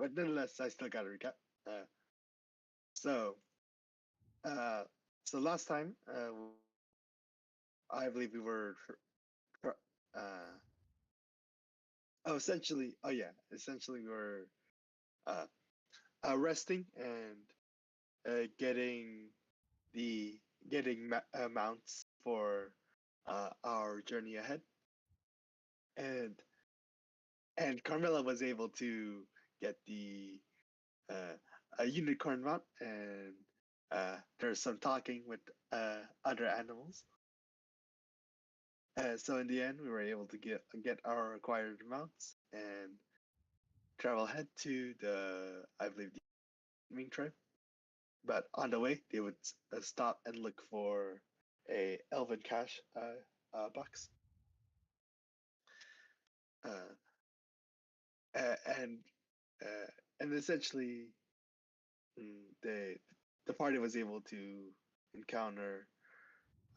but nonetheless, I still got to recap. So, so last time, I believe we were, essentially we were uh, resting and getting mounts for our journey ahead, and Carmela was able to get the a unicorn mount, and there's some talking with other animals. So in the end, we were able to get our required mounts and travel ahead to I believe, the Ming tribe. But on the way, they would stop and look for a elven cash box. Uh, and essentially, they the party was able to encounter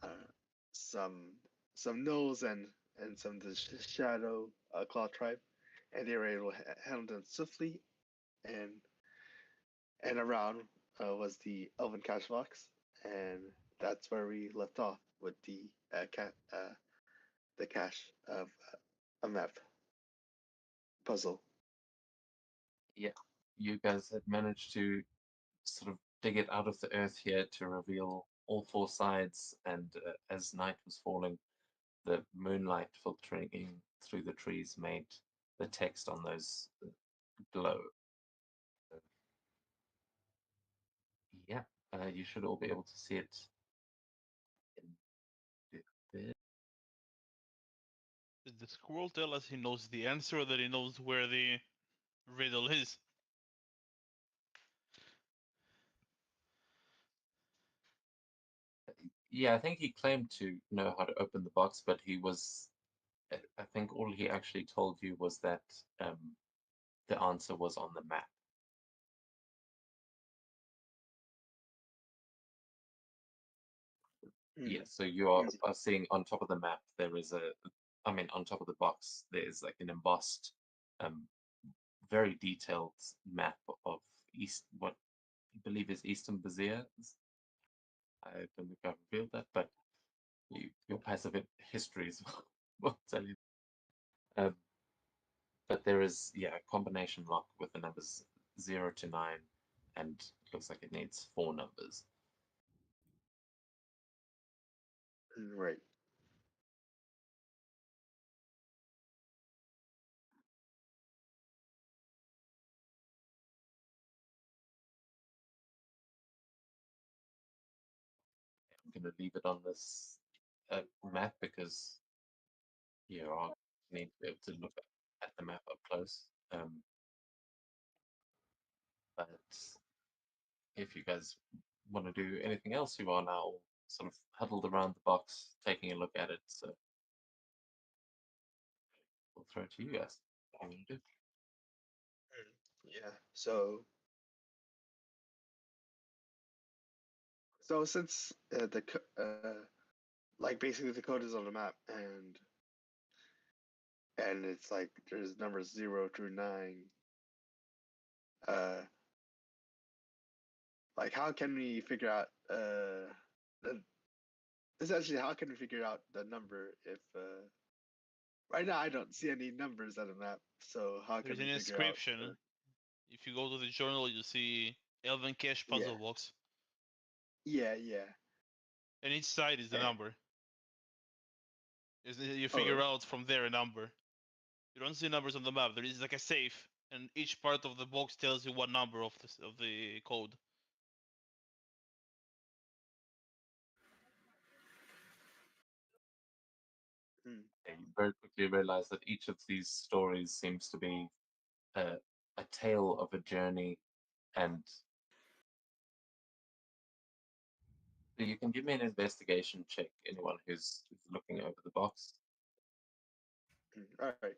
uh, some gnolls and some of the shadow claw tribe, and they were able to handle them swiftly. And around was the elven cash box, and that's where we left off with the cache of a map puzzle. Yeah, you guys had managed to sort of dig it out of the earth here to reveal all four sides, and as night was falling, the moonlight filtering in through the trees made the text on those glow. Uh, yeah, you should all be able to see it in there. Did the squirrel tell us he knows the answer, or that he knows where the riddle is? Yeah, I think he claimed to know how to open the box, but I think all he actually told you was that the answer was on the map. Yeah, so you are seeing on top of the map, there is on top of the box, there's like an embossed, um, very detailed map of what I believe is Eastern Bazir. I don't think I've revealed that, but your passive histories will tell you. Um, but there is, yeah, a combination lock with the numbers 0 to 9, and it looks like it needs 4 numbers. Right. I'm going to leave it on this map because you are need to be able to look at the map up close. But if you guys want to do anything else, you are now sort of huddled around the box, taking a look at it. So we'll throw it to you guys. What do you want to do? Yeah. So since like basically the code is on the map, and it's like there's numbers 0 through 9. Uh, like how can we figure out the essentially how can we figure out the number if right now I don't see any numbers on the map, so how can There's we an figure out? inscription. If you go to the journal, you see Elven Cache Yeah, puzzle box, yeah. and each side is the Eh, number. You oh, figure out from there a number. You don't see numbers on the map. There is like a safe, and each part of the box tells you what number of the code. hmm, And you very quickly realize that each of these stories seems to be a tale of a journey, and you can give me an investigation check, anyone who's looking over the box. all right.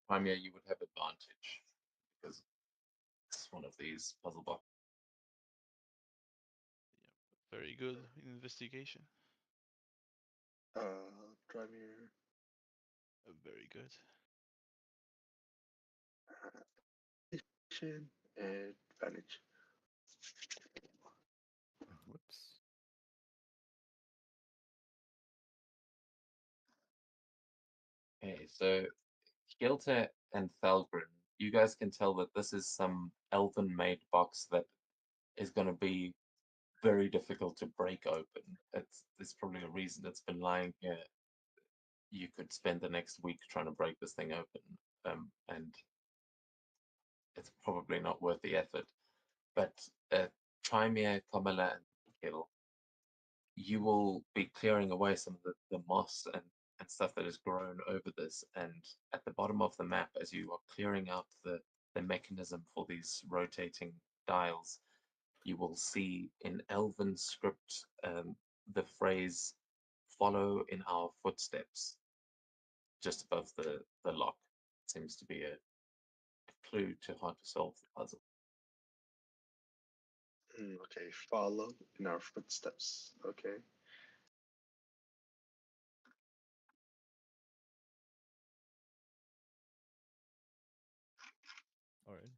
Crimea, you would have advantage because it's one of these puzzle boxes. Very good investigation. Try me here. Very good. and advantage. Whoops. Okay, so Gilter and Thalgrim, you guys can tell that this is some elven-made box that is going to be very difficult to break open. There's probably a reason it's been lying here. You could spend the next week trying to break this thing open, and it's probably not worth the effort. But Trymere, Kamala, and Gil, you will be clearing away some of the moss and stuff that has grown over this. And at the bottom of the map, as you are clearing out the mechanism for these rotating dials, you will see in Elven script the phrase "follow in our footsteps" just above the lock. Seems to be a clue to how to solve the puzzle. Okay, follow in our footsteps. Okay. All right.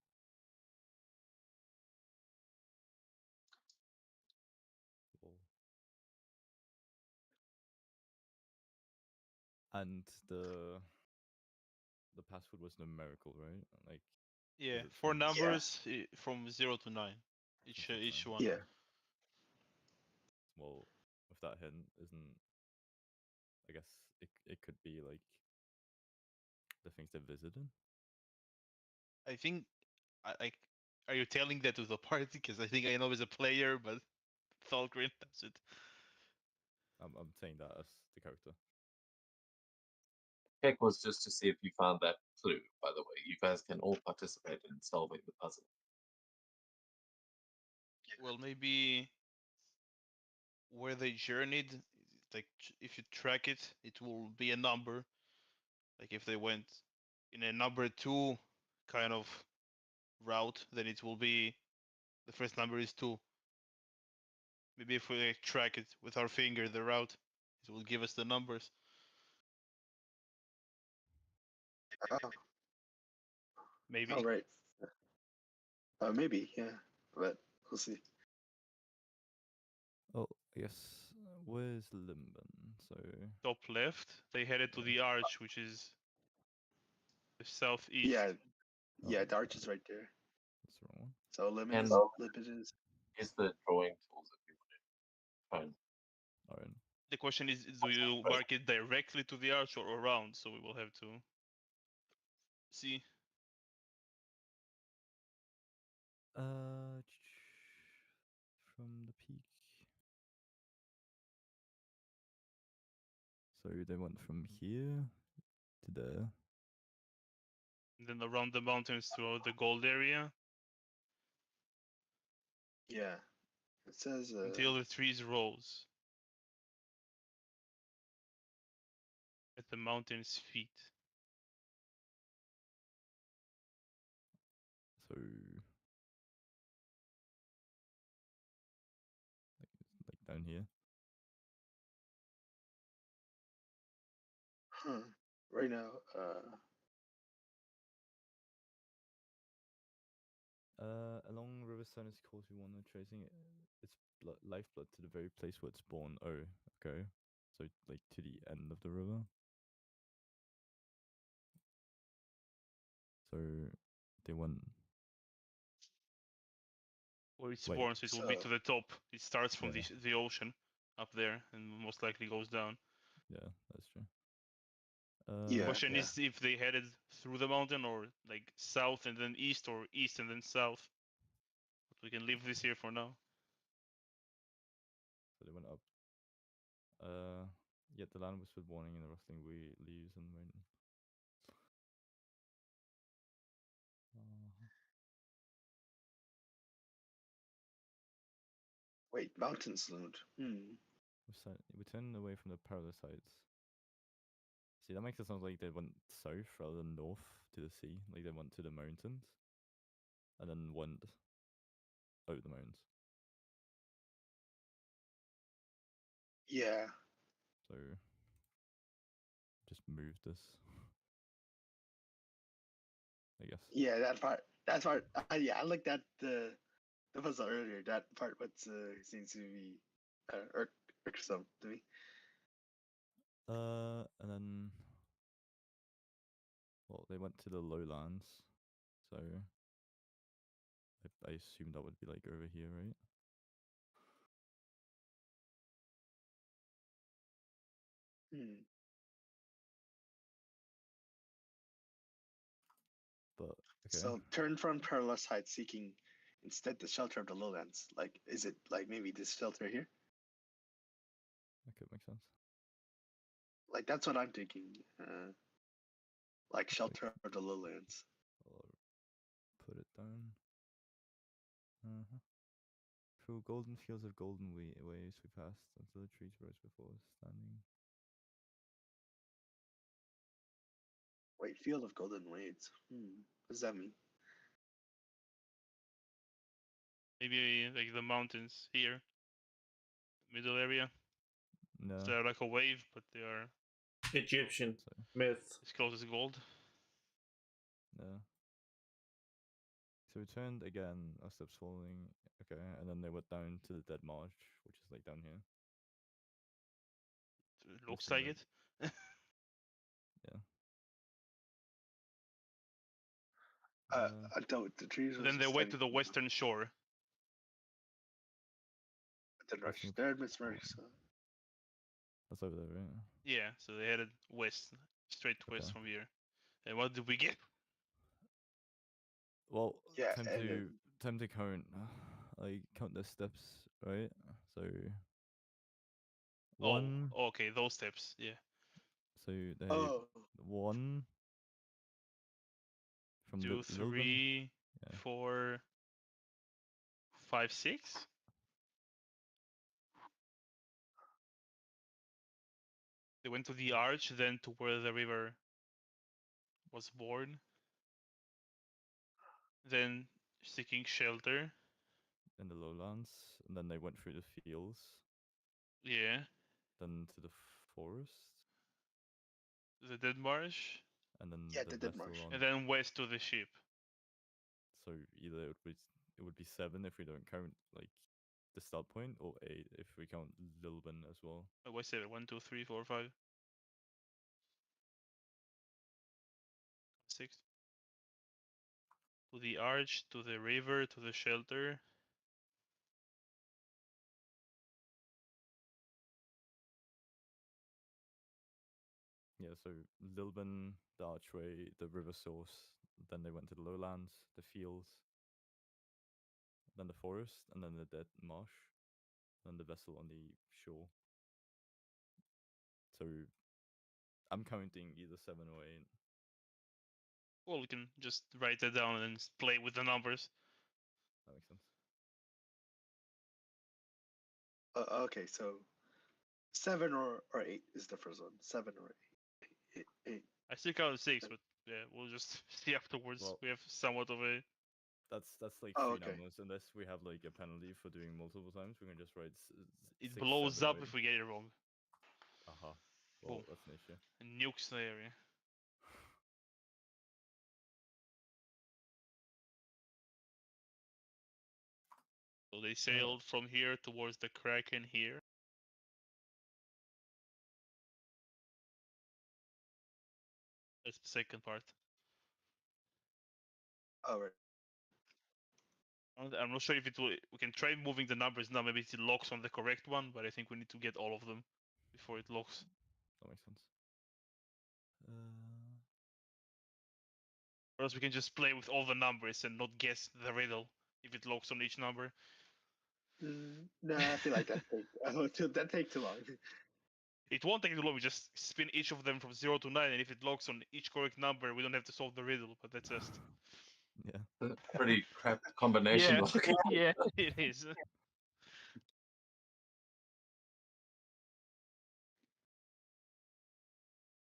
Cool. And the password was numerical, right? Like, Yeah, was it four from numbers from 0 to 9, each From 0 to each 9? one. Yeah. Well, with that hint, isn't I guess it could be like the things they visited. I think I are you telling that to the party? Because I think I know as a player, but Thalgrim, that's it. I'm saying that as the character. Check was just to see if you found that clue, by the way. You guys can all participate in solving the puzzle. Well, maybe where they journeyed, like if you track it, it will be a number. Like if they went in a number 2 kind of route, then it will be the first number is 2. Maybe if we like, track it with our finger, the route, it will give us the numbers. Oh, Maybe. all right. Maybe, yeah, but we'll see. Oh, I guess where's Limben? So Top left, they headed to Yeah. the arch, which is the southeast. Yeah, Oh, yeah, the arch is right there. that's the wrong one. So limit And is limit is. use the drawing tools if you want to try and All right. The question is, do you mark it directly to the arch or around? So we will have to see. From the peak. So they went from here to there. And then around the mountains to the gold area Yeah, it says. until the trees rose at the mountain's feet. So like down here. Huh. Right now, Along River Sinus course, we want to tracing its lifeblood to the very place where it's born. Oh, okay. So like to the end of the river. So they went. Where it Wait. spawns, it will be So- to the top. It starts from Yeah. the ocean up there and most likely goes down. Yeah, that's true. Yeah. Question is if they headed through the mountain or like south and then east or east and then south. But we can leave this here for now. So they went up. Yet the land whispered warning in the rustling leaves and rain. Wait, mountain slewed. We turned away from the parasites. See, that makes it sound like they went south rather than north to the sea. Like they went to the mountains and then went over the mountains. Yeah. So just move this. I guess. Yeah, that part. That part. Yeah, I like that. The puzzle earlier. That part. What seems to be irksome to me. And then, well, they went to the lowlands, so I assume that would be like over here, right? Hmm. But okay. So turn from perilous heights, seeking instead the shelter of the lowlands. Like, is it like maybe this shelter here? That could make sense. Like that's what I'm thinking. Like Okay. shelter of the lowlands. I'll put it down. Uh-huh. Through golden fields of golden waves we passed until the trees rose before us, standing. Wait, field of golden waves. What does that mean? Maybe like the mountains here, middle area. No. So they're like a wave, but they are Egyptian So, myth. as close as gold. no. So we turned again, our steps falling. Okay, and then they went down to the dead marsh, which is like down here. It looks Missing like red. it. Yeah. Until the trees. Then they went to the western shore. The rush. Western There, Miss Mercer. That's over there, right? Yeah, so they headed west, straight west Okay. from here. And what did we get? Well, Yeah, time and to then, time to count, like count the steps, right? So one. Oh, okay, those steps. Yeah. So they oh, one from 2, Lilburn. 3, Yeah. 4, 5, 6. They went to the arch, then to where the river was born. Then seeking shelter. In the lowlands, and then they went through the fields, Yeah. then to the forest, The dead marsh. and then yeah, the the dead vessel marsh. on. And then west to the ship. So either it would be 7 if we don't count like the start point, or 8 if we count Lilburn as well. Oh, what's it? 1, 2, 3, 4, 5, 6. To the arch, to the river, to the shelter. Yeah, so Lilburn, the archway, the river source, then they went to the lowlands, the fields, then the forest, and then the dead marsh, and the vessel on the shore. So I'm counting either 7 or 8. Well, we can just write that down and play with the numbers. That makes sense. Okay, so 7 or 8 is the first one. 7 or 8. I still count 6, but yeah, we'll just see afterwards. Well, We have somewhat of a. that's like Oh, 3 okay. numbers. Unless we have like a penalty for doing multiple times, we can just write It 6, blows 7, up or 8. if we get it wrong. Aha. Well, Boom. that's an issue. And nukes the area. So they sailed from here towards the Kraken here. That's the second part. All right. I'm not sure if it will. We can try moving the numbers now. Maybe it locks on the correct one, but I think we need to get all of them before it locks. That makes sense. Or else we can just play with all the numbers and not guess the riddle if it locks on each number. No, I feel like that take too long. It won't take too long. We just spin each of them from 0 to 9, and if it locks on each correct number, we don't have to solve the riddle. But that's just. Yeah. Pretty crap combination. Yeah, it is.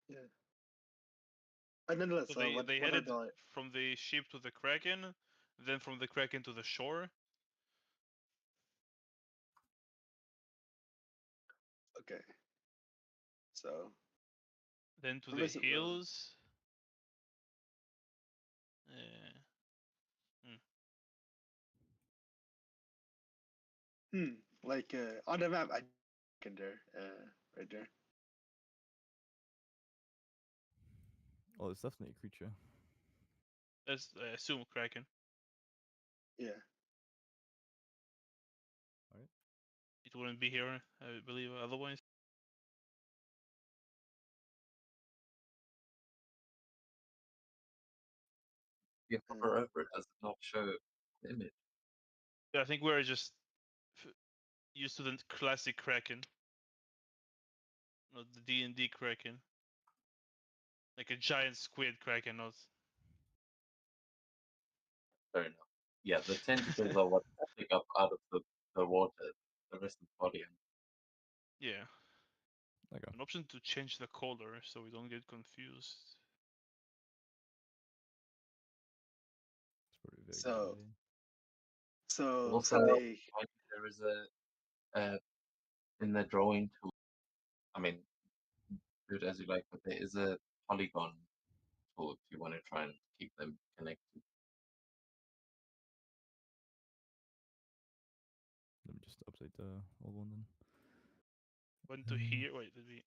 Yeah. And nonetheless, So they what they are headed the from the ship to the Kraken, then from the Kraken to the shore, okay? So then to what the is it? hills, Hmm. Like on the map, I can there, right there. Oh, it's definitely a creature. Let's assume Kraken. Yeah. Alright. It wouldn't be here, I believe, otherwise. You hover over it, does it not show the image? Yeah, I think we're just used to the classic Kraken, not the D&D Kraken. Like a giant squid Kraken, not. Fair enough. Yeah, the tentacles are what stick up out of the water. The rest of the body. Yeah. Okay. An option to change the color so we don't get confused. It's probably very So- gray. So Also, someday, there is a in the drawing tool. I mean, do it as you like, but there is a polygon tool if you want to try and keep them connected. Let me just update the old one then. Went to here. Wait, did we?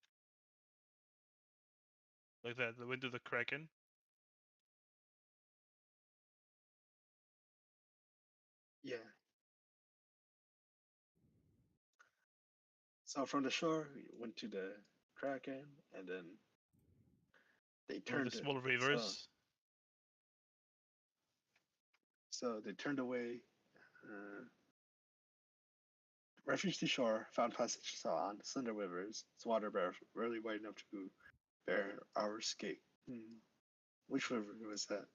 Like that. Went to the Kraken. yeah. So from the shore, we went to the Kraken, and then they One of turned the it. small rivers. So they turned away. Refuge to shore, found passage so on, slender rivers, its water barely wide enough to bear our escape. Which river was that?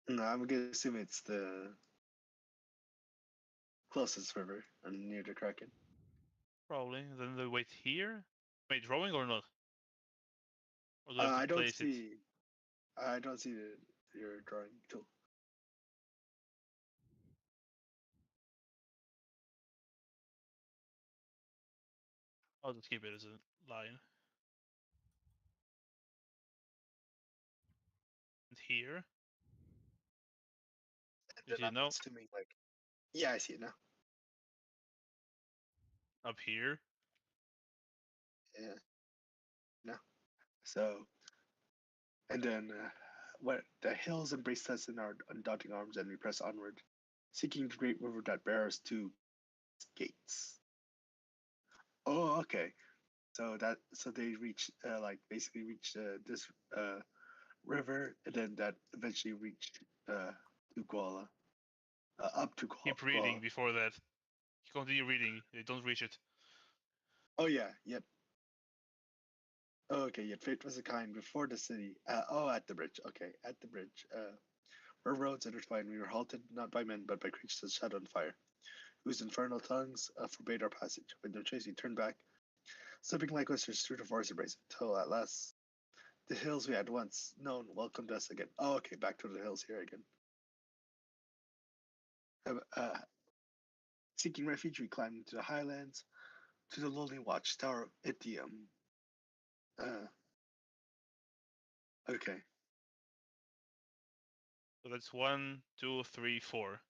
No, I'm gonna assume it's the closest river and near the Kraken. Probably. Then they wait here. Wait, drawing or not? Or do I have to I don't place it? see. I don't see your drawing tool. I'll just keep it as a line. And here. You Then see it I'm now? assuming like, yeah, I see it now. Up here. Yeah, no. So, and then what the hills embraced us in our undaunting arms, and we press onward, seeking the great river that bears to gates. Oh, okay. So they reach like basically reach this river, and then that eventually reached to Kuala, up to Keep Kuala. reading before that. Continue reading. They don't reach it. Oh yeah, yep. Okay, yet fate was a kind before the city. At the bridge. Okay, at the bridge. Where roads intertwined, we were halted not by men, but by creatures of shadow and fire, whose infernal tongues forbade our passage. With no chase, we turned back, slipping like oysters through the forest embrace, until at last the hills we had once known welcomed us again. Oh, okay, back to the hills here again. Seeking refuge, we climbed into the highlands, to the lonely watchtower of Itium. Okay. So that's 1, 2, 3, 4.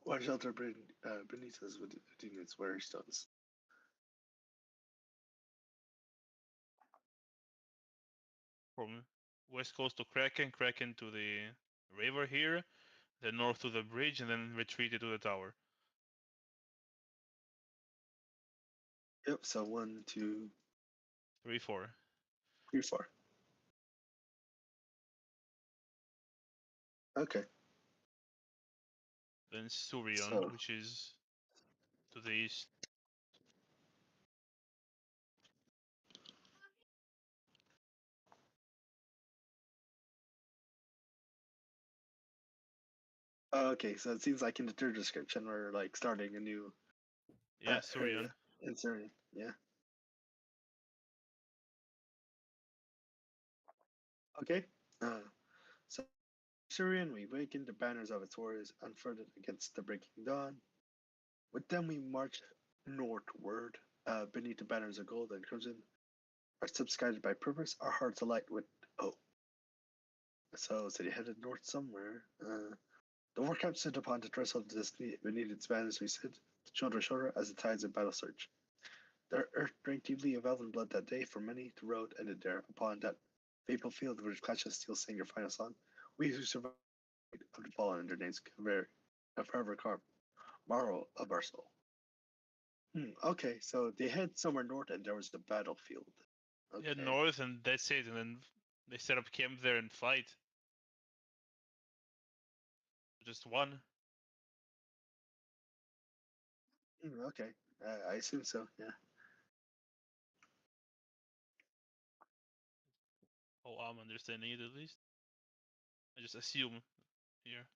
What shelter beneath us within its weary stones. From west coast to Kraken, Kraken to the river here, then north to the bridge, and then retreated to the tower. Yep, so 1, 2, 3, 4. 3, 4. Okay. Then Surion, So, which is to the east. okay, so it seems like in the third description we're like starting a new Yeah, Surion. area in Syrian. Yeah. Okay. So Syrian, we wakened the banners of its warriors unfurled against the breaking dawn. With them we marched northward, beneath the banners of gold and crimson. Our steps guided by purpose, our hearts alight with hope. So they headed north somewhere. The war camp stood upon the threshold of destiny. Beneath its banners we stood, shoulder to shoulder, as the tides of battle surged. The earth drank deeply of elven blood that day. For many, the road ended there. Upon that fateful field where the clash of steel sang your final song, we who survived of the fallen and their names forever carved marrow of our soul. Okay, so they head somewhere north and there was a battlefield. Yeah, Okay. north, and that's it. And then they set up camp there and fight. Just one. Okay, I assume so, yeah. Oh, I'm understanding it at least. I just assume here.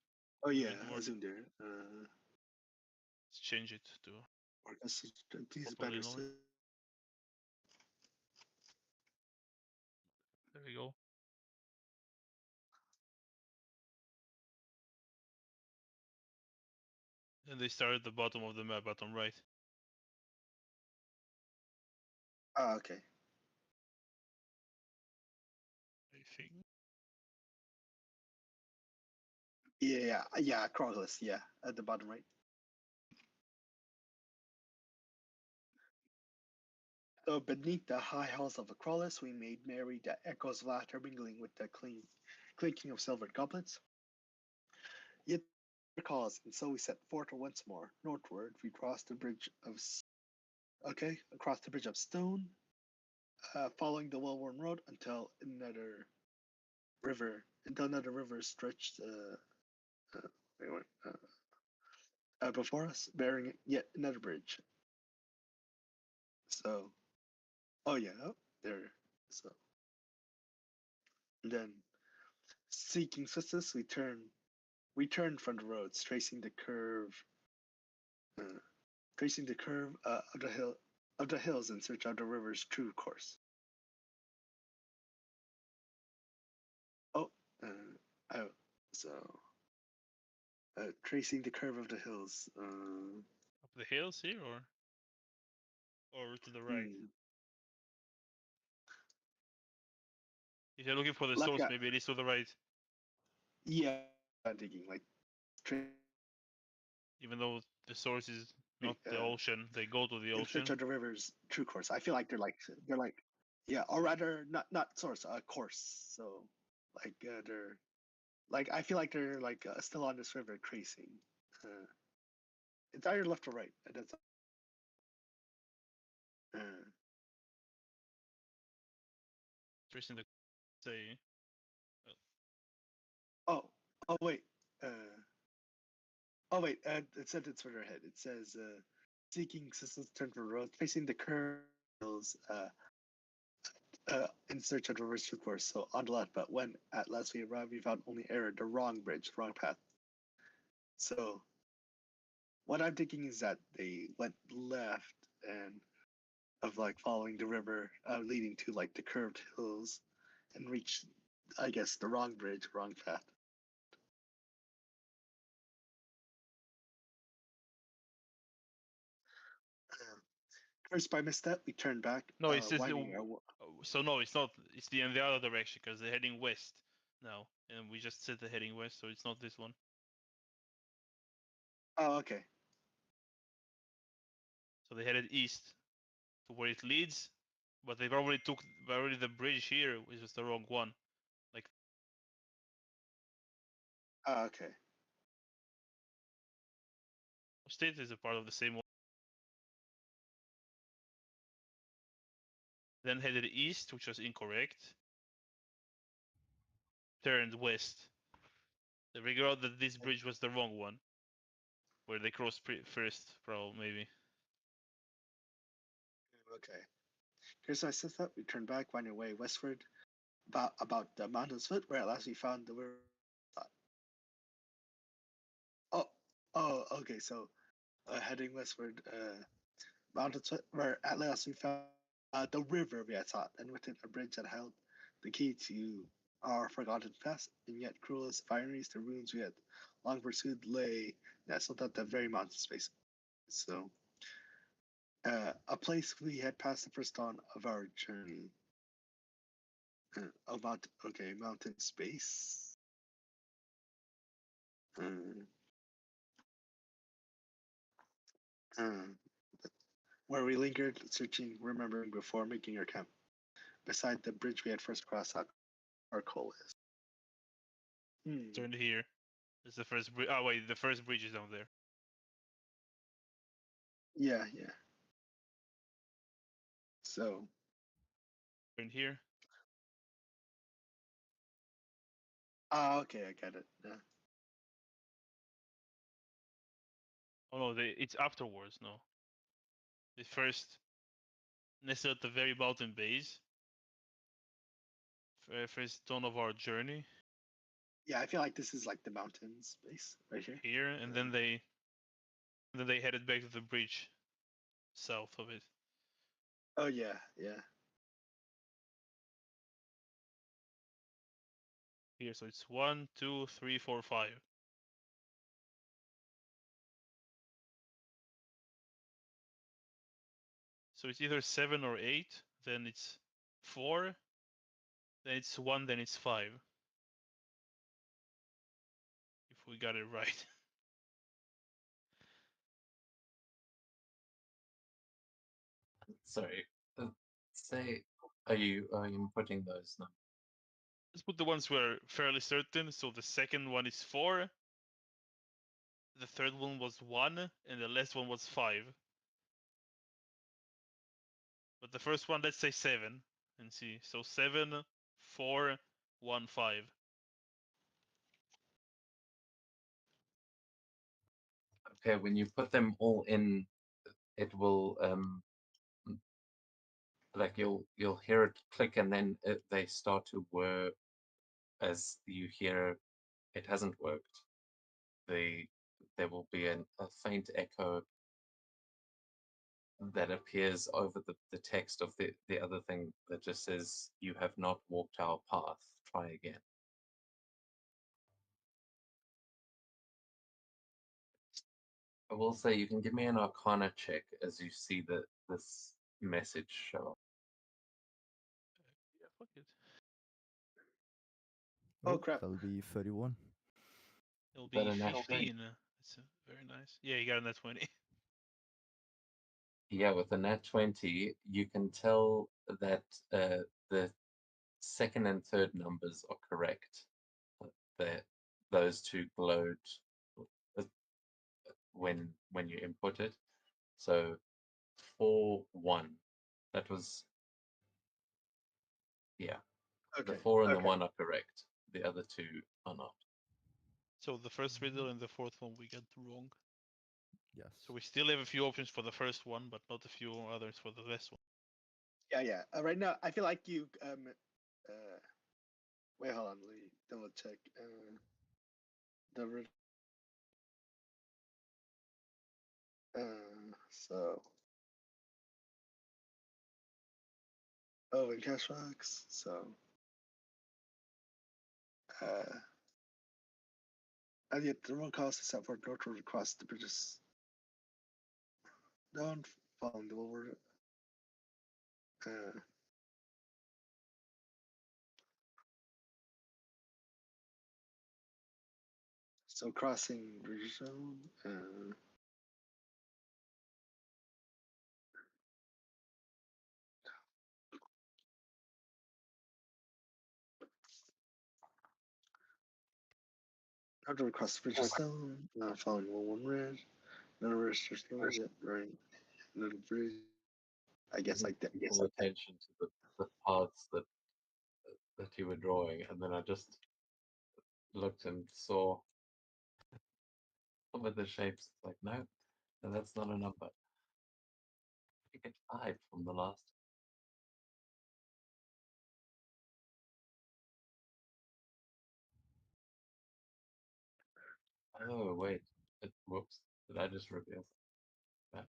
Oh, yeah, Read more. assume there. Let's change it to Or these properly banners. north. There we go. And they start at the bottom of the map, bottom right. Okay. I think. Yeah, Acropolis, yeah, at the bottom right. So beneath the high halls of Acropolis, we made merry, the echoes of laughter mingling with the clinking of silvered goblets. Yet calls, and so we set forth once more northward. We crossed the bridge of across the bridge of stone, following the well-worn road until another river stretched before us, bearing yet another bridge. So, oh yeah, there. So, and then seeking success, we turned from the roads, uh, tracing the curve of the hills in search of the river's true course. Oh, oh, so tracing the curve of the hills. Up the hills here, or to the right. Hmm, If you're looking for the like source, maybe it is to the right. yeah, I'm thinking like Even though the source is not the ocean, they go to the in search ocean. of the river's true course. I feel like they're like yeah, or rather not source, course. So like they're like I feel like they're like still on this river tracing. Uh, it's either left or right. That's uh, Tracing the say. oh oh wait uh, oh wait it said it's further ahead. It says seeking assistance turn for road facing the curls in search of the river's true course. So on the left, but when at last we arrived, we found only error, the wrong bridge, wrong path. So what I'm thinking is that they went left and of like following the river, leading to like the curved hills, and reached, I guess, the wrong bridge, wrong path. Cursed by misstep, we turned back, No, it's just winding so no, it's not. It's in the other direction because they're heading west now, and we just said they're heading west, so it's not this one. Oh, okay. So they headed east to where it leads, but they probably took already the bridge here, which was the wrong one. Like Oh, okay. state is a part of the same one. Then headed east, which was incorrect. Turned west. They figured out that this bridge was the wrong one, where they crossed first, probably maybe. Okay. Here's my setup. We turned back, winding away westward, about the mountain's foot, where at last we found the river. Oh, oh, okay. So, heading westward, mountains foot, where at last we found the river we had sought, and with it a bridge that held the key to our forgotten past, and yet cruelest fineries, the ruins we had long pursued lay nestled at that very mountain space. So, a place we had passed the first dawn of our journey. Mountain space. Uh, uh, where we lingered, searching, remembering before making our camp. Beside the bridge we had first crossed at our coal is. Turn here. It's the first bridge. Oh wait, the first bridge is down there. Yeah, yeah. So. Turn here. Okay, I get it. Yeah. Oh no, it's afterwards. No. The first nestled at the very mountain base. First dawn of our journey. Yeah, I feel like this is like the mountain space right here. Here, and then they headed back to the bridge south of it. Oh yeah, yeah. Here, so it's 1, 2, 3, 4, 5. So it's either 7 or 8, then it's 4, then it's 1, then it's 5. If we got it right. Sorry. Say, are you inputting those numbers? Let's put the ones we're fairly certain. So the second one is 4, the third one was 1, and the last one was 5. But the first one, let's say 7, and see. So 7, 4, 1, 5. Okay, when you put them all in, it will like you'll hear it click, and then they start to whir as you hear it hasn't worked. There will be a faint echo that appears over the text of the other thing that just says, "You have not walked our path, try again." I will say you can give me an Arcana check as you see this message show up. Yeah, fuck it. Oh, crap. That'll be 31. It'll Better be not 15. It's very nice. Yeah, you got a net 20. Yeah, with the nat 20, you can tell that the second and third numbers are correct. That those two glowed uh, when you input it. So 4 1. That was yeah. Okay. The 4 and the 1 are correct. The other two are not. So the first riddle and the fourth one we got wrong. Yes. So we still have a few options for the first one, but not a few others for the last one. Yeah, yeah. Right now, I feel like you. Wait, hold on. Let me double check. The. So. Oh, in cash box. So. And yet the road cost is set for northward across the bridges. Down, following the word. So crossing bridge zone. After we cross the bridge zone, following 1-1 red. None of us just know yet, right? Little bridge. I guess like that. Full attention to the paths that you were drawing, and then I just looked and saw some of the shapes. It's like, no, that's not a number. You get 5 from the last. Oh wait, whoops! Did I just reveal that?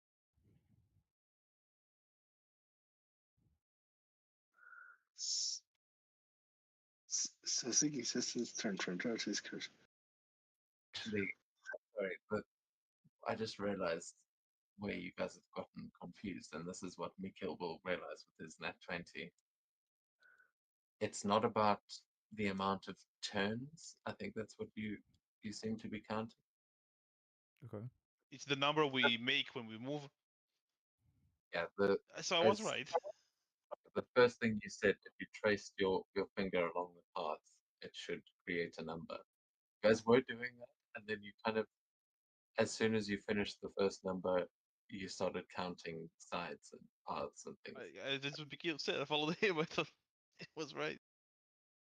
So Ziggy says his turn out his curse. Actually, sorry, but I just realized where you guys have gotten confused, and this is what Mikhail will realize with his nat 20. It's not about the amount of turns. I think that's what you seem to be counting. Okay. It's the number we make when we move. Yeah, So I was as- right. the first thing you said, if you traced your finger along the path, it should create a number. You guys were doing that, and then you kind of, as soon as you finished the first number, you started counting sides and paths and things. That's what Mikhail said. I followed him. I thought it was right.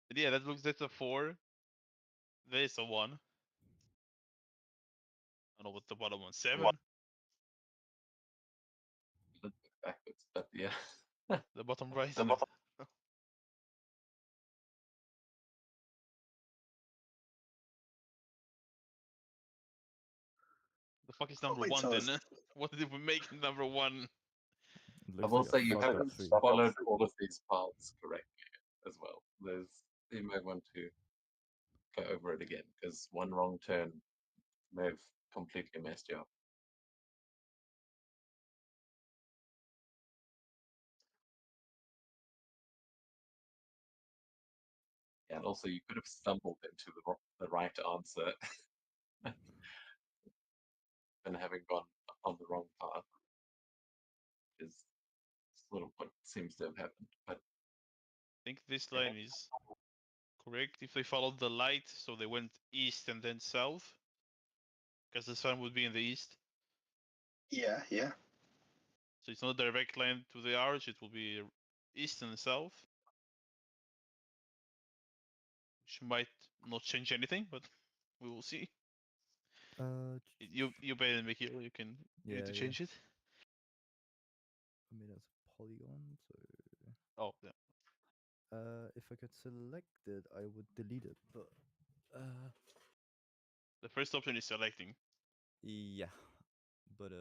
But yeah, that's a 4. There's a 1. I don't know what the bottom one. 7. A little bit backwards, but yeah. The bottom right. The fuck is number wait, 1 so then? it's- What did we make number 1? It I looks will like say a you fucked up haven't tree. followed all of these paths correctly as well. You might want to go over it again because one wrong turn may have completely messed you up. Yeah, and also you could have stumbled into the right answer and having gone on the wrong path is sort of what seems to have happened. But I think this line is correct if they followed the light, so they went east and then south, because the sun would be in the east. yeah. So it's not a direct line to the arch, it will be east and south. Which might not change anything, but we will see. You better than me here, you Yeah, need to yeah. change it. I mean, that's a polygon, so Oh, yeah. if I could select it, I would delete it, but The first option is selecting. yeah, but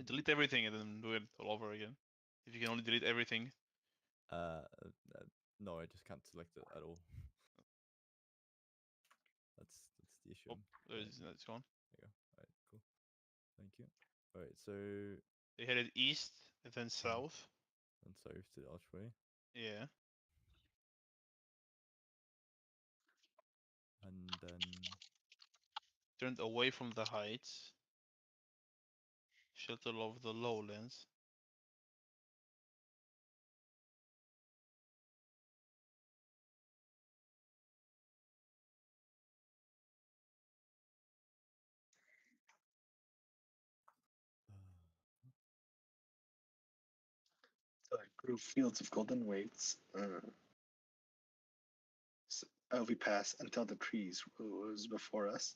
Delete everything and then do it all over again. If you can only delete everything. uh, no, I just can't select it at all. That's the issue. Oh, it's gone. There you go. Alright, cool. Thank you. Alright, so They headed east and then south. and south to the archway, Yeah. and then Turned away from the heights. Shelter of the lowlands. So I grew fields of golden weights. So, we pass until the trees was before us.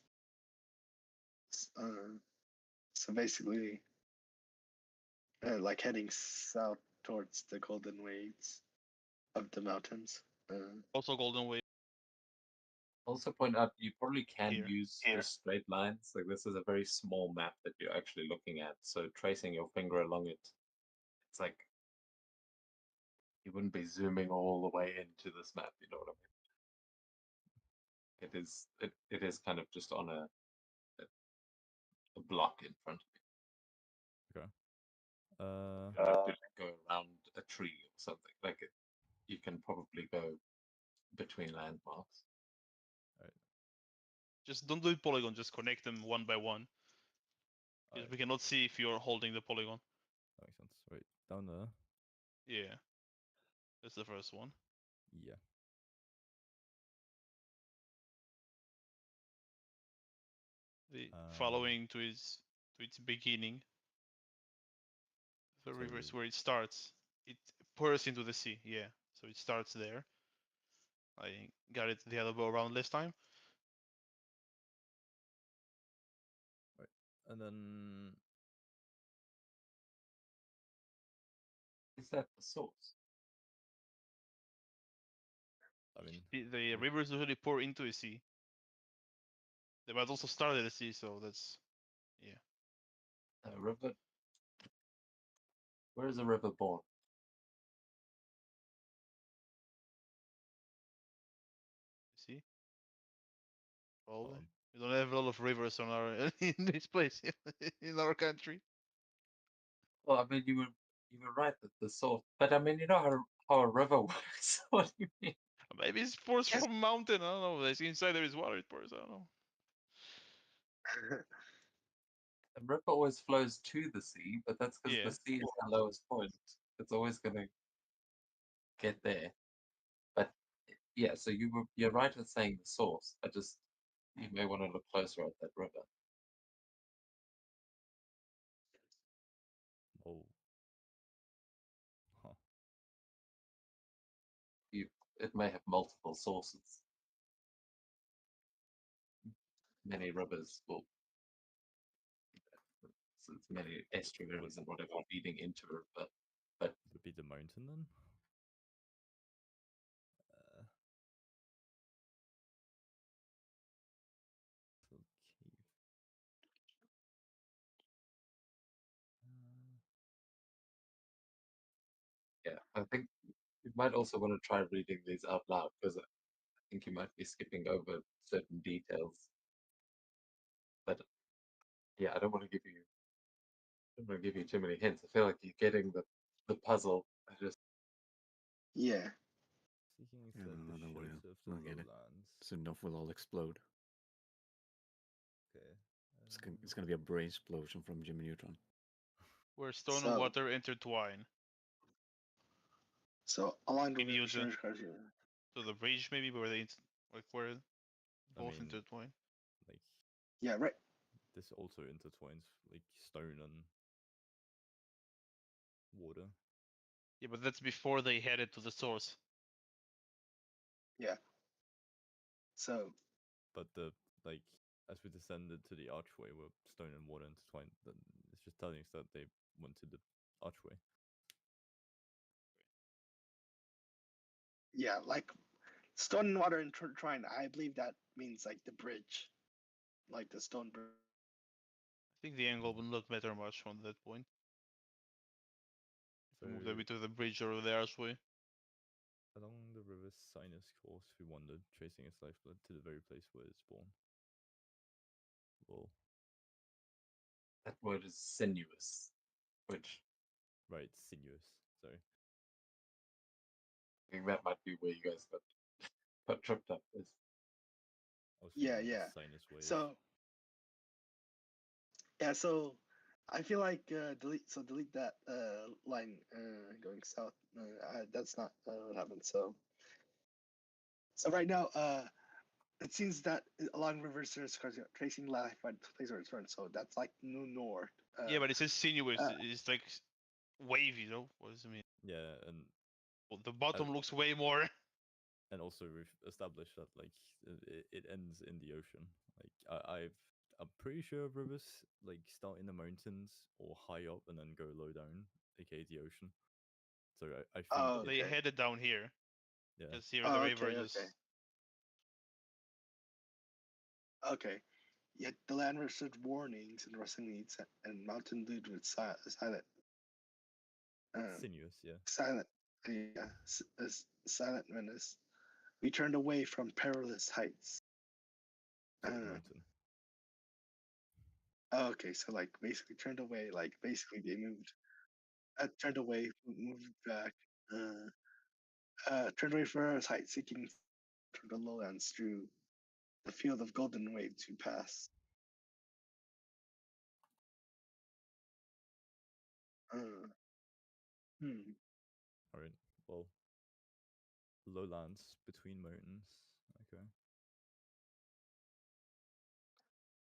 So basically, like heading south towards the golden weights of the mountains. Also Golden Way. also point out you probably can Here. use just straight lines. Like this is a very small map that you're actually looking at. So tracing your finger along it, it's like you wouldn't be zooming all the way into this map. You know what I mean? It is kind of just on a block in front of you. okay. You don't have to go around a tree or something. Like you can probably go between landmarks. Just don't do it polygon, just connect them one by one. Because Alright, we cannot see if you're holding the polygon. that makes sense. Right, down there. Yeah. That's the first one. Yeah. The following to its beginning. The river is So- where it starts. It pours into the sea, yeah. So it starts there. I got it the other way around this time. Right, and then Is that the source? I mean, The rivers usually pour into the sea. They might also start at the sea, so that's A river Where is a river born? See, probably Bottom. we don't have a lot of rivers on our in this place in our country. Well, I mean, you were right that the source, but I mean, you know how a river works. What do you mean? Maybe it's pours Yes. from a mountain. I don't know. There's inside there is water. It pours. I don't know. A river always flows to the sea, but that's because Yeah. the sea is the lowest point. It's always going to get there. But yeah, so you're right in saying the source. I just you may want to look closer at that river. Oh. Huh. It may have multiple sources. Many rivers will, so it's many estuaries and whatever feeding into a river. But Would it be the mountain then? So cave. yeah, I think you might also want to try reading these out loud because I think you might be skipping over certain details. But yeah, I don't want to give you too many hints. I feel like you're getting the puzzle. I just Yeah. Seeking Yeah, said no, the don't worry, shelter of the I'll get it. lowlands. Soon enough, we'll all explode. Okay. It's gonna be a brain explosion from Jimmy Neutron. Where stone and So water intertwine. so along the Can you river use a- surge course, yeah. So the bridge maybe where they like where I both mean, intertwine. like Yeah, right. this also intertwines like stone and water. Yeah, but that's before they headed to the source. Yeah. So But the like as we descended to the archway where stone and water intertwined, then it's just telling us that they went to the archway. yeah, like stone and water intertwined. I believe that means like the bridge, like the stone bridge. I think the angle would not matter much on that point. So To move them to the bridge or the archway. along the river's sinus course, we wandered, tracing its lifeblood to the very place where it's born. Well, that word is sinuous, which right, sinuous. Sorry. I think that might be where you guys got tripped up. Is I was Yeah, thinking yeah. sinus wave. So yeah, so I feel like delete that line going south. That's not what happened. So right now it seems that along river surge course, tracing life at place where it's run. So that's like north. Yeah, but it says sinuous. uh, It's like wavy, you know? What does it mean? Yeah, and Well, the bottom looks way more. and also we've established that like it ends in the ocean. Like I'm pretty sure rivers like start in the mountains or high up and then go low down, aka the ocean. So I think Oh, They okay. headed down here. yeah. Because here Oh, the okay, river okay. just. Okay. Yet the land registered warnings and rustling leads and mountain lewd with silent, Sinuous, yeah. silent, yeah, silent menace. We turned away from perilous heights. So Uh, mountain. okay, so like basically turned away, like basically they moved, turned away, moved back, turned away from perilous heights, seeking through the lowlands through the field of golden waves to pass. Uh, hmm. Alright. Well, lowlands between mountains. Okay.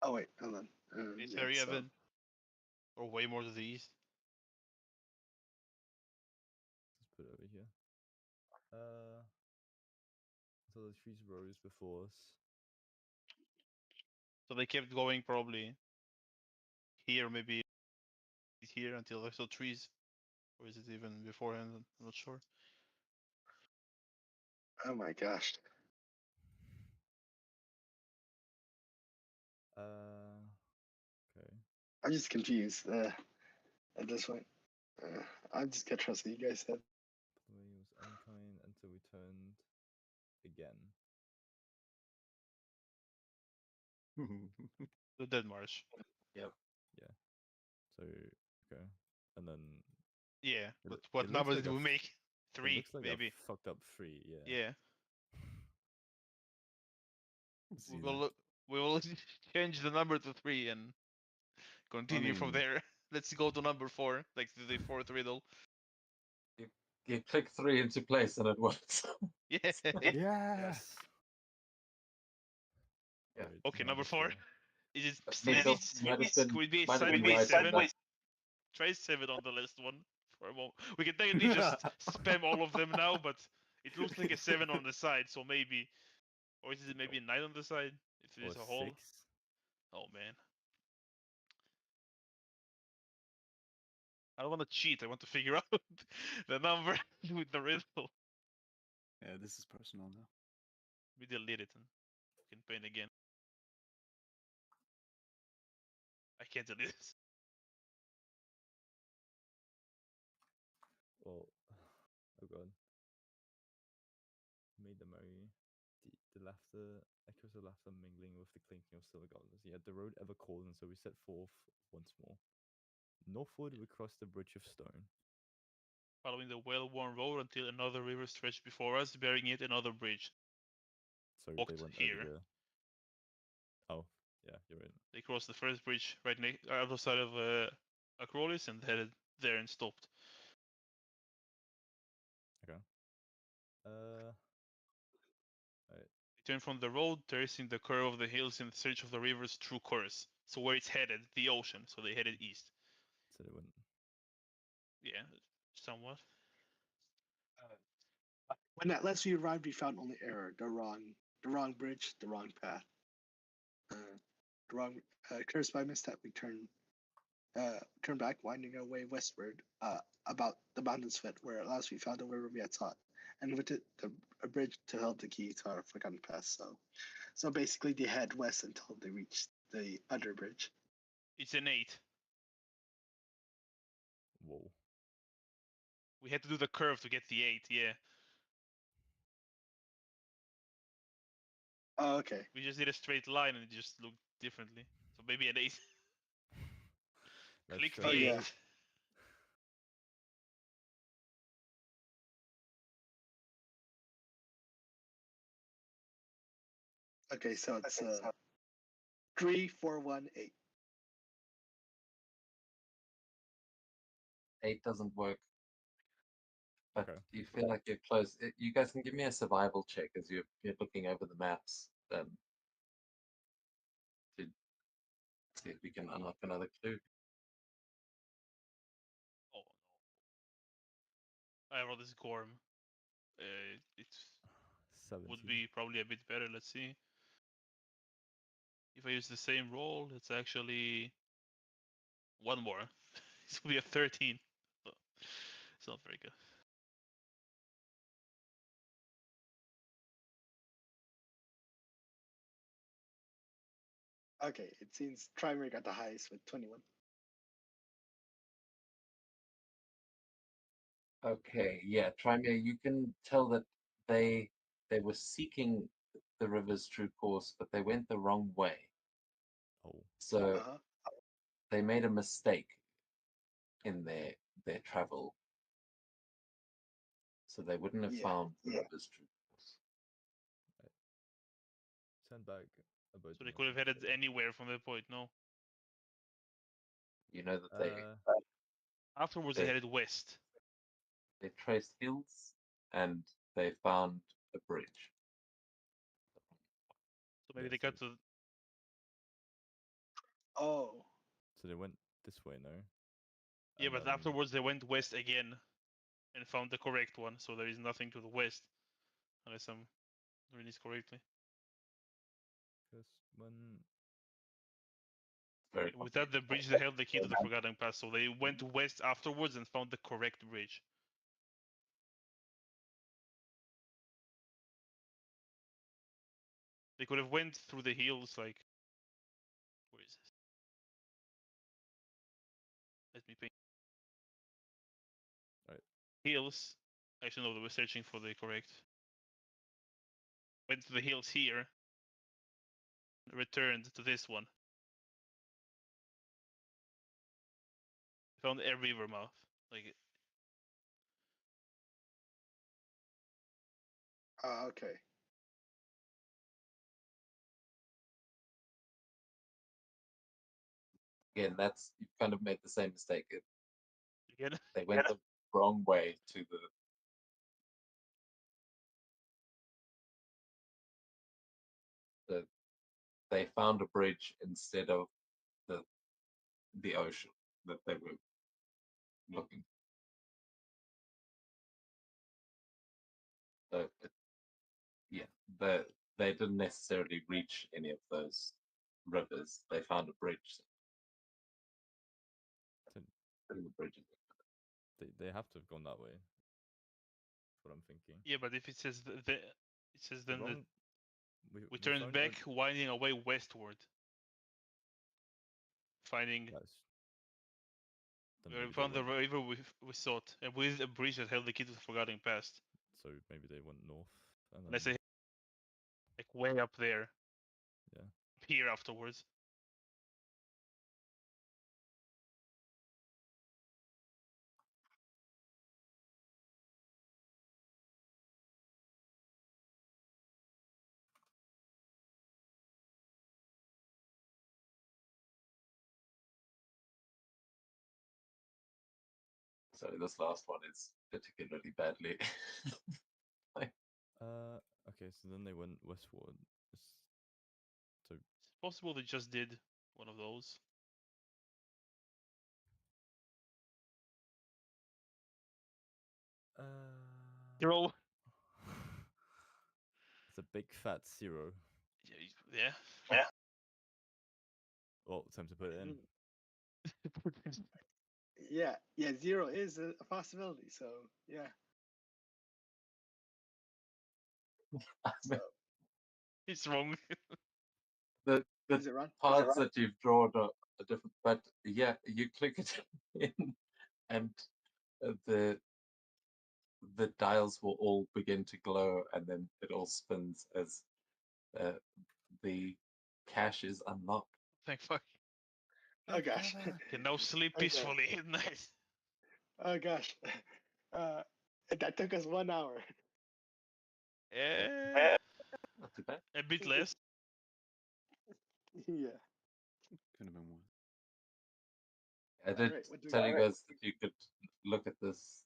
Oh wait, hold on. This Yeah, area so then. Or way more to the east. Let's put it over here. So the trees rose before us. So they kept going probably here, maybe here until I saw trees. Or is it even beforehand? I'm not sure. oh my gosh. Okay. I'm just confused at this point. I'm just gonna trust what you guys said. The way was unkind until we turned again. The Dead Marsh. Yeah. So okay, and then Yeah, It but loo- what it looks numbers like do a we f- make? it 3, looks like maybe. a fucked up 3. Yeah. Yeah. See We that. will we will change the number to 3 and continue from mean- there. Let's go to number 4, like the fourth riddle. You click 3 into place and it works. Yeah. Yeah. Yes. Yeah. Alright, Okay, number 4. Is it Mitchell, could it be might have been sideways right 7? on that. Try 7 on the last one for a moment. We can technically just spam all of them now, but it looks like a 7 on the side, so maybe. Or is it maybe a 9 on the side? If Or there's a hole. 6. Oh man. I don't want to cheat. I want to figure out the number with the riddle. Yeah, this is personal now. We delete it and we can paint again. I can't delete this. Well, oh god. Made the merry. The laughter, echoes of laughter mingling with the clinking of silver goblins. Yet the road ever called, and so we set forth once more. Northward we crossed the bridge of stone. Following the well-worn road until another river stretched before us, bearing it another bridge. So they Walked went here. over the. Oh, yeah, you're right. They crossed the first bridge right other side of Acropolis and headed there and stopped. Okay. Alright. They turned from the road, tracing the curve of the hills in search of the river's true course. So where it's headed, the ocean. So they headed east. So they went. Yeah, somewhat. When at last we arrived, we found only error, the wrong bridge, the wrong path. The wrong, cursed by misstep, we turned back, winding our way westward, about the mountain's foot, where at last we found the river we had sought, and with it a bridge to hold the key to our forgotten past. So basically, they head west until they reach the under bridge. It's an 8. Whoa. We had to do the curve to get the 8, yeah. Oh, okay. We just did a straight line and it just looked differently. So maybe an 8. Let's Click try the Oh, 8. yeah. Okay, so it's 3418. 8 doesn't work. But Okay. you feel like you're close. You guys can give me a survival check as you're looking over the maps. To see if we can unlock another clue. Oh no. I wrote this Gorm. It 70. would be probably a bit better. Let's see. If I use the same roll, it's actually one more. It's gonna be a 13. So it's not very good. Okay, it seems Trimer got the highest with 21. Okay, yeah, Trymere, you can tell that they were seeking the river's true course, but they went the wrong way. Oh. So Uh-huh. they made a mistake in their travel. So they wouldn't have Yeah, found the river's true course. Send back a boat. So they could have headed anywhere from that point. No. You know that Afterwards, they They- headed west. they traced hills and they found a bridge. So maybe Yeah, they got to. Oh, So they went this way, no? Yeah, And but then- afterwards they went west again, and found the correct one. So there is nothing to the west, unless I'm reading this correctly. Because when. Very Without the bridge, they held the key to the Forgotten Pass. So they went west afterwards and found the correct bridge. They could have went through the hills, like. Where is this? Let me paint. hills. Actually, no, they were searching for the correct. Went to the hills here. Returned to this one. Found a river mouth. Like, Okay. Again, that's you kind of made the same mistake. again, They went the wrong way to they found a bridge instead of the ocean that they were looking. So they didn't necessarily reach any of those rivers. They found a bridge. So The bridge. they have to have gone that way. That's what I'm thinking. yeah, but if it says it says The then that wrong- we turned found back, winding away westward, finding. That's, then We maybe they found the went, river we sought, and with a bridge that held the key to the forgotten past. so maybe they went north and And I then say, like way up there. Yeah. Up here afterwards. So this last one is particularly badly. okay, so then they went westward. So It's possible they just did one of those. Roll. It's a big fat zero. Yeah. Well, time to put it in. Yeah, 0 is a possibility. So yeah. So It's wrong. the is it wrong? parts that you've drawn are different, but yeah, you click it in, and the dials will all begin to glow, and then it all spins as the cache is unlocked. Thank fuck. Oh gosh. Can now sleep Okay. peacefully. Nice. Oh gosh. That took us 1 hour. Not too bad. A bit less. Yeah. Could have been one. I did Alright, what do we tell got? you guys that you could look at this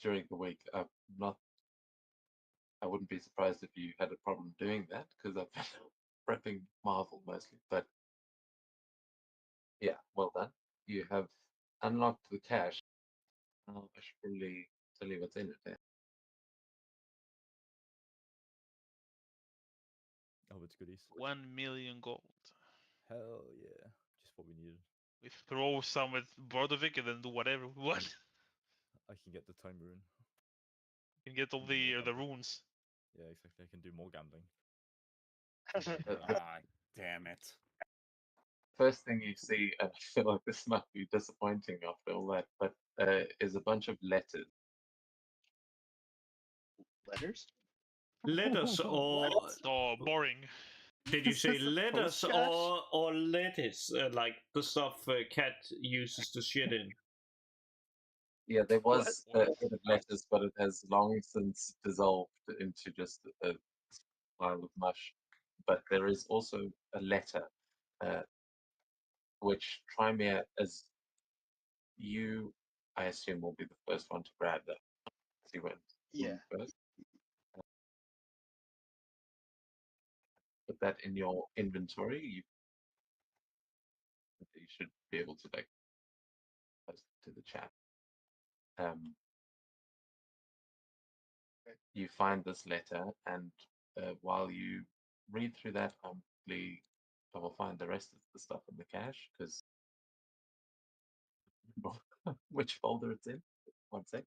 during the week. I wouldn't be surprised if you had a problem doing that because I've been prepping Marvel mostly. But yeah, well done. You have unlocked the cache. I should probably tell you what's in it there. Oh, it's goodies. 1 million gold. Hell yeah. Just what we needed. We throw some at Brodovik and then do whatever we want. I can get the time rune. You can get all the runes. Yeah, exactly. I can do more gambling. Ah, damn it. First thing you see, and I feel like this might be disappointing after all that, but is a bunch of letters. Letters? Letters or Oh, boring. did you say letters Postcards? or lettuce? Like the stuff Cat uses to shit in. Yeah, there was What? a bit of letters, but it has long since dissolved into just a pile of mush. But there is also a letter, which Trymere, as you, I assume, will be the first one to grab that. So you went Yeah. first. Put that in your inventory. You should be able to like post it to the chat. You find this letter, and while you read through that, I will find the rest of the stuff in the cache because which folder it's in. One sec.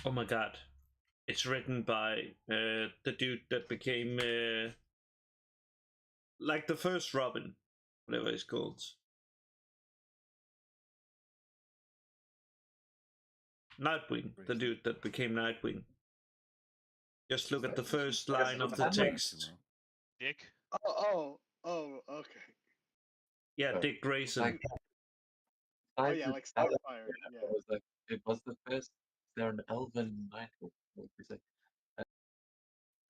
Oh my god. It's written by the dude that became like the first Robin, whatever it's called. Nightwing, the dude that became Nightwing. Just look at the first Yes, line of it's the Hammer. text. Dick. Okay. Yeah, Sorry. Dick Grayson. Like, Oh yeah, like Starfire. Yeah. It was the first. Is there an elven Nightwing? What would you say?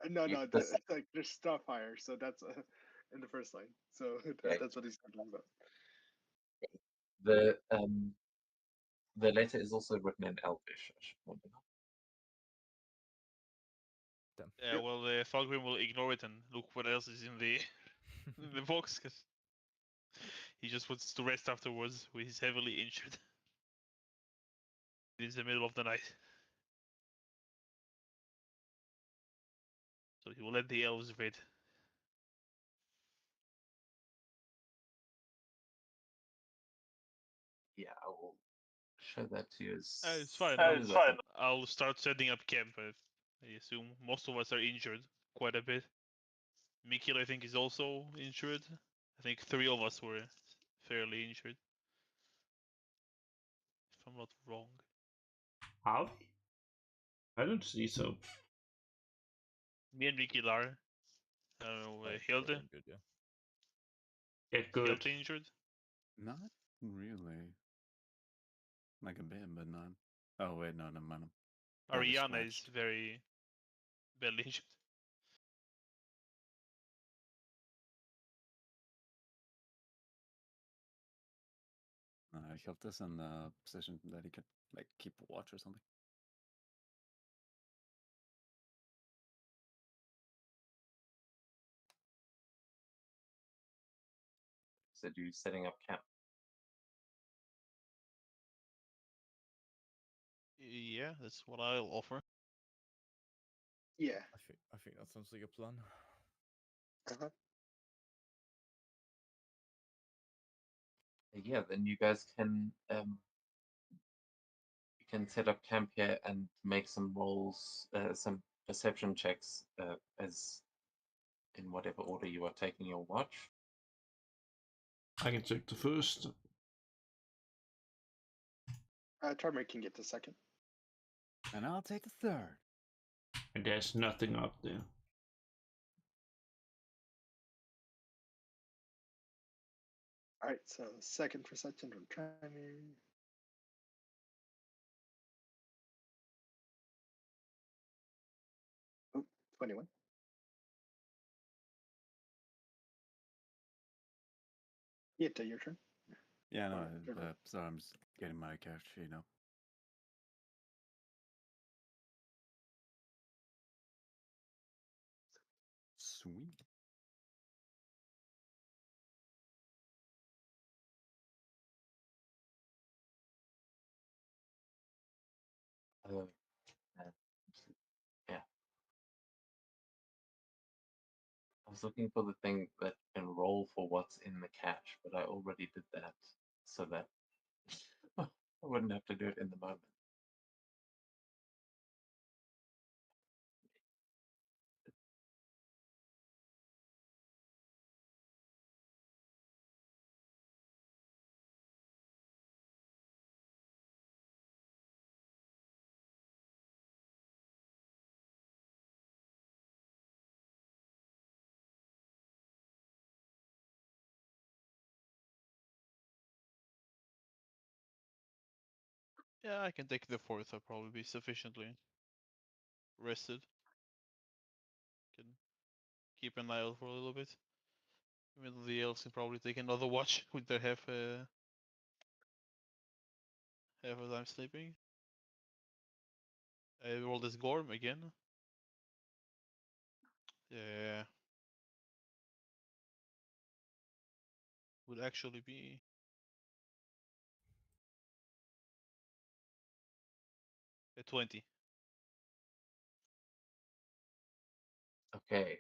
No, You- no, the it's like there's Starfire, so that's in the first line. So Okay. that's what he's talking about. The letter is also written in Elvish. I should point it out. Damn. Yeah, Yep. well, the Falgrim will ignore it and look what else is in the in the box, because he just wants to rest afterwards. When he's heavily injured. It is the middle of the night, so he will let the elves read. Yeah, I will show that to you as It's fine. soon as I can. I'll start setting up camp. I assume most of us are injured quite a bit. Mikil, I think, is also injured. I think 3 of us were fairly injured, if I'm not wrong. How? I don't see so. Me and Mikil are. I don't know, Alright, Hilde? I'm good, yeah. Yeah, good. Hilde injured? Not really. Like a bit, but not. Oh wait, no, never mind. Barely Ariana is scratched. very badly injured. I held this in the position that he could like keep watch or something. So do you setting up camp? Yeah, that's what I'll offer. Yeah. I think that sounds like a plan. Uh-huh. Yeah, then you guys can set up camp here and make some rolls, some perception checks, as in whatever order you are taking your watch. I can take the first. Charmer can get the second. And I'll take the third. And there's nothing up there. All right, so second perception from Charmer. Oh, 21. Yeah, to your turn. Yeah, no. Or- So I'm just getting my character sheet now. Sweet. Uh, yeah. I was looking for the thing that can roll for what's in the cache, but I already did that, so that I wouldn't have to do it in the moment. Yeah, I can take the fourth. I'll probably be sufficiently rested. Can keep an eye out for a little bit. Even though the elves can probably take another watch with their half a time sleeping. I roll this Gorm again. Yeah. Would actually be a 20. Okay.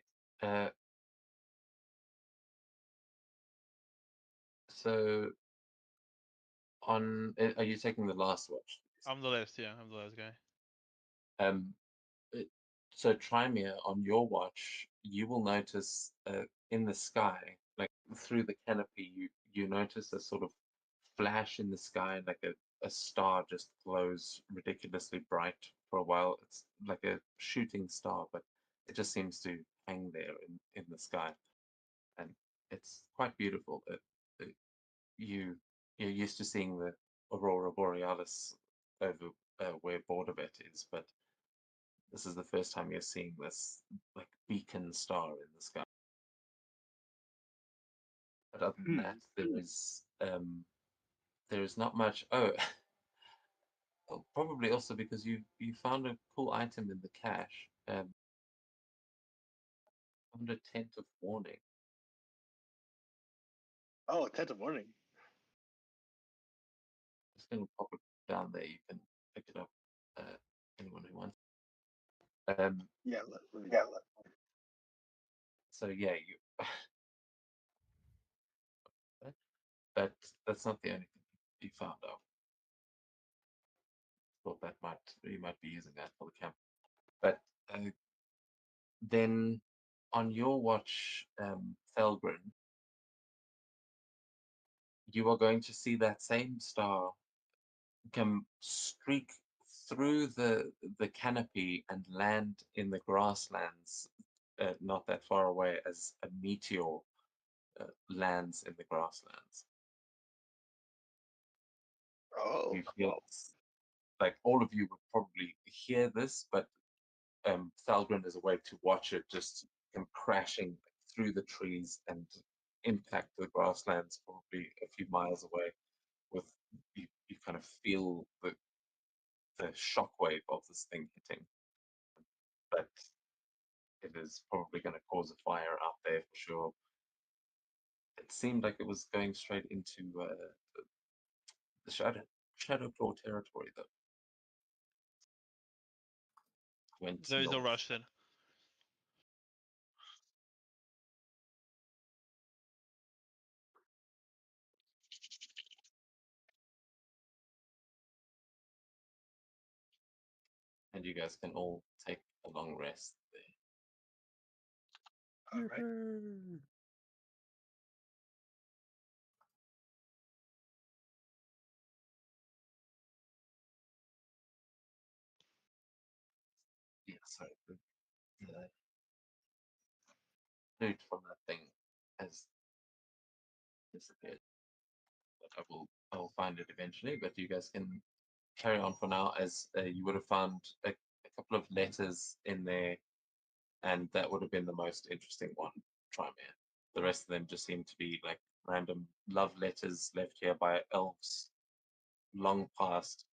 So are you taking the last watch? I'm the last, yeah, I'm the last guy. So Trymere, on your watch, you will notice in the sky, like through the canopy, you notice a sort of flash in the sky, like a star just glows ridiculously bright for a while. It's like a shooting star, but it just seems to hang there in the sky, and it's quite beautiful. It, you you're used to seeing the aurora borealis over where Border Vet is, but this is the first time you're seeing this like beacon star in the sky. But other than that, there is not much. Oh, probably also because you found a cool item in the cache. Found a tent of warning. Oh, tent of warning. Just gonna pop it down there. You can pick it up. Anyone who wants. Yeah, let me. So yeah, you. But that's not the only thing you found out. Thought that you might be using that for the camp. But then on your watch, Felgren, you are going to see that same star come streak through the canopy and land in the grasslands, not that far away, as a meteor lands in the grasslands. Oh, You feel like all of you would probably hear this, but Thalgren is a way to watch it just come crashing through the trees and impact the grasslands probably a few miles away. With you kind of feel the shockwave of this thing hitting, but it is probably going to cause a fire out there for sure. It seemed like it was going straight into the Shadowclaw territory, though. Went There is no north. rush then. And you guys can all take a long rest there. all right. Yeah, sorry. The loot from that thing has disappeared. But I will find it eventually. But you guys can carry on for now, as you would have found a couple of letters in there, and that would have been the most interesting one. Trymere. The rest of them just seem to be like random love letters left here by elves long past.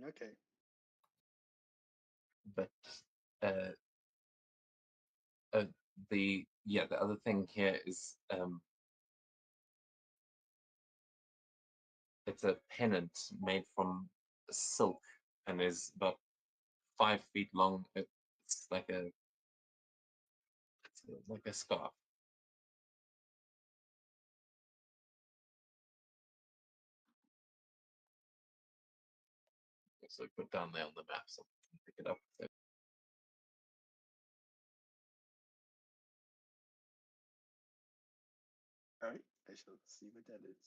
Okay. But uh, the other thing here is it's a pennant made from silk and is about 5 feet long. It's like a scarf. So put down there on the map so you can pick it up. All right. I shall see what that is.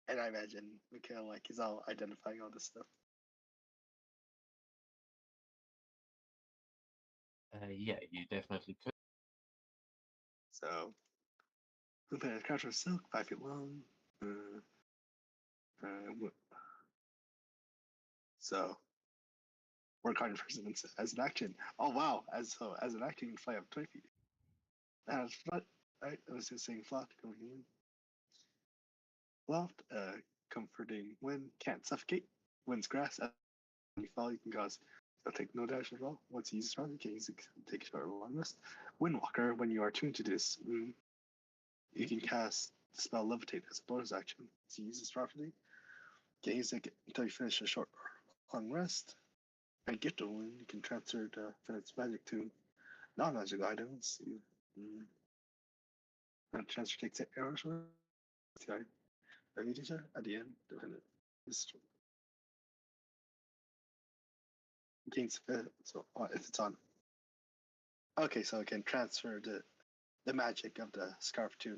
And I imagine Mikhail like is all identifying all this stuff. Yeah, you definitely could. So, who played a character of silk, 5 feet long. So, work hard for instance as an action. Oh wow! As an action, you can fly up 20 feet. That's flat. Right, I was just saying flat coming in. Loft, comforting wind, can't suffocate. Wind's grass. When you fall, you can cause. You'll take no damage at all. Once you use strong, you can take a short or long rest. Windwalker, when you are tuned to this, you can cast the spell Levitate as a bonus action. To use this properly, you can use it until you finish a short or long rest. And get the wind, you can transfer the magic to non-magical items. And transfer takes arrows from the item teacher at the end. Dependent. Gains so if it's on Okay, so it can transfer the magic of the scarf to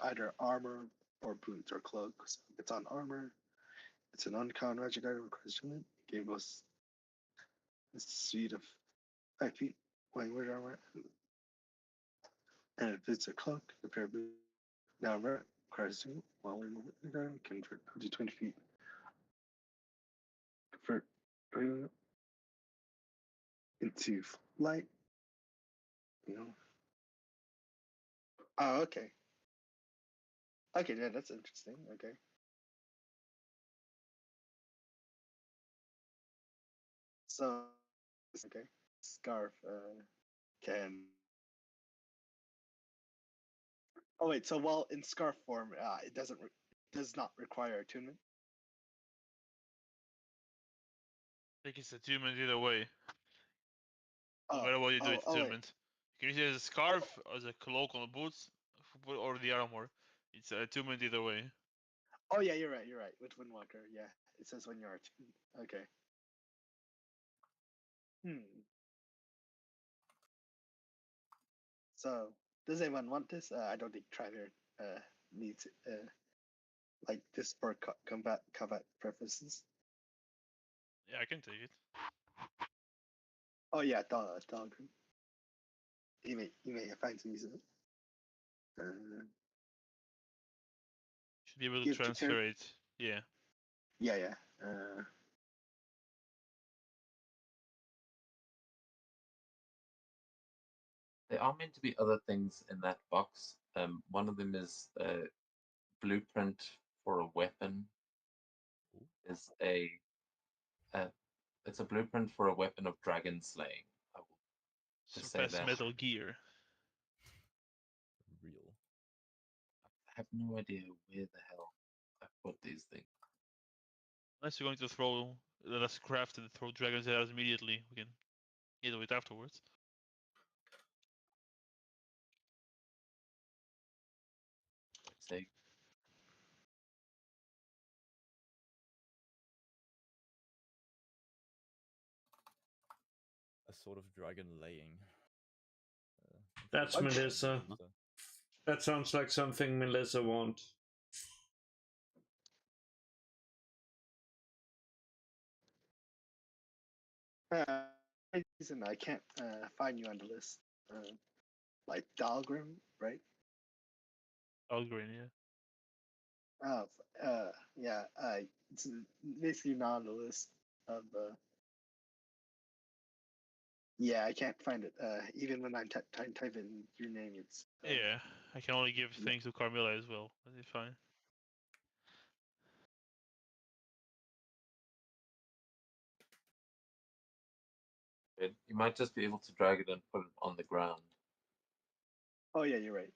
either armor or boots or cloak. So if it's on armor, it's an uncommon magic item equivalent. Game goes a speed of 5 feet, wearing wood armor. And if it's a cloak, the pair of boots. Now remember, requires two while wearing the item can convert up to 20 feet. Convert into light. You know. Oh, okay. Okay, yeah, that's interesting. Okay. So, okay, scarf can. Oh wait, so while in scarf form, it does not require attunement. I think it's attunement either way. No Oh, matter what you do, it's wait. attunement. You can use it as a scarf, as a cloak on the boots, or the armor. It's attunement either way. Oh yeah, you're right. You're right. With Windwalker, yeah, it says when you're attuned. Okay. So, does anyone want this? I don't think Trivia needs like this for combat purposes. Yeah, I can take it. Oh yeah, dog. You may find some use of it. Should be able to Give to transfer it. Yeah. Yeah. There are meant to be other things in that box. One of them is a blueprint for a weapon. Is it's a blueprint for a weapon of dragon slaying. I will just say Surpass that. Metal Gear. Real. I have no idea where the hell I put these things. Unless you're going to let us craft and throw dragons at us immediately, we can do it afterwards. Say, A sort of dragon laying. That's Okay. Melissa. That sounds like something Melissa wants. Reason I can't find you on the list. Like Dahlgrim, right? Algrin, yeah. Oh, yeah. It's basically not on the list of. Yeah, I can't find it. Even when I'm type in your name, it's. Yeah, I can only give things to Carmilla as well. That's fine. you might just be able to drag it and put it on the ground. Oh yeah, you're right.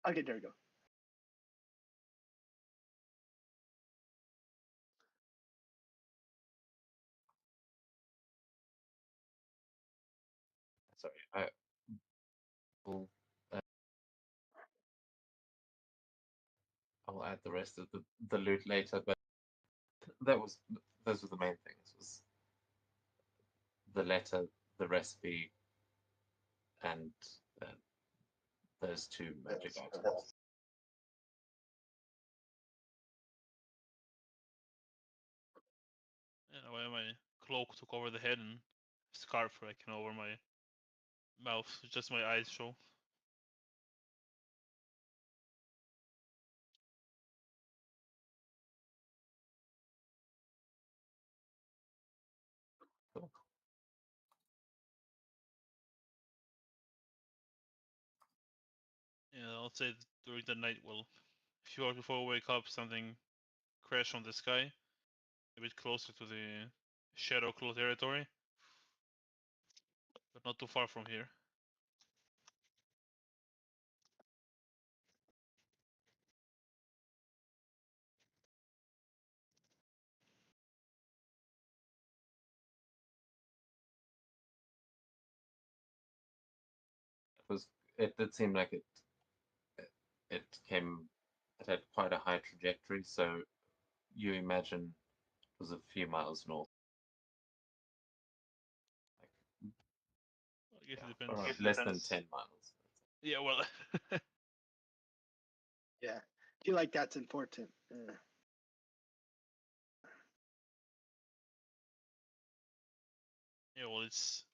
Okay, there we go. Sorry, I will. I'll add the rest of the loot later, but those were the main things: was the letter, the recipe, and uh, those two magic items. And I wear my cloak to cover the head and scarf I can over my mouth, so just my eyes show. Cool. Yeah, I'll say during the night, well, a few hours before we wake up, something crashed on the sky, a bit closer to the Shadow Claw territory, but not too far from here. it did seem like it had quite a high trajectory, so you imagine it was a few miles north. I guess it Yeah, depends. or less than 10 miles. Yeah, well, Yeah, I feel like that's important. yeah, well, it's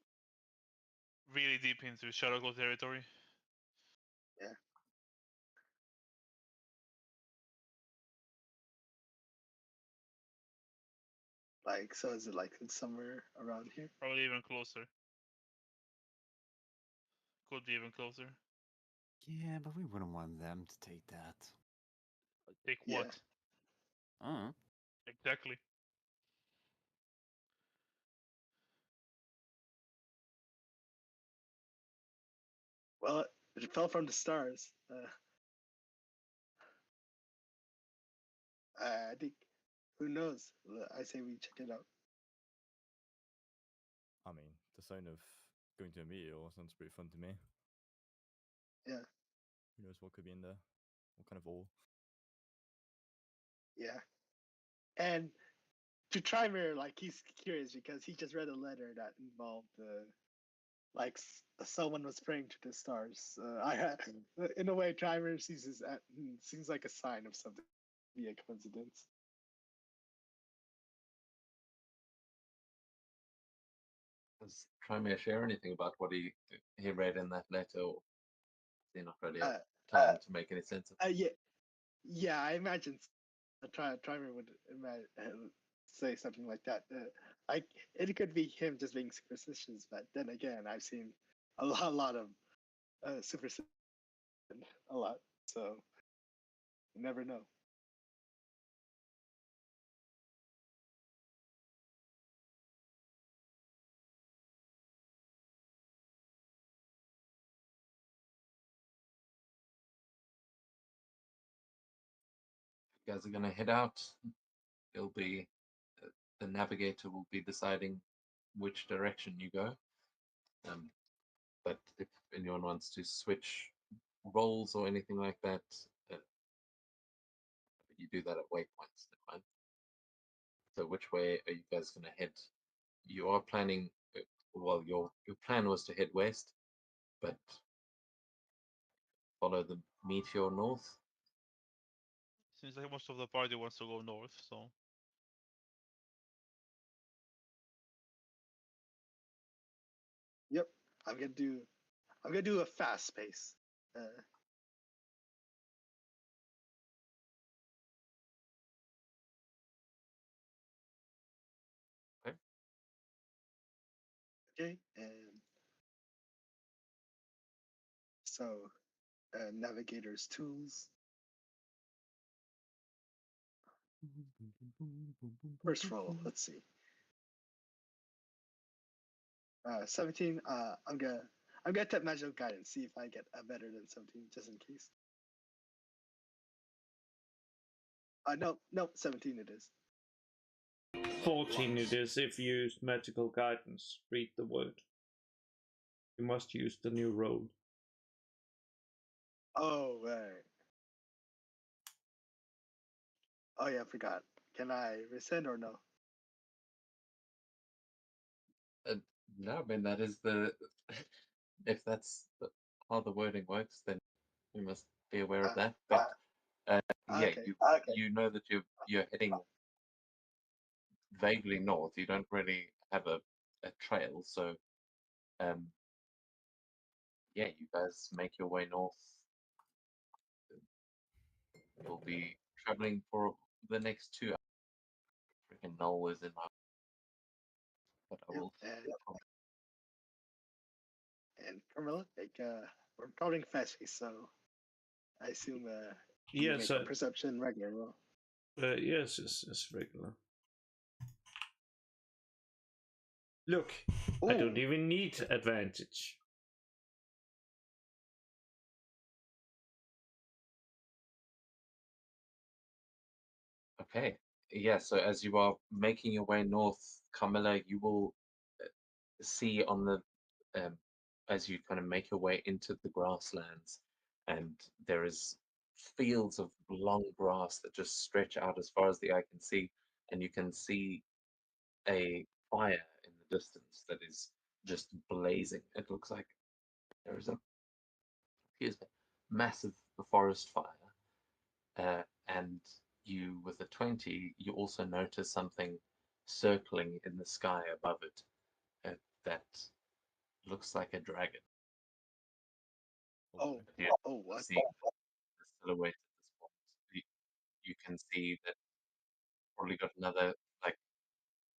really deep into Shadow Claw territory. Yeah. Like, so is it like somewhere around here? Probably even closer. Could be even closer. Yeah, but we wouldn't want them to take that. Take Yeah. what? Exactly. Well, it fell from the stars. I think, who knows? I say we check it out. I mean, the sound of going to a meteor sounds pretty fun to me. Yeah. Who knows what could be in there? What kind of ore? Yeah. And to Trimer, like, he's curious because he just read a letter that involved, like, someone was praying to the stars. In a way, Trimer seems like a sign of something. Be a coincidence. Does Trymere share anything about what he read in that letter, or is he not really tell him to make any sense of it? Yeah, I imagine Trimer would say something like that. Like, it could be him just being superstitious, but then again, I've seen a lot of superstition, a lot, so you never know. You guys are going to head out. It'll be the navigator will be deciding which direction you go. But if anyone wants to switch roles or anything like that, you do that at waypoints. Fine. So which way are you guys going to head? You are planning. Well, your plan was to head west, but follow the meteor north. Seems like most of the party wants to go north, so. Yep, I'm gonna do a fast pace. Okay, and so navigator's tools. First roll, let's see. 17. I'm gonna tap magical guidance, see if I get a better than 17, just in case. No, 17 it is. 14 it is if you use magical guidance. Read the word. You must use the new roll. Oh, right. Oh yeah, I forgot. Can I rescind or no? No, I mean that is the. If that's how the wording works, then you must be aware of that. But yeah, Okay. you know that you're heading vaguely north. You don't really have a trail, so yeah, you guys make your way north. You'll be traveling for the next 2 hours. Freaking Null is in my. But I will. And Carmilla, like, we're calling fast pace, so I assume you Yes, make a perception regular roll. yes, it's regular. Look, I don't even need advantage. Okay. Yeah, so as you are making your way north, Carmilla, you will see on the as you kind of make your way into the grasslands, and there is fields of long grass that just stretch out as far as the eye can see, and you can see a fire in the distance that is just blazing. It looks like there is a massive forest fire, and you, with a 20, you also notice something circling in the sky above it that looks like a dragon. Oh, You oh, what? see the silhouette at this point. You can see that probably got another, like,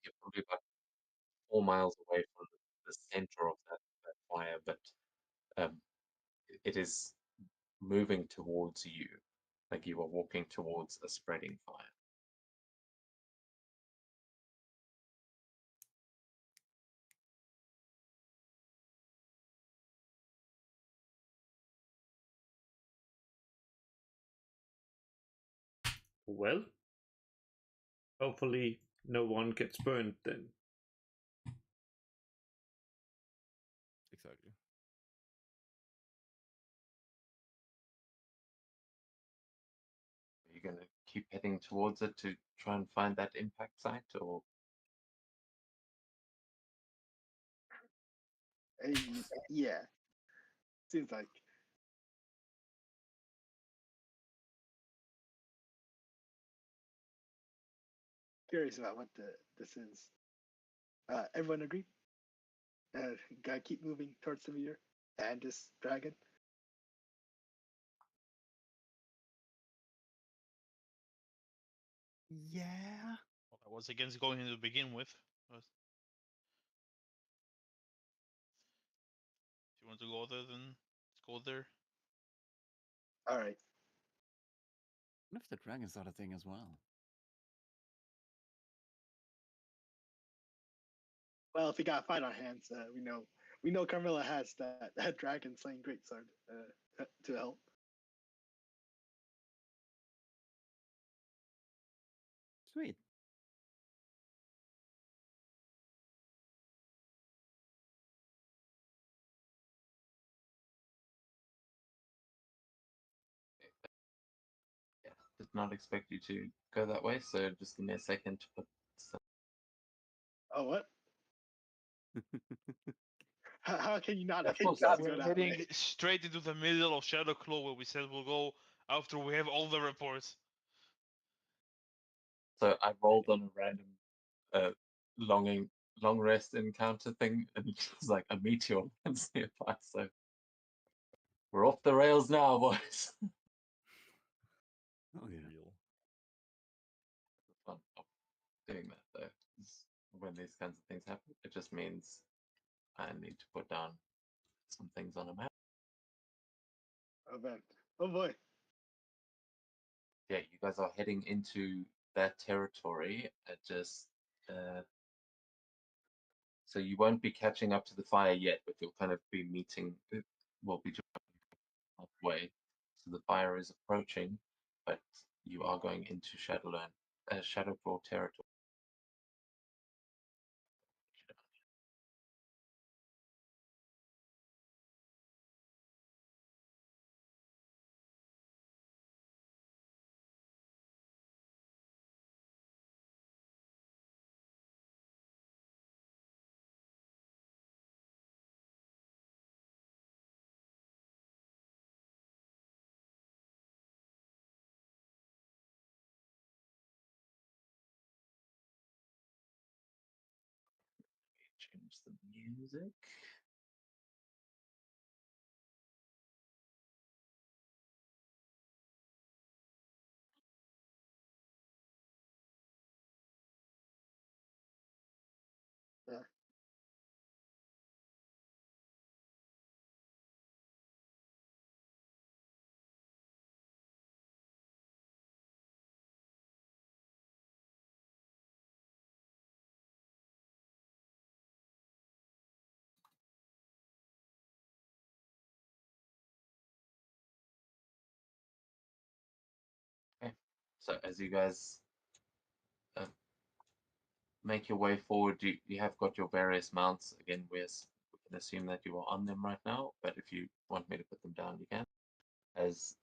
you're probably about 4 miles away from the center of that fire, but um, it is moving towards you, like you are walking towards a spreading fire. Well, hopefully no one gets burned then. Exactly. Are you going to keep heading towards it to try and find that impact site, or Yeah, seems like. Curious about what this is. Everyone agree? Gotta keep moving towards the meteor and this dragon. Yeah. Well, I was against going to begin with. But if you want to go there, then let's go there. All right. What if the dragon's not a thing as well? Well, if we got a fight on hands, we know Carmilla has that dragon slaying greatsword to help. Sweet. yeah, did not expect you to go that way, so just give me a second to put some. Oh, what? How can you not Of expect course, us I to go We're that heading way? straight into the middle of Shadow Claw where we said we'll go after we have all the reports. So I rolled on a random uh, long rest encounter thing, and it was like a meteor lands nearby. So we're off the rails now, boys. Oh yeah. Real. The fun of doing that though is when these kinds of things happen, it just means I need to put down some things on a map. Event. Oh boy. Yeah, you guys are heading into that territory. So you won't be catching up to the fire yet, but you'll kind of be meeting. Will be halfway. So the fire is approaching, but you are going into Shadowclaw territory. Change the music. Yeah. Okay. So as you guys make your way forward, you have got your various mounts. Again, we assume that you are on them right now, but if you want me to put them down, you can. As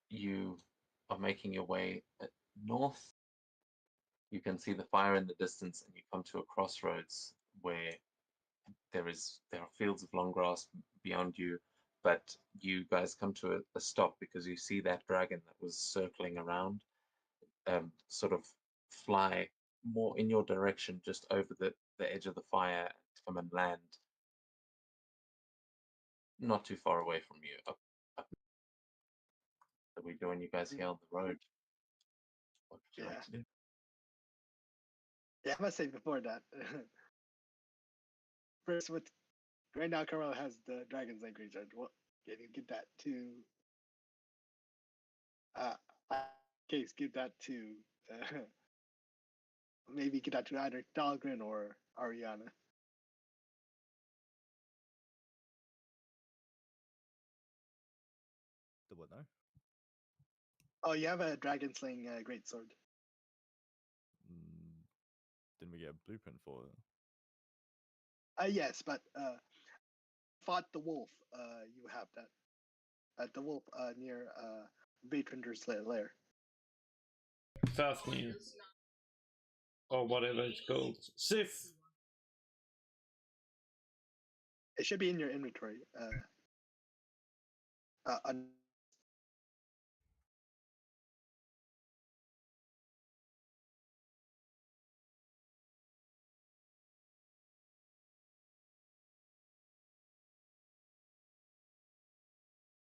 you are making your way north, you can see the fire in the distance, and you come to a crossroads where there are fields of long grass beyond you, but you guys come to a stop because you see that dragon that was circling around sort of fly more in your direction, just over the edge of the fire, to come and land not too far away from you. Up. Are we doing you guys here on the road? What would you like to do? Yeah, I must say before that. First, with right now, Carmel has the Dragon's Language. Well, can you get that to? Case, give that to. Maybe get that to either Dahlgren or Ariana. The what now? Oh, you have a dragon slaying greatsword. Didn't we get a blueprint for it? Yes, but fought the wolf. You have that. At the wolf near Baitrender's lair. Fafnir. Or whatever it's called. Sif! It should be in your inventory.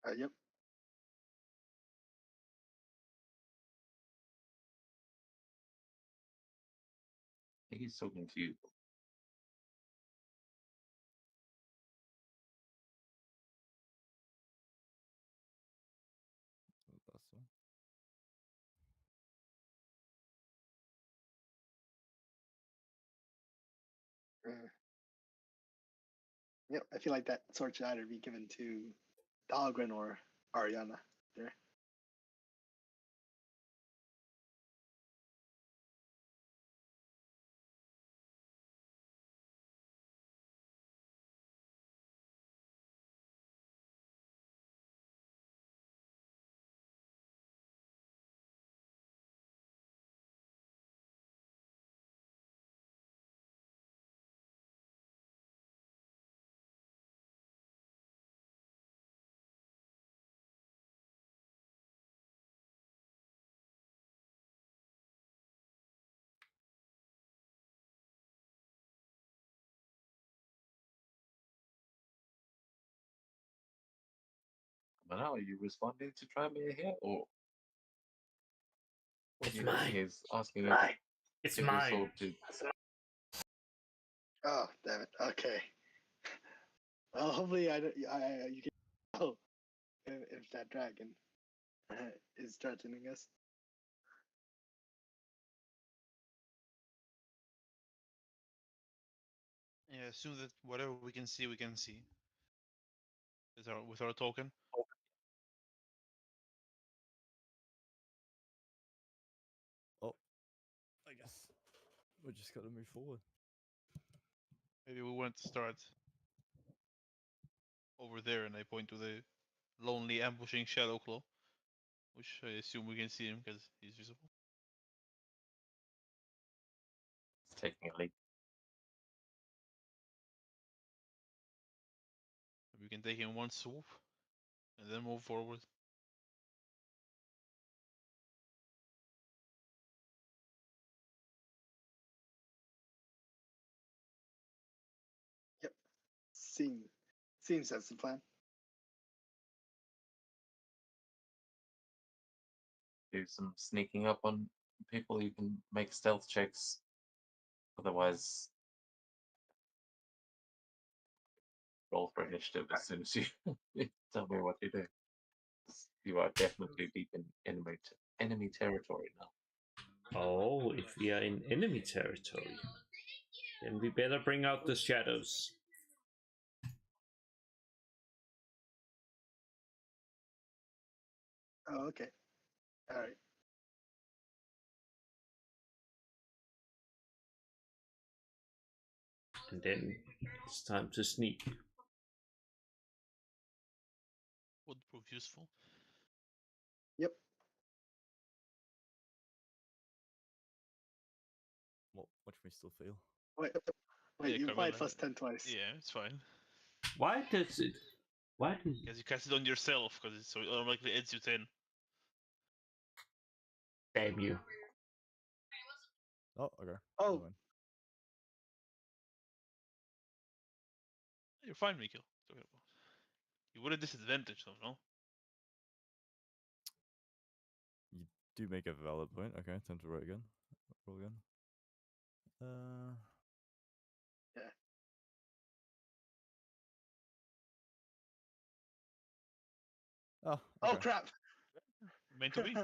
Yep. I think he's so confused. That's all. Yep, I feel like that sword should either be given to Dahlgren or Ariana. There. But now, are you responding to Trymere here, or It's mine. He's asking It's if mine. sword to. Oh, damn it. Okay. Well, hopefully you can tell if that dragon is threatening us. Yeah, assume that whatever we can see, we can see. With our token. Oh, I guess we just gotta move forward. Maybe we want to start over there, and I point to the lonely ambushing Shadow Claw, which I assume we can see him because he's visible. It's taking a leap. We can take him one swoop, and then move forward. Yep. Seems that's the plan. Do some sneaking up on people. You can make stealth checks. Otherwise, roll for initiative as soon as you tell me what you do. You are definitely deep in enemy territory now. Oh, if we are in enemy territory, then we better bring out the shadows. Oh, okay. All right. And then It's time to sneak. Would prove useful. Yep. What can we still feel? Wait, Yeah, you Carmel, applied plus 10 twice. Yeah, it's fine. Why does it? Why does? Because you cast it on yourself, because it so it automatically adds you 10. Damn you! Oh, okay. Oh. never mind. You're fine, Mikkel. You would have disadvantage though, no? You do make a valid point. Okay, time to roll again. Roll again. Yeah. Oh, okay. Oh crap! Meant to be.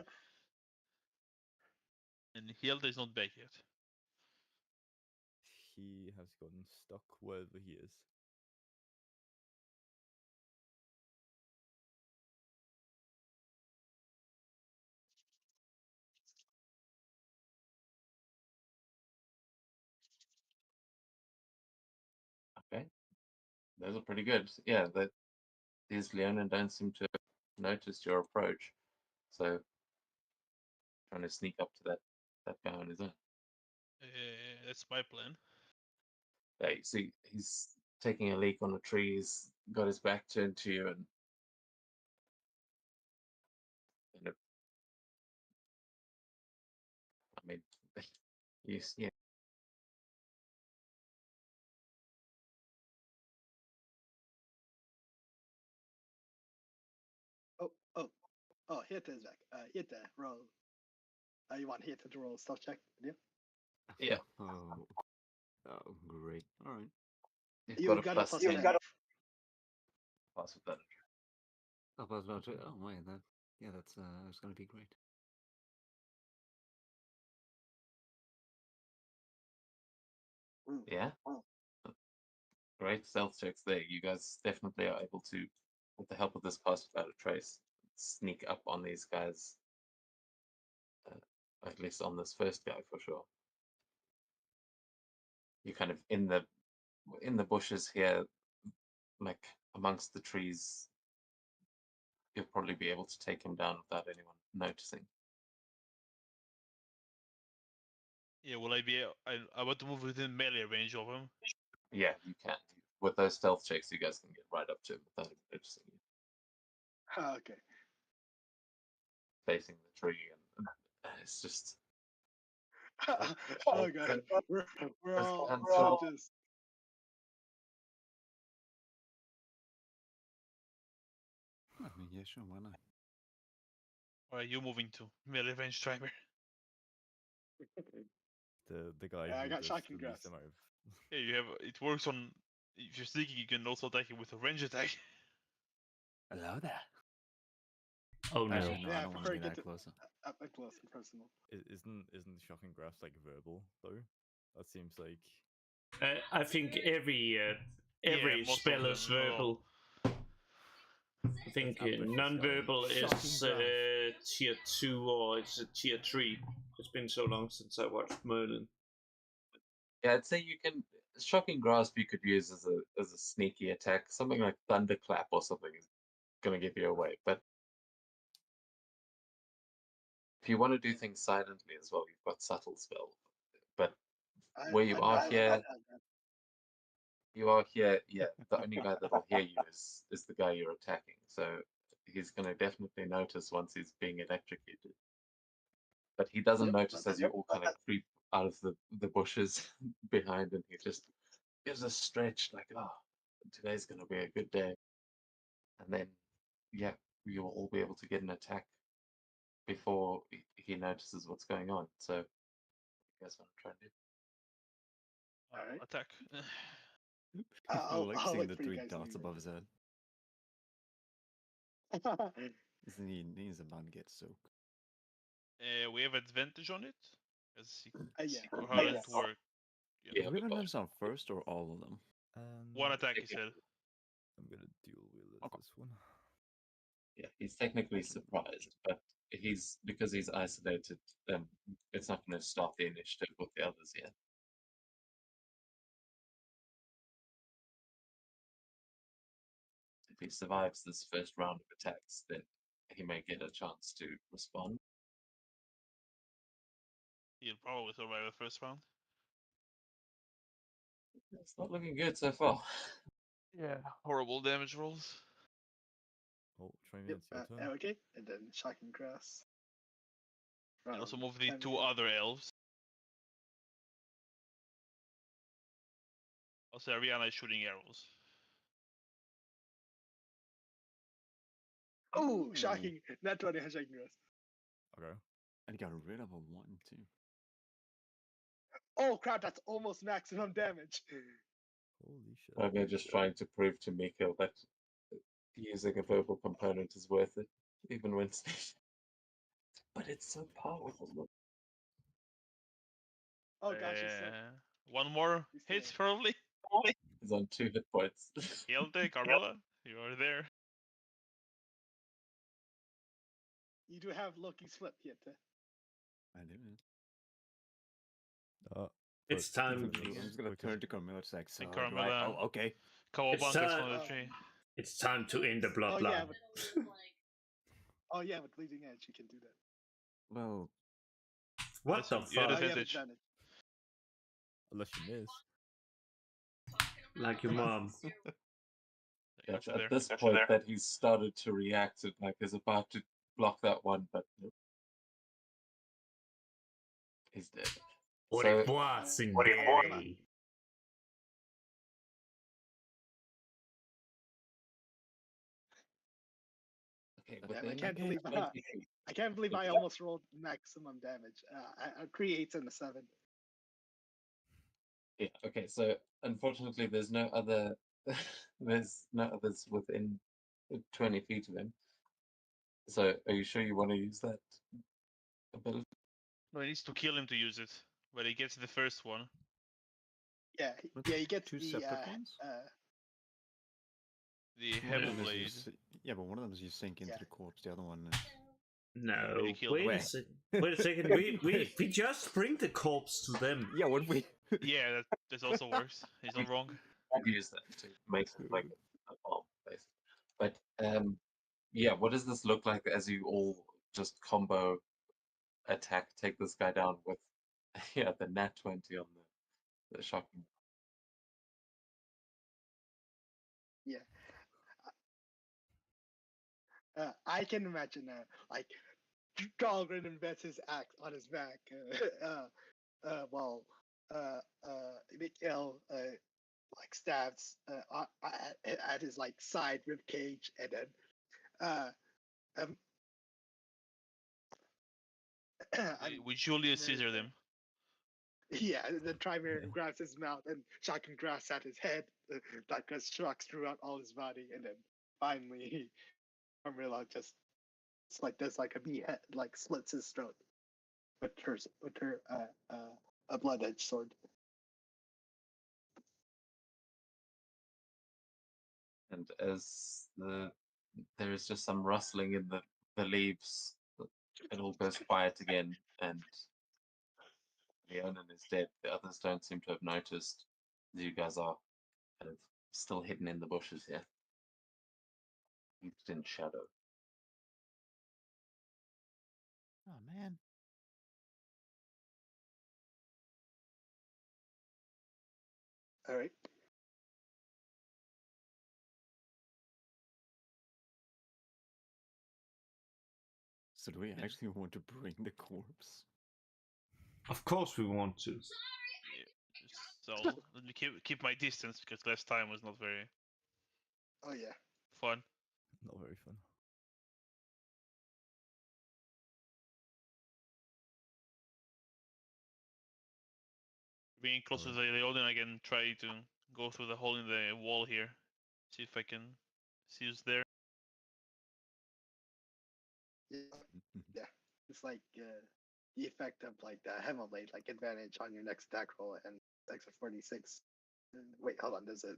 And Hilda is not back yet. He has gotten stuck wherever he is. Okay, those are pretty good. Yeah, that these Leonin don't seem to have noticed your approach, so trying to sneak up to that guy on his own. That's my plan. Yeah, you see, he's taking a leak on a tree. He's got his back turned to you, and I mean, yeah. Oh, Hita is back. Hita, roll. You want Hita to roll stealth check? Yeah. Oh, great. All right. You got a plus 10. Plus with that. Oh, plus about two. Oh, my, that's going to be great. Yeah. Great stealth checks there. You guys definitely are able to, with the help of this pass without a trace, sneak up on these guys. At least on this first guy for sure. You're kind of in the bushes here, like amongst the trees. You'll probably be able to take him down without anyone noticing. Yeah, will I be? I want to move within melee range of him. Yeah, you can. With those stealth checks, you guys can get right up to him without him noticing you. Okay. Facing the tree, and it's just. Oh god, we're all just. I mean, yeah, sure, why not? Or are you moving to melee range, Trimer? The guy Yeah, I who got does shocking the least grasp. amount of. Yeah, you have. It works on. If you're sneaking, you can also attack him with a range attack. Hello there. Oh no! Actually, no, Yeah, I I don't want prefer to be get that it close. up close and personal. Isn't shocking grasp like verbal though? That seems like. I think every most of spell them, is not all. verbal. I think Let's ambush this guy. non-verbal Shocking is grasp. tier 2 or it's a tier 3. It's been so long since I watched Merlin. Yeah, I'd say you can. Shocking grasp you could use as a sneaky attack. Something like thunderclap or something is going to give you away. But if you want to do things silently as well, you've got subtle spell. But where you are here, yeah, the only guy that'll hear you is the guy you're attacking. So he's going to definitely notice once he's being electrocuted. But he doesn't notice as you all kind of creep out of the bushes behind, and he just gives a stretch like, oh, today's going to be a good day. And then, yeah, you'll all be able to get an attack before he notices what's going on. So, you guys want to try and do? Alright. Attack. I like I'll seeing wait the for you three guys to dots be above his head. ready. He's about to get soaked. We have advantage on it. As Yeah. or how does it work? Yeah, Do we have but advantage on first or all of them? One attack, he said. I'm gonna dual wield Okay. this one. yeah, he's technically surprised, but because he's isolated. It's not going to start the initiative with the others yet. he survives this first round of attacks, then he may get a chance to respond. He'll probably survive the first round. It's not looking good so far. Yeah. Horrible damage rolls. Oh, try me, Yep, it's your turn. okay, and then shocking grass. And also From move the 10 two feet. other elves. Also, Ariana is shooting arrows. Oh, Ooh. shocking! Not 20 has shocking grass. Okay. And he got rid of a 1 too. Oh crap! That's almost maximum damage. Holy shit. Maybe just trying to prove to Mikhail that using a verbal component is worth it, even when but it's so powerful. Oh gosh, he's so. One more He's hit, still- probably. He's on 2 hit points. Hilde, Carmela, you are there. You do have Loki's flip yet. I do. It's I'm time. just gonna turn to Carmilla. It's like, so And do I? Carmilla- Oh, okay. Cowabunga is time. from the tree. It's time to end the Oh yeah, bloodline. but with bleeding edge, you can do that. Well, What the You had Oh, fuck? you have advantage. advantage. Unless you miss. Like your mom. Gotcha. There. At this point that he's started to react, it like is about to block that one, but nope. He's dead. What So- it was in Come on. day. Okay, I within can't okay. believe 20 feet. I can't believe I almost rolled maximum damage. I 3 8s and a 7. Yeah, okay, so unfortunately there's no other there's no others within 20 feet of him. So are you sure you want to use that ability? No, he needs to kill him to use it. But he gets the first one. Yeah, What, yeah, he gets two the separate ones? The One of heavy them is blade. yeah, but one of them is you sink into Yeah. the corpse. The other one is. No, He killed wait him. a second. Wait a second. We just bring the corpse to them. Yeah, what we? Yeah, that also works. He's not wrong. I'd use that to make it like a bomb, basically. But yeah, what does this look like as you all just combo attack, take this guy down with yeah, the nat 20 on the shocking. Yeah. I can imagine like Dahlgren embeds his axe on his back while Mikhail like stabs at his like side rib cage, and then We Julius Caesar them. Yeah, and then Trymere grabs his mouth and shocking grass at his head that just shocks throughout all his body, and then finally Carmilla just like does like a behead, like slits his throat with her a blood edged sword. And as there is just some rustling in the leaves, it all goes quiet again, and Leonin is dead. The others don't seem to have noticed. You guys are kind of still hidden in the bushes here. He's in shadow. Oh man. All right. So do we actually want to bring the corpse? Of course we want to. So let me keep my distance because last time was not very Oh yeah. fun. Not very fun. Being closer to the Leonin, I can try to go through the hole in the wall here. See if I can see who's there. Yeah. It's like the effect of like the Hammer Blade, like advantage on your next attack roll and extra 46. Wait, hold on. Does it?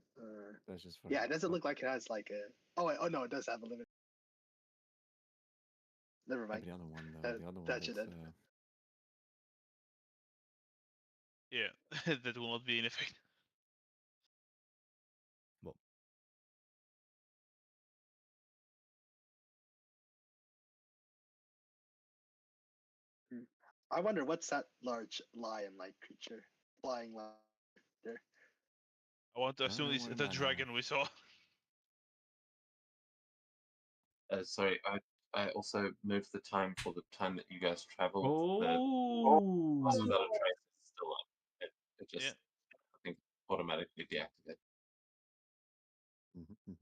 That's just Yeah, it doesn't look like it has like a. Oh no, it does have a limit. Never mind. The other one though. The other one. That should That's, end. Yeah, that will not be in effect. Well, I wonder what's that large lion-like creature, flying lion there. I want to I don't assume know it's where the mine dragon we saw. Sorry, I also moved the time for the time that you guys traveled. The Oh, Lost Without a Trace is still on. It just, Yeah. I think, automatically deactivated. Mhm.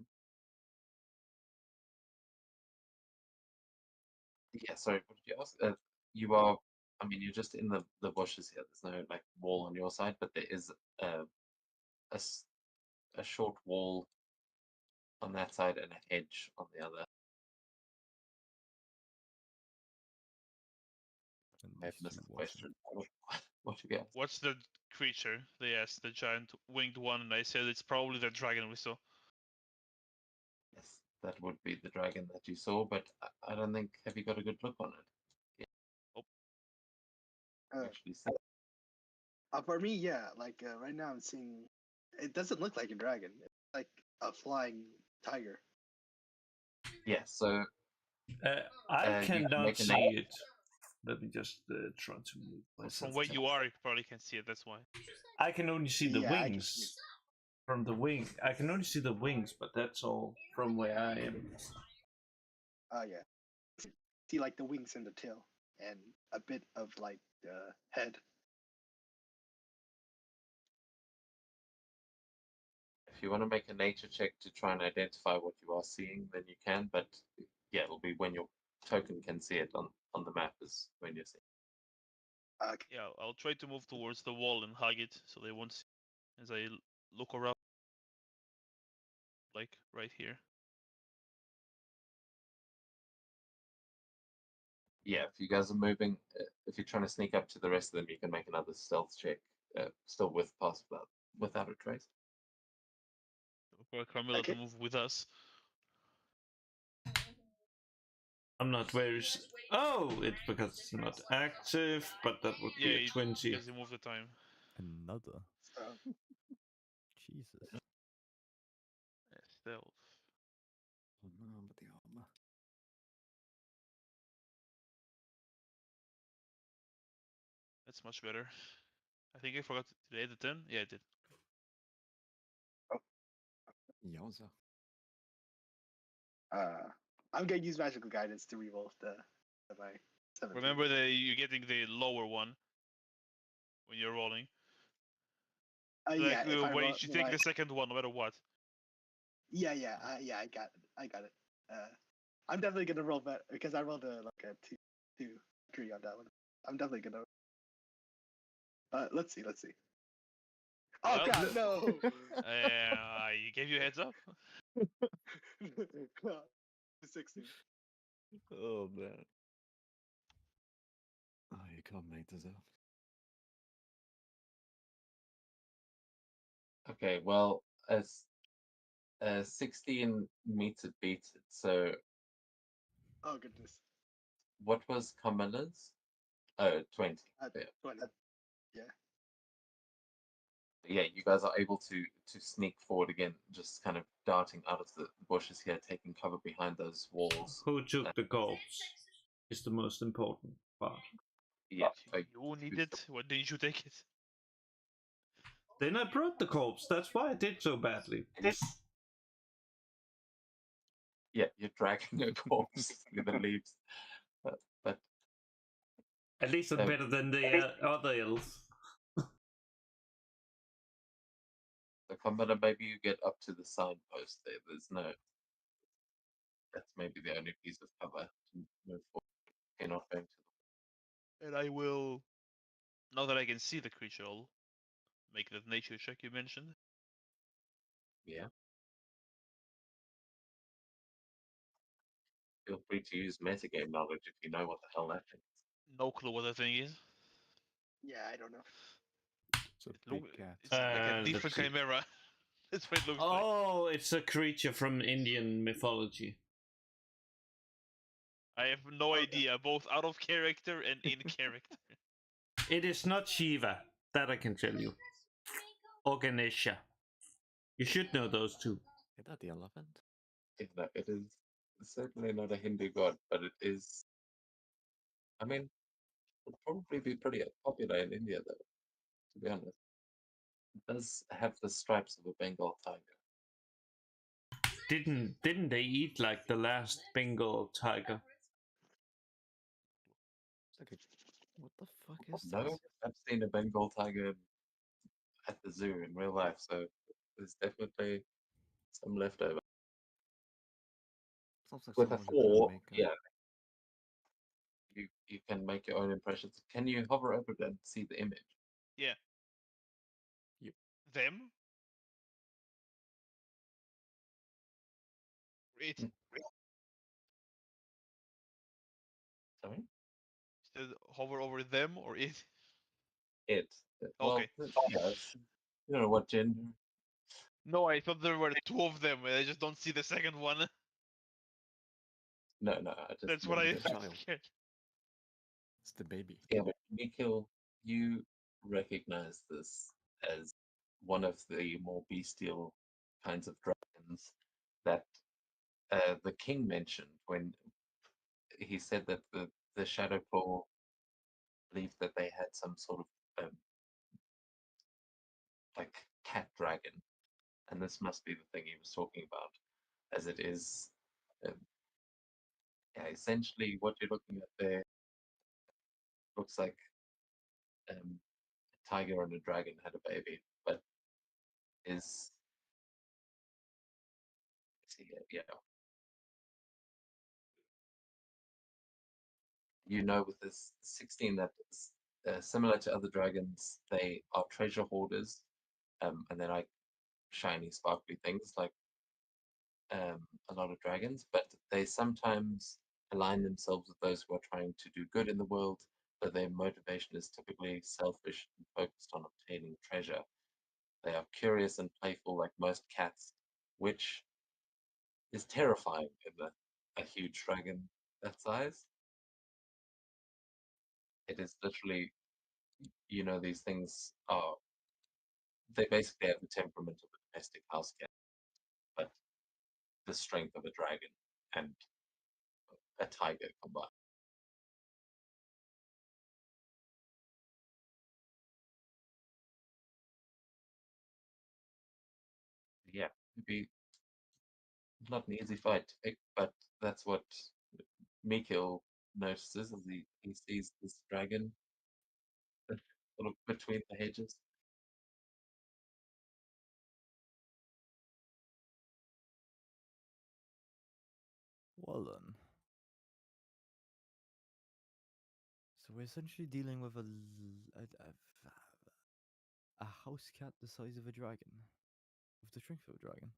Yeah, sorry, what did you ask? You are, I mean, you're just in the bushes here. There's no like wall on your side, but there is a, a short wall on that side and a hedge on the other. And I have these missed two the watching. question. What you get? What's the creature? They asked the giant winged one, and I said it's probably the dragon we saw. Yes, that would be the dragon that you saw, but I don't think. Have you got a good look on it? Yeah. Uh, Actually, see. For me, yeah, like right now I'm seeing. It doesn't look like a dragon. It's like a flying tiger. Yeah. So I you can cannot make a see name. it. Let me just try to move myself. From where you are, you probably can see it. That's why. I can only see the Yeah, I can see wings. From the wing, I can only see the wings, but that's all from where I am. Oh yeah. See like the wings and the tail, and a bit of like the head. If you want to make a nature check to try and identify what you are seeing, then you can. But yeah, it'll be when your token can see it on the map is when you're seeing. Yeah, I'll try to move towards the wall and hug it so they won't see as I look around. Like right here. Yeah, if you guys are moving, if you're trying to sneak up to the rest of them, you can make another stealth check, still with pass without a trace. For Carmilla Okay. to move with us. I'm not very. Oh, it's because it's not active, but that would be Yeah, a 20. because you move the time. Another. So Jesus. Yeah, stealth. Oh no, but the armor. That's much better. I think I forgot to add the 10. Yeah, I did. Yowza. I'm gonna use magical guidance to reroll my 17. Remember that you're getting the lower one when you're rolling. Yeah, if I Where you roll, should when take I, the second one no matter what. yeah, I got it. I'm definitely gonna roll better because I rolled a two agree on that one. I'm definitely gonna. Let's see. Oh Well, crap! No. I gave you a heads up. 16. Oh man. Oh, you can't make this up. Okay, well, as 16 meets it beats it. So Oh goodness. what was Camilla's? Oh, 20. Yeah. 20. Yeah. Yeah, you guys are able to sneak forward again, just kind of darting out of the bushes here, taking cover behind those walls. Who took the corpse is the most important part. Yeah, You need it. Why didn't you take it? Then I brought the corpse. That's why I did so badly. yeah, you're dragging a corpse through the leaves, but At least I'm better than the other elves. so Camilla, maybe you get up to the signpost there. There's no. That's maybe the only piece of cover to move forward. You're not going to. And I will. Now that I can see the creature, I'll make that nature check you mentioned. Yeah. Feel free to use metagame knowledge if you know what the hell that is. No clue what the thing is. Yeah, I don't know. It's a big cat. It's like a let's different see. chimera. That's what it looks like. Oh, it's a creature from Indian mythology. I have no idea, both out of character and in character. It is not Shiva, that I can tell you. Or Ganesha. You should know those two. Is that the elephant? It is certainly not a Hindu god, but it is. I mean, Would probably be pretty popular in India, though. To be honest, it does have the stripes of a Bengal tiger. Didn't they eat like the last Bengal tiger? It's like what the fuck is No, this? I've seen a Bengal tiger at the zoo in real life, so there's definitely some leftover. Sounds like With a someone who couldn't 4, make yeah, you can make your own impressions. Can you hover over it and see the image? Yeah. Yep. Them? It Mm. Sorry? said hover over them or it? It. Well, Okay. yes. You don't know what gender. No, I thought there were two of them, and I just don't see the second one. No, I just That's what I The mentioned. child. scared. It's the baby. Yeah, but Mikil, you recognize this as one of the more bestial kinds of dragons that the king mentioned when he said that the Shadowclaw believed that they had some sort of like cat dragon, and this must be the thing he was talking about, as it is. Um, yeah, essentially, what you're looking at there looks like a tiger and a dragon had a baby, but is yeah. You know, with this 16 that similar to other dragons, they are treasure hoarders, and they like shiny, sparkly things like a lot of dragons, but they sometimes align themselves with those who are trying to do good in the world, but their motivation is typically selfish and focused on obtaining treasure. They are curious and playful like most cats, which is terrifying in a huge dragon that size. It is literally, these things are, they basically have the temperament of a domestic house cat, but the strength of a dragon and a tiger combined. Yeah, it'd be not an easy fight, but that's what Mikil notices as he sees this dragon sort of between the hedges. Well then. So we're essentially dealing with a house cat the size of a dragon, with the strength of a dragon.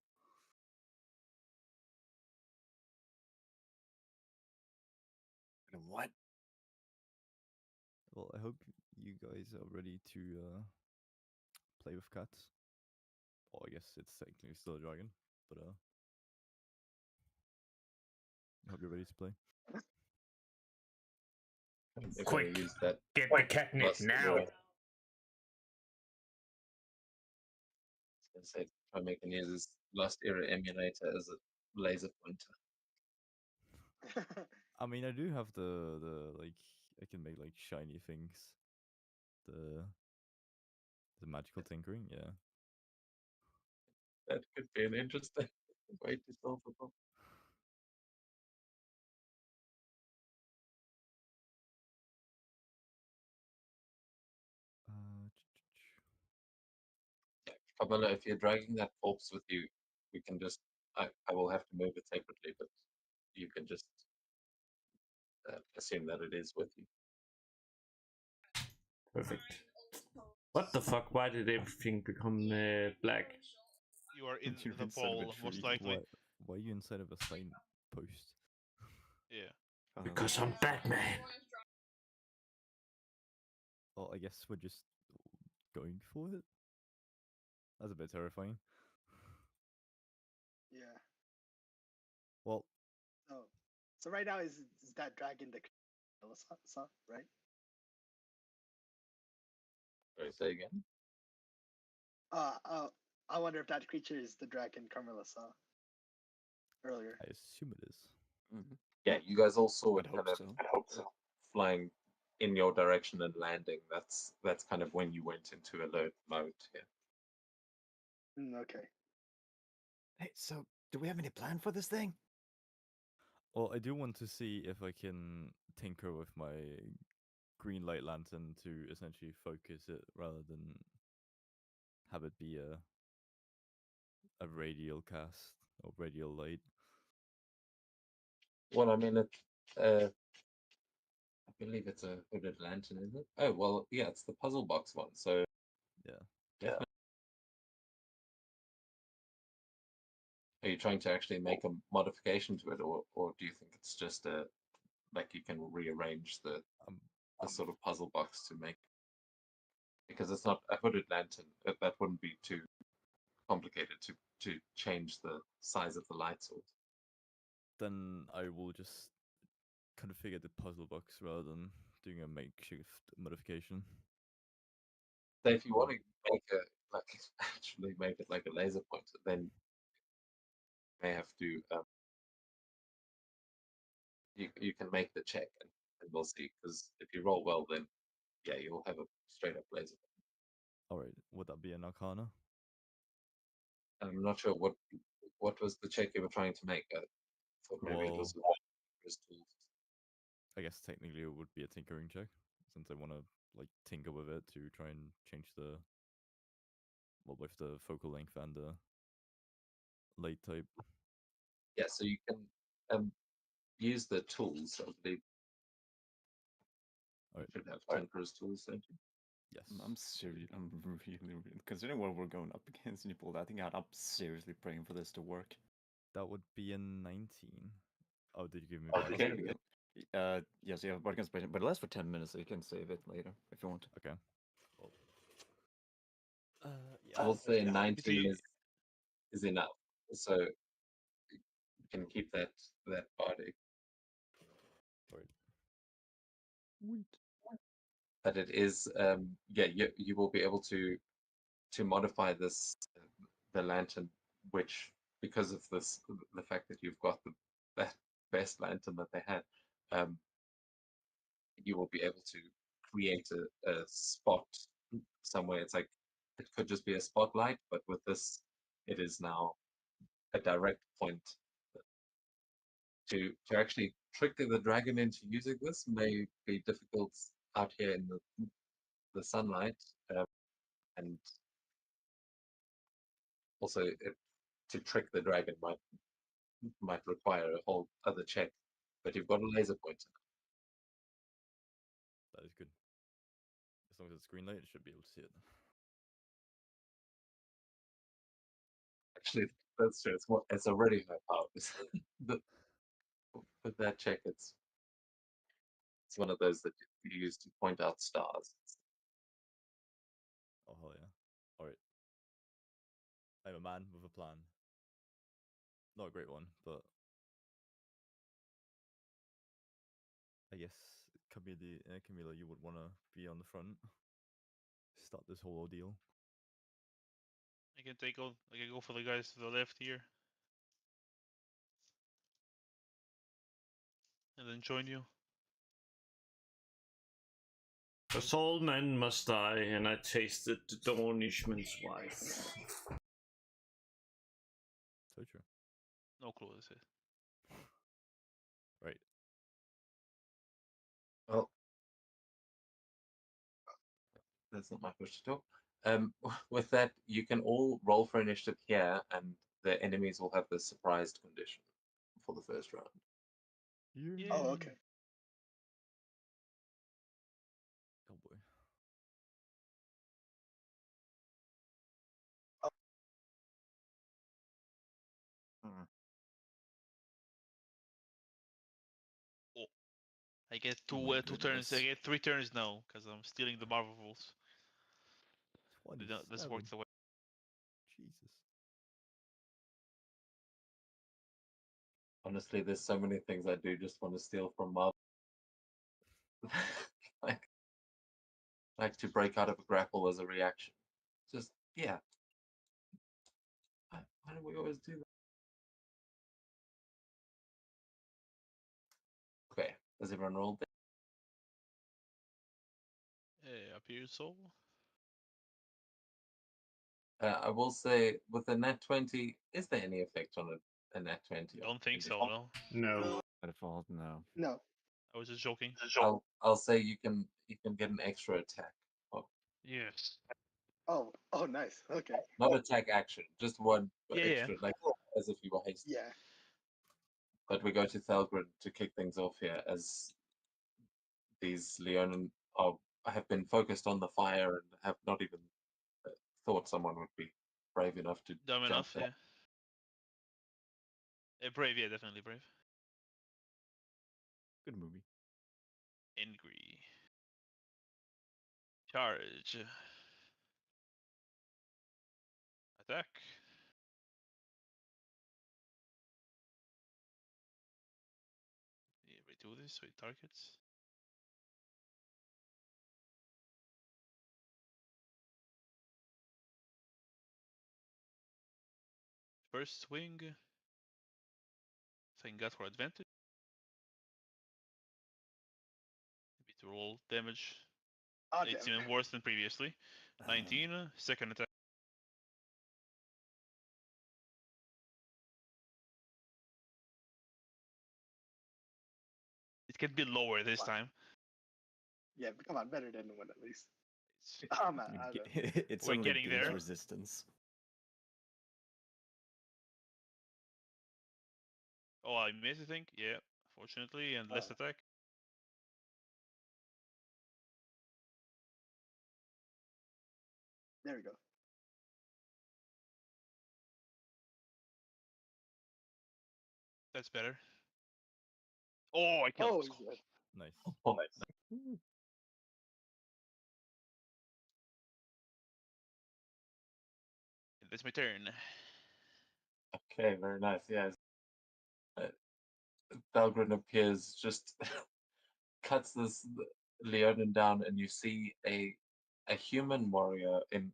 And what? Well, I hope you guys are ready to play with cats. Well, I guess it's technically still a dragon, but I hope you're ready to play. If Quick, I use that get the catnip Lost now. Era, say try making use this Lost Era emulator as a laser pointer. I mean, I do have the like I can make like shiny things. The magical tinkering, yeah. That could be an interesting way to solve the problem. Camilla, if you're dragging that corpse with you, we can just, I will have to move it separately, but you can just assume that it is with you. Perfect. What the fuck? Why did everything become black? You are in You're the inside of a pole, most tree. likely. Why are you inside of a sign post? Yeah. Because I'm Batman. Well, I guess we're just going for it. That's a bit terrifying. Yeah. Well, So right now is that dragon the son, right? Sorry, say again? I wonder if that creature is the dragon Carmilla saw earlier. I assume it is. Mhm. Yeah, you guys all saw I'd it hope kind of so. flying in your direction and landing. That's kind of when you went into alert mode. Yeah. Okay. Hey, so do we have any plan for this thing? Well, I do want to see if I can tinker with my green light lantern to essentially focus it rather than have it be a radial cast or radial light. Well, I mean, I believe it's a hooded lantern, isn't it? Oh, well, yeah, it's the puzzle box one. So Yeah. definitely. Are you trying to actually make a modification to it, or do you think it's just like you can rearrange the sort of puzzle box to make? Because it's not a hooded lantern. That wouldn't be too complicated to change the size of the light source. Then I will just configure the puzzle box rather than doing a makeshift modification. So if you want to make actually make it like a laser pointer, then you may have to you can make the check and we'll see. Because if you roll well, then yeah, you'll have a straight up laser. Alright, would that be an arcana? I'm not sure what was the check you were trying to make. I thought maybe it was tools. I guess technically it would be a tinkering check, since I want to like tinker with it to try and change the with the focal length and the light type. Yeah, so you can use the tools. I believe Alright. You should have tinker's tools, don't you? Yes. I'm serious. I'm really, considering what we're going up against, and you pulled that thing out. I'm seriously praying for this to work. That would be a 19. Oh, did you give me Oh, bonus? okay. Yes, you have bardic inspiration, but it lasts for 10 minutes, so you can save it later if you want. Okay. Well, yeah. I will say 19 you- is enough. So you can keep that body. Alright. But it is yeah, you will be able to modify this the lantern, which because of this the fact that you've got the best lantern that they had, you will be able to create a spot somewhere. It's like it could just be a spotlight, but with this, it is now a direct point. To actually trick the dragon into using this may be difficult out here in the sunlight, and also to trick the dragon might require a whole other check. But you've got a laser pointer. That is good. As long as it's green light, it should be able to see it. Actually, that's true. It's already high powered. But with that check, it's one of those that you use to point out stars. Oh hell yeah. Alright. I'm a man with a plan. Not a great one, but I guess Camilla, you would want to be on the front. Start this whole ordeal. I can go for the guys to the left here. And then join you. Because all men must die, and I tasted the Dornishman's wife. So true. No clue what this is. Right. Well, that's not my push to talk. With that, you can all roll for initiative here, and the enemies will have the surprised condition for the first round. Yeah. Oh, okay. Oh boy. Hmm. Oh, I get Oh my two turns. I goodness. get 3 turns now because I'm stealing the Marvel rules. This 27. works the way. Jesus. Honestly, there's so many things I do just want to steal from Marvel. like to break out of a grapple as a reaction. Just yeah. Why do we always do that? Okay, has everyone rolled? Appears so. I will say, with a nat 20, is there any effect on a nat 20? Don't think so, no. No. By default, no. No. I was just joking. I'll say you can get an extra attack. Yes. Oh, nice. Okay. Not attack action, just one Yeah. extra, like as if you were hasty. Yeah. But we go to Thalgrin to kick things off here, as these Leonin have been focused on the fire and have not even thought someone would be brave enough to Dumb jump enough, there. yeah. Brave, yeah, definitely brave. Good movie. Angry. Charge. Attack. Yeah, we do this so it targets. First swing. Thank God for advantage. Maybe to roll damage. Oh, It's damn. even worse than previously. 19. Second attack. It can be lower this time. Yeah, but come on, better than one at least. It's, I'm out. I don't know. It's We're only getting base there. resistance. oh, I missed, I think. Yeah, fortunately, and less attack. There we go. That's better. Oh, I killed. Oh, him. yeah. Nice. Oh, nice. That's my turn. Okay, very nice. Yeah. Thalgrin appears, just cuts this Leonin down, and you see a human warrior in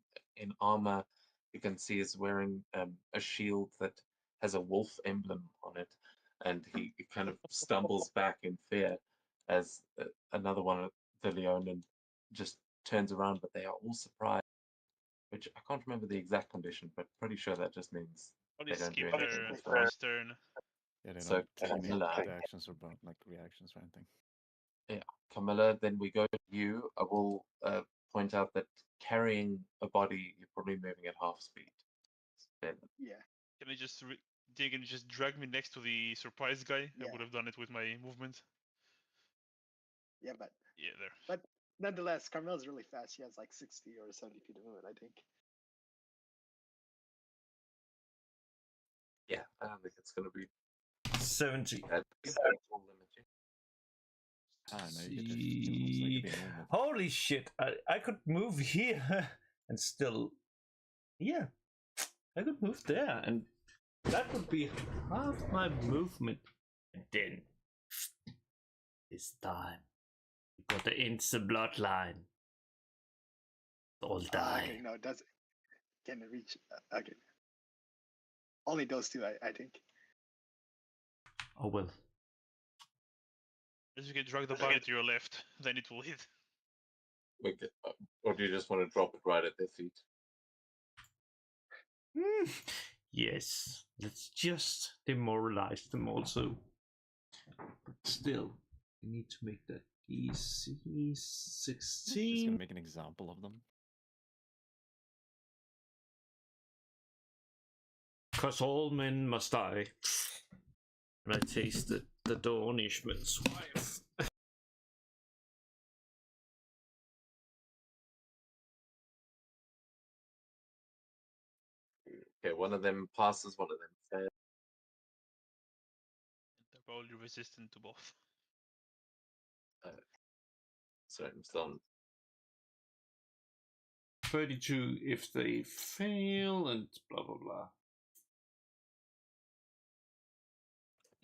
armor. You can see is wearing a shield that has a wolf emblem on it, and he kind of stumbles back in fear as another one of the Leonin just turns around, but they are all surprised. Which I can't remember the exact condition, but pretty sure that just means Probably they don't do skip anything. their with that. first turn. Yeah, they So, don't take Camilla. any actions or like reactions or anything. Yeah, Camilla, then we go to you. I will point out that carrying a body, you're probably moving at half speed. Then, Yeah. Can I just dig and just drag me next to the surprise guy? Yeah. I would have done it with my movement. Yeah, but Yeah, there. nonetheless, Carmel's really fast. She has like 60 or 70 feet of movement, I think. yeah, I don't think it's going to be 70. that will limit you. Ah, no, you get 15 rolls, so you can be normal. Holy shit! I could move here and still, yeah, I could move there, and that would be half my movement. And then this time, we got to end the bloodline. All die. Okay, no, it doesn't. Can it reach? Okay. Only those two, I think. Oh well. As you can drag the body to your left, then it will hit. Or do you just want to drop it right at their feet? Yes, let's just demoralize them also. But still, we need to make that easy. Just 16. gonna make an example of them. Because all men must die. And I tasted the Dornishman's wife. Okay, one of them passes, one of them fails. They're probably resistant to both. Sorry, I'm still on. 32 if they fail, and blah blah blah.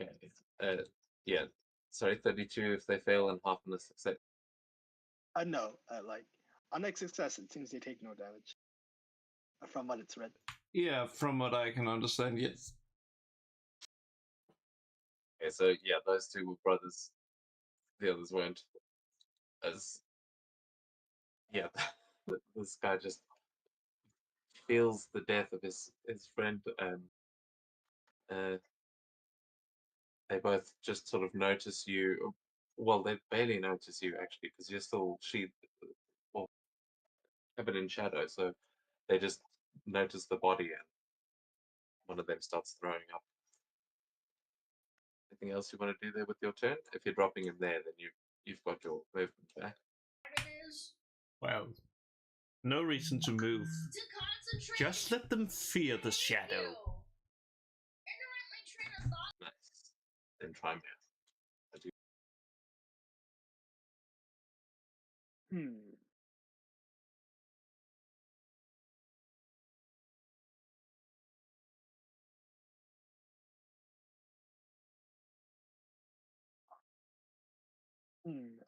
Okay. Yeah. Sorry, 32 if they fail, and half on the success. No, like on next success, it seems they take no damage. From what it's read. Yeah, from what I can understand, yes. Okay, so yeah, those two were brothers. The others weren't. As Yeah, this guy just feels the death of his friend, and uh, they both just sort of notice you. Well, they barely notice you actually because you're still sheathed, well, covered in shadow. So they just notice the body, and one of them starts throwing up. Anything else you want to do there with your turn? If you're dropping him there, then you've got your movement back. Well, no reason to move. Just let them fear the shadow. Nice. Then try me. Hmm.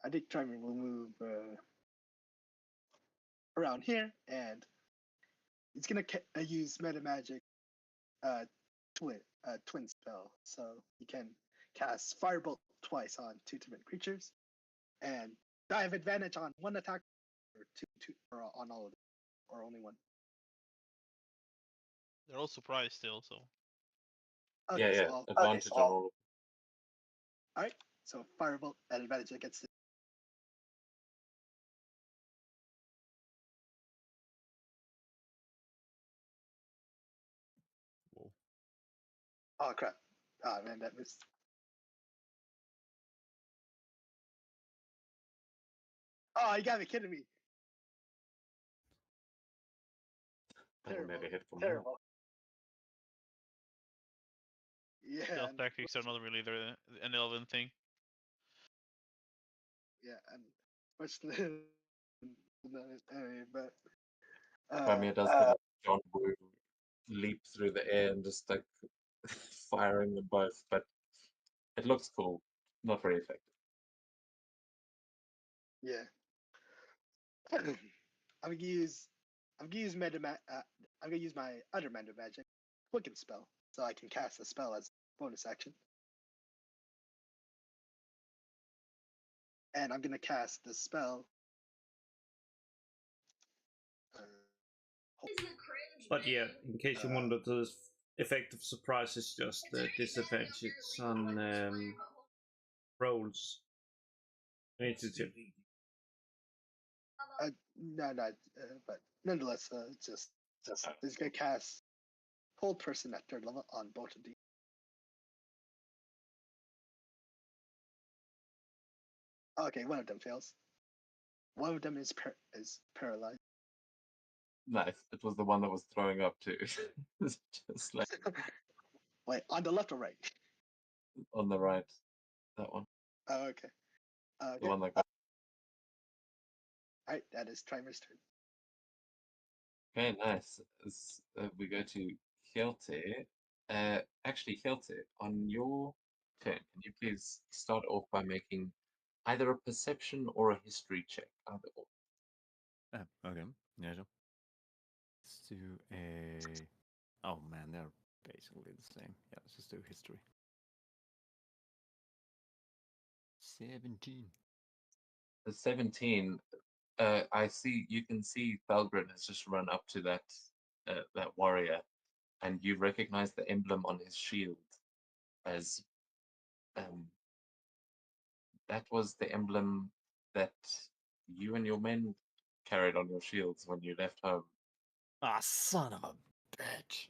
I think Trimer will move around here, and it's gonna use meta magic, twin spell, so you can cast Firebolt twice on 2 different creatures, and I have advantage on one attack or two or on all of them, or only one. They're all surprised still, so Okay, Yeah, so advantage on all. all right. So Firebolt at advantage against it. Whoa. Oh crap! Oh man, that missed. Oh, you gotta be kidding me! That'll Terrible. never hit for me. Terrible. Yeah. stealth tactics are not really an elven thing. Yeah, and especially but Crimea does get a John Woo leap through the air and just like firing them both, but it looks cool. Not very effective. yeah. I'm gonna use I'm gonna use my other meta magic, Quicken spell, so I can cast a spell as bonus action. And I'm gonna cast the spell. But yeah, in case you wonder, the effect of surprise is just the disadvantage on rolls. Initiative. No, but nonetheless, it's gonna cast Hold Person at third level on both of these. Okay, one of them fails. One of them is paralyzed. Nice. It was the one that was throwing up too. It's just like Wait, on the left or right? on the right. That one. Oh, okay. Okay. The one that got. All right, that is Trimer's turn. Okay, nice. We go to Hjelte. Actually, Hjelte, on your turn, can you please start off by making either a perception or a history check? Either or. Okay. Yeah, sure. Let's do a. Oh man, they're basically the same. Yeah, let's just do history. 17. The 17, I see. You can see Thalgren has just run up to that warrior, and you recognize the emblem on his shield as that was the emblem that you and your men carried on your shields when you left home. Ah, son of a bitch.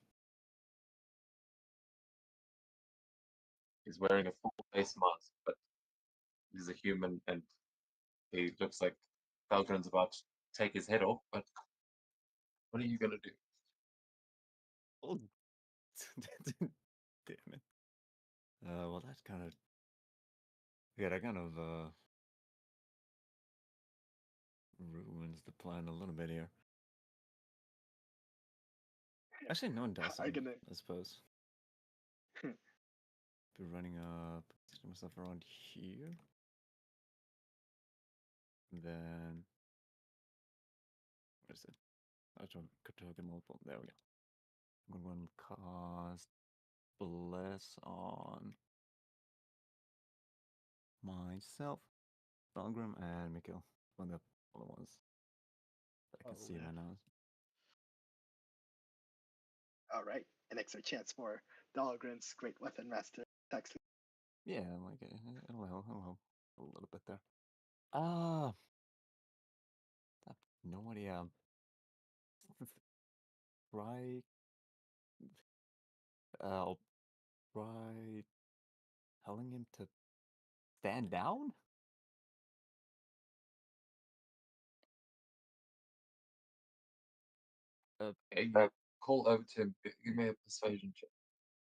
He's wearing a full face mask, but he's a human, and he looks like Thalgren's about to take his head off. But what are you gonna do? Oh, damn it. Well, that kind of. Yeah, that kind of ruins the plan a little bit here. Actually, no, it doesn't. I suppose. Be running up, setting myself around here. And then. What is it? I could target multiple. There we go. I'm going to cast Bless on myself, Dalgrim, and Mikhail. One of the other ones. I can Oh, see my yeah. nose. All right, an extra chance for Dahlgren's great weapon master attacks. Yeah, like it'll help a little bit there. Ah, I have no idea. Try. I'll try telling him to stand down. Okay, call over to him. Give me a persuasion check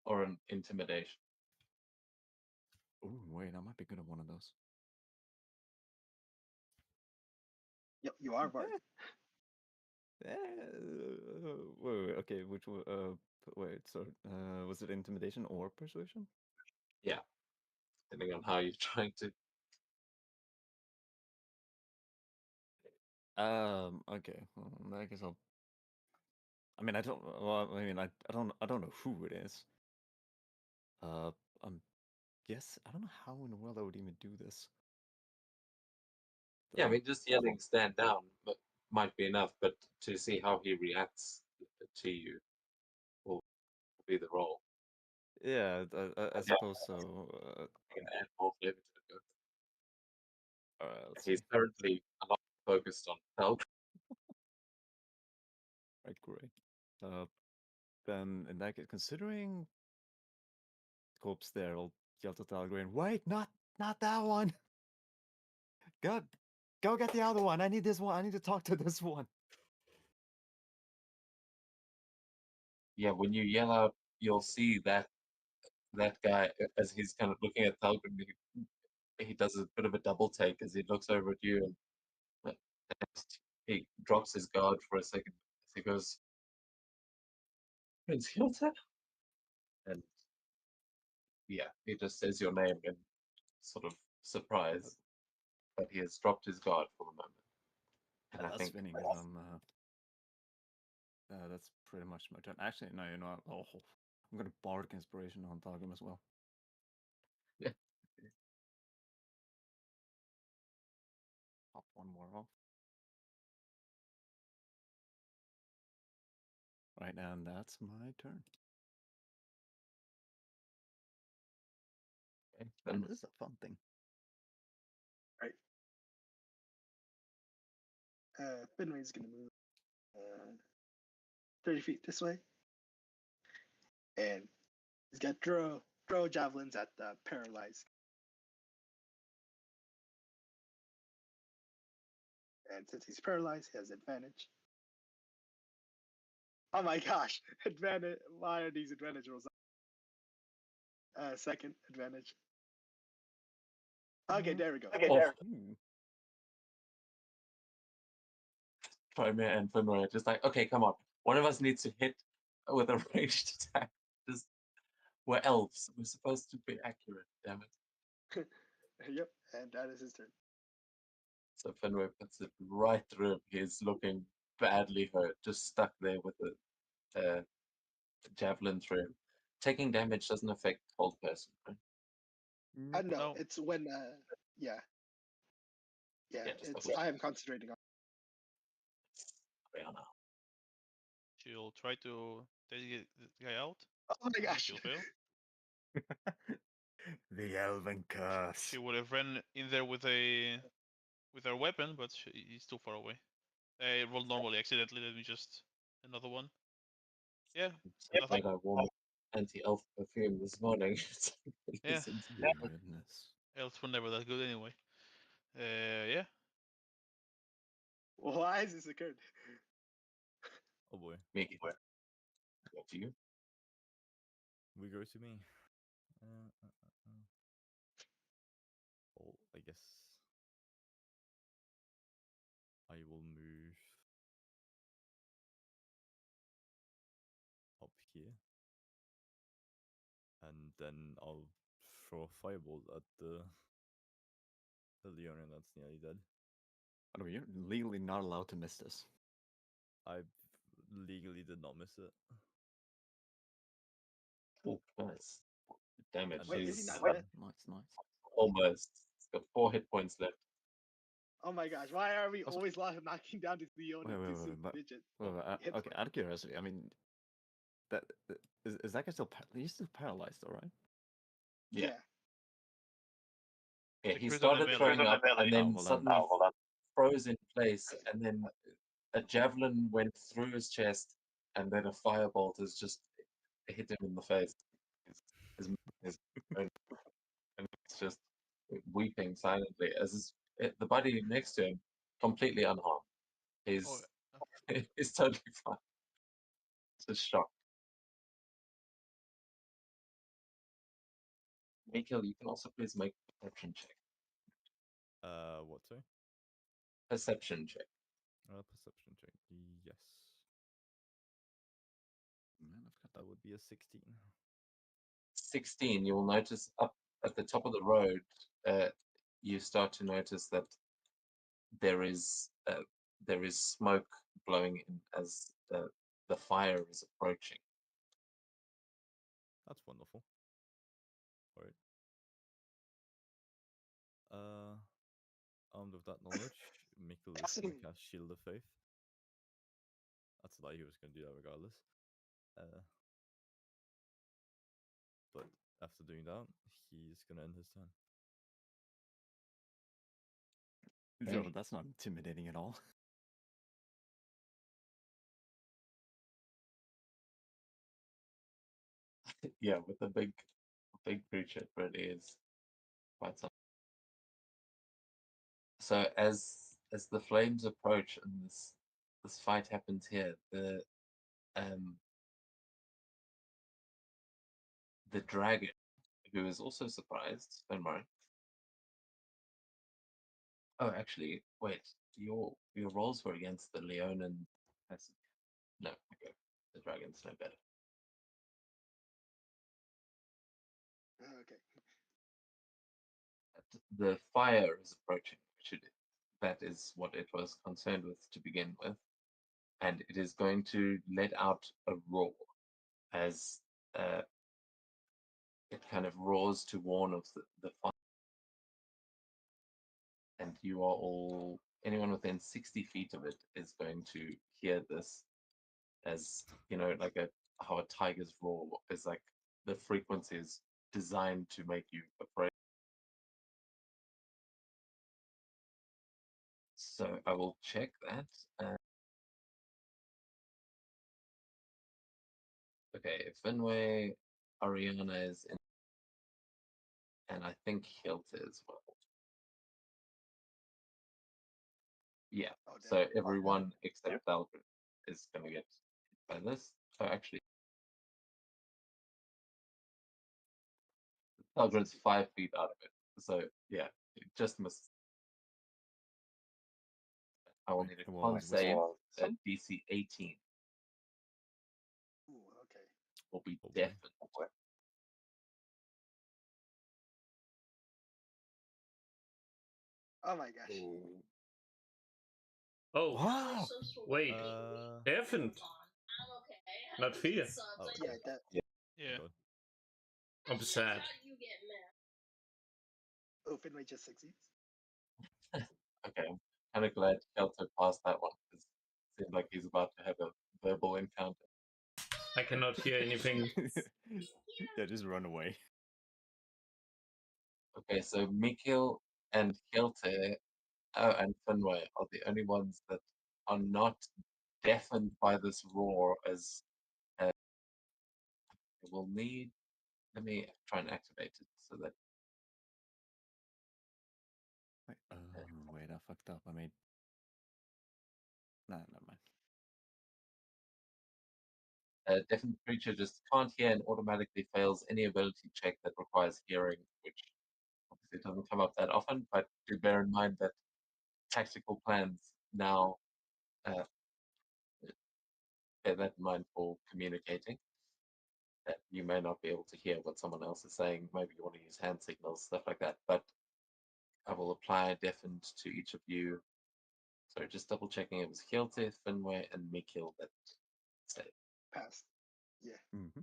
or an intimidation. Oh wait, I might be good at one of those. Yep, you are Bart. Wait, okay, which one? Wait, so was it intimidation or persuasion? Yeah, depending on how you're trying to. Okay. Well, I guess I'll. I mean, I don't. Well, I mean, I don't. I don't know who it is. I'm guess. I don't know how in the world I would even do this. Yeah, I mean, just yelling "stand down" might be enough, but to see how he reacts to you will be the role. Yeah, I suppose so. You can add more flavor to the joke. Alright, let's He's see. currently a lot focused on Falcon. Right, great. Then in that case, considering corpse there, I'll yell to Talgrian, wait, not that one. Go, go get the other one. I need this one. I need to talk to this one. Yeah, when you yell out, you'll see that guy as he's kind of looking at Falcon. He does a bit of a double take as he looks over at you, and he drops his guard for a second. As he goes, "Prince Hilton," and yeah, he just says your name in sort of surprise that he has dropped his guard for the moment. And I That's think spinning because that's pretty much my turn. Actually, no, you know what? Oh, I'm gonna bardic inspiration on Talgrim as well. yeah, Pop one more off. Right, and that's my turn. then This is a fun thing. Right. Finway's gonna move 30 feet this way, and he's got throw javelins at the paralyzed. And since he's paralyzed, he has advantage. Oh my gosh, advantage! Why are these advantage rolls? Second advantage. Okay, there we go. Ooh. Trymere and Finroy are just like, okay, come on. One of us needs to hit with a ranged attack. Just, we're elves. We're supposed to be accurate, damn it. Yep, and that is his turn. So Finroy puts it right through him. He's looking badly hurt, just stuck there with the javelin through him. Taking damage doesn't affect hold person, right? No, No. it's when yeah. Yeah, Yeah, just it's double I am concentrating on. Rihanna. She'll try to take the guy out. Oh my and gosh. She'll fail. The elven curse. She would have ran in there with her weapon, but he's too far away. I rolled normally accidentally. Let me just another one. Yeah, So nothing. glad I wore my anti-elf perfume this morning. Yeah. Goodness. Elves were never that good anyway. Yeah. Why has this occurred? Oh boy. Make it. What do you? We go to me. Well, I guess I will move up here. And then I'll throw a fireball at the Leonin that's nearly dead. By the way, you're legally not allowed to miss this. I legally did not miss it. Oh, nice. Damage. And Wait, that's is he a not 7. dead? Nice, nice. Almost. He's got 4 hit points left. Oh my gosh, why are we always knocking down this Leon Wait, into wait, wait, but- midget? okay, out of curiosity, I mean, that is that guy still? He's still paralyzed, though, right? Yeah. The He crit on the started melee. throwing up and then well then- suddenly froze in place, and then a javelin went through his chest, and then a firebolt has just hit him in the face. And it's just weeping silently as the buddy next to him completely unharmed. He's Oh, he's totally fine. Just shocked. Mikhail, you can also please make a perception check. What, sorry? Perception check. Perception check. Yes. Man, I've got That would be a 16. 16, you'll notice up at the top of the road, you start to notice that there is smoke blowing in as the fire is approaching. That's wonderful. Alright. Armed with that knowledge, Mikkel is going to cast Shield of Faith. That's a lie, he was going to do that regardless. But after doing that, he's going to end his turn. Joe, that's not intimidating at all. Yeah, with a big creature, it really is quite something. So as the flames approach and this fight happens here, the dragon, who is also surprised, don't worry. Oh, actually, wait. Your rolls were against the Leonin peasant. No, okay. The dragon's no better. Okay. The fire is approaching, that is what it was concerned with to begin with, and it is going to let out a roar as it kind of roars to warn of the fire. And you are all, anyone within 60 feet of it is going to hear this as, like how a tiger's roar is, like the frequency is designed to make you afraid. So I will check that. Okay, Finway, Ariana is in, and I think Hilt as well. Yeah, Oh, damn. so everyone except Valgrind is going to get hit by this. So actually, Valgrind's 5 feet out of it. So yeah, it just missed. I will need a Well, con save at DC 18. Ooh, okay. Will be Oh boy. deafened. Oh my gosh. Oh, Wow! wait. Deafened. Not fear. Oh, Yeah, okay. that. yeah. God. I'm sad. Oh, Finway just succeeds. Okay, I'm kind of glad Kelto passed that one because it seemed like he's about to have a verbal encounter. I cannot hear anything. Yeah, just run away. Okay, so Mikil and Kelte and Finway are the only ones that are not deafened by this roar as we'll need. Let me try and activate it so that. Wait, wait, I fucked up. I made. Nah, never mind. A deafened creature just can't hear and automatically fails any ability check that requires hearing, which obviously doesn't come up that often, but do bear in mind that tactical plans now bear that in mind for communicating. That you may not be able to hear what someone else is saying. Maybe you want to use hand signals, stuff like that. But I will apply deafened to each of you. So just double checking it was Hielte, Finway, and Mikil that said. Passed. Yeah. Mm-hmm.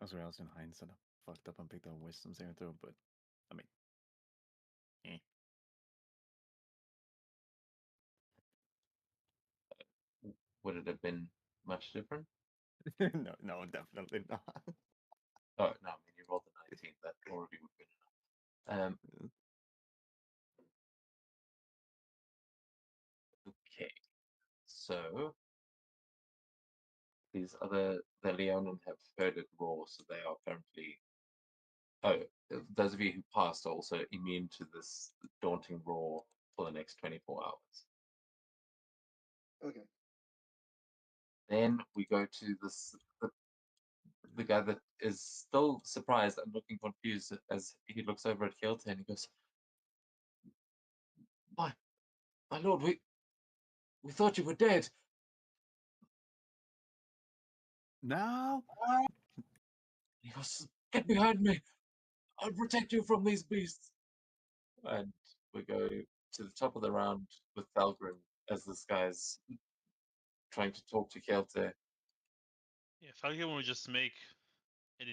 That's where I was in hindsight. I fucked up and picked up wisdom saving throw, but I mean, eh. Would it have been much different? No, definitely not. Oh no, I mean you rolled a 19. That already would have been enough. Okay, so the Leonin have heard it roar, so they are currently. Oh, those of you who passed are also immune to this daunting roar for the next 24 hours. Okay. Then we go to the guy that is still surprised and looking confused as he looks over at Hilton and he goes, My lord, we thought you were dead. No. He goes, Get behind me. I'll protect you from these beasts. And we go to the top of the round with Thalgrim as this guy's trying to talk to Kjelte. Yeah, Falcon will just make an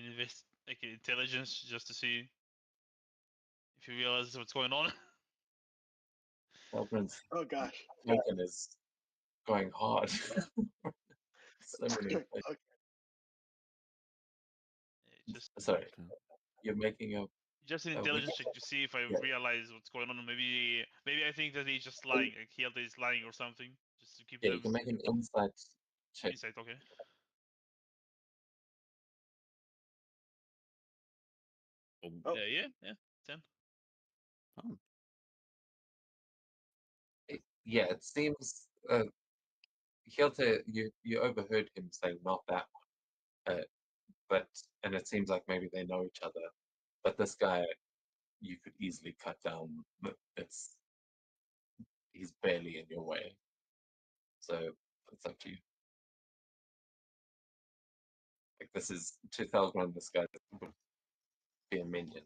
like an intelligence just to see if he realizes what's going on. Thalgrim's Oh gosh. token is going hard. So many things. Okay. just Sorry, Okay. you're making a. just an we- intelligence check to see if I Yeah. realize what's going on. Maybe I think that he's just lying, like Hilda is lying or something, just to keep Yeah, them you can make an insight check. inside. Okay. Oh. Yeah, 10. Oh. Yeah, it seems Hjelte, you overheard him saying not that one, and it seems like maybe they know each other, but this guy you could easily cut down. It's he's barely in your way, so it's up to you. Like this is to Thalgrim, this guy would be a minion.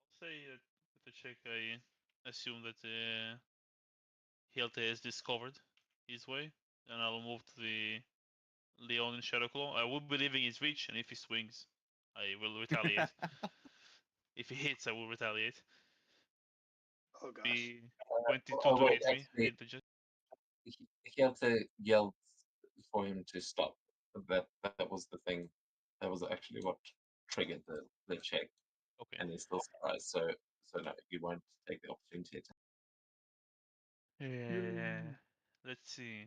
I'll say with the check, I assume that Hilda has discovered his way, and I'll move to the Leon in Shadowclaw. I will be leaving his reach, and if he swings, I will retaliate. If he hits, I will retaliate. Oh gosh. Be 22 Oh to wait, hit me. actually, Into just Hjelte yelled for him to stop. That was the thing. That was actually what triggered the check, okay. and he's still surprised. So no, you won't take the opportunity to. Yeah. Let's see.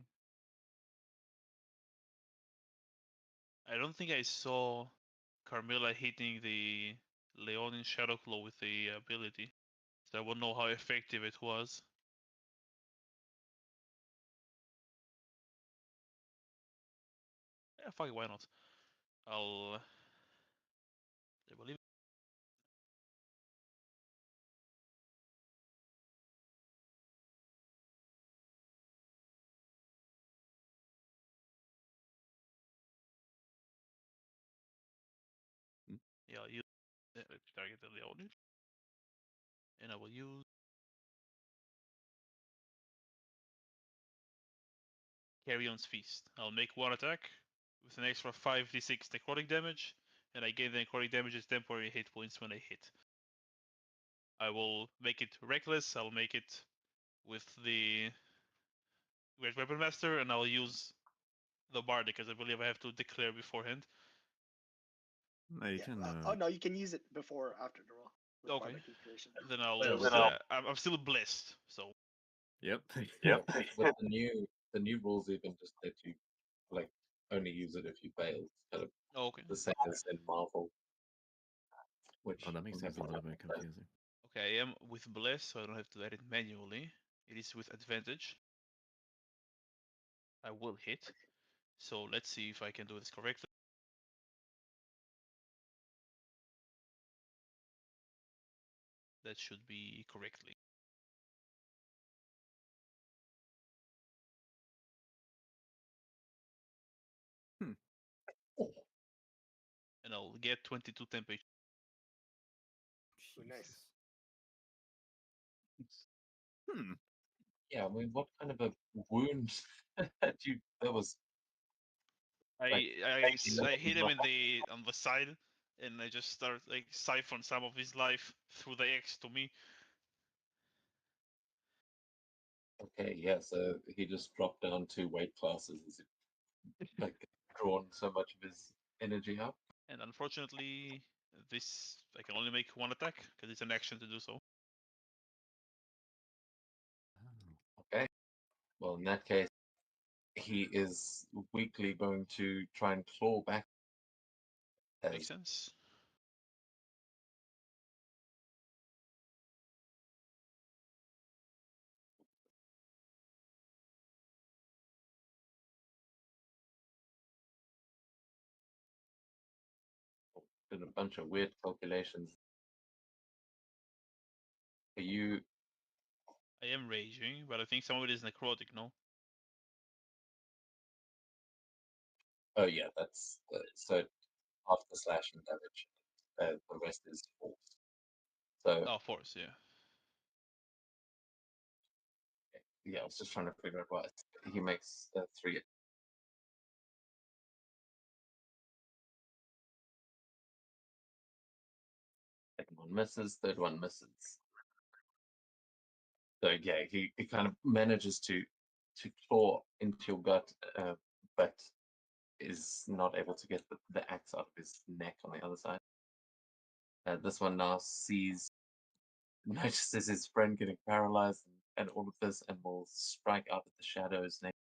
I don't think I saw Carmilla hitting the Leon in Shadowclaw with the ability, so I won't know how effective it was. Yeah, fuck it, why not? I believe. Yeah, I'll use target the Leon, and I will use Carrion's Feast. I'll make one attack with an extra 5d6 necrotic damage, and I gain the necrotic damage as temporary hit points when I hit. I will make it reckless. I'll make it with the Great Weapon Master, and I'll use the Bardic because I believe I have to declare beforehand. No, you Yeah. can. Oh no, you can use it before or after the roll. With Okay. Bardic Inspiration. Then I'll Yeah, use. with the- I'm still blessed, so Yep. with the new rules even just let you like only use it if you fail. Kind of okay. the same as in Marvel, which Oh, that makes things a little bit confusing. Okay, I am with bless, so I don't have to add it manually. It is with advantage. I will hit. So let's see if I can do this correctly. That should be correctly. Hmm. And I'll get 22 temperature. Ooh, nice. Hmm. Yeah, I mean, what kind of a wound that was I hit him in the on the side, and I just start like siphon some of his life through the X to me. Okay, yeah, so he just dropped down 2 weight classes as it like drawn so much of his energy up. And unfortunately, this I can only make one attack because it's an action to do so. Okay. Well, in that case, he is weakly going to try and claw back. Makes sense. Did a bunch of weird calculations. Are you? I am raging, but I think some of it is necrotic, no? Oh yeah, that's so half the slashing damage. The rest is force. So Oh, force, yeah. yeah, I was just trying to figure out what he makes 3. Second one misses, third one misses. So yeah, he kind of manages to claw into your gut, but is not able to get the axe out of his neck on the other side. This one now notices his friend getting paralyzed and all of this, and will strike out at the shadows next.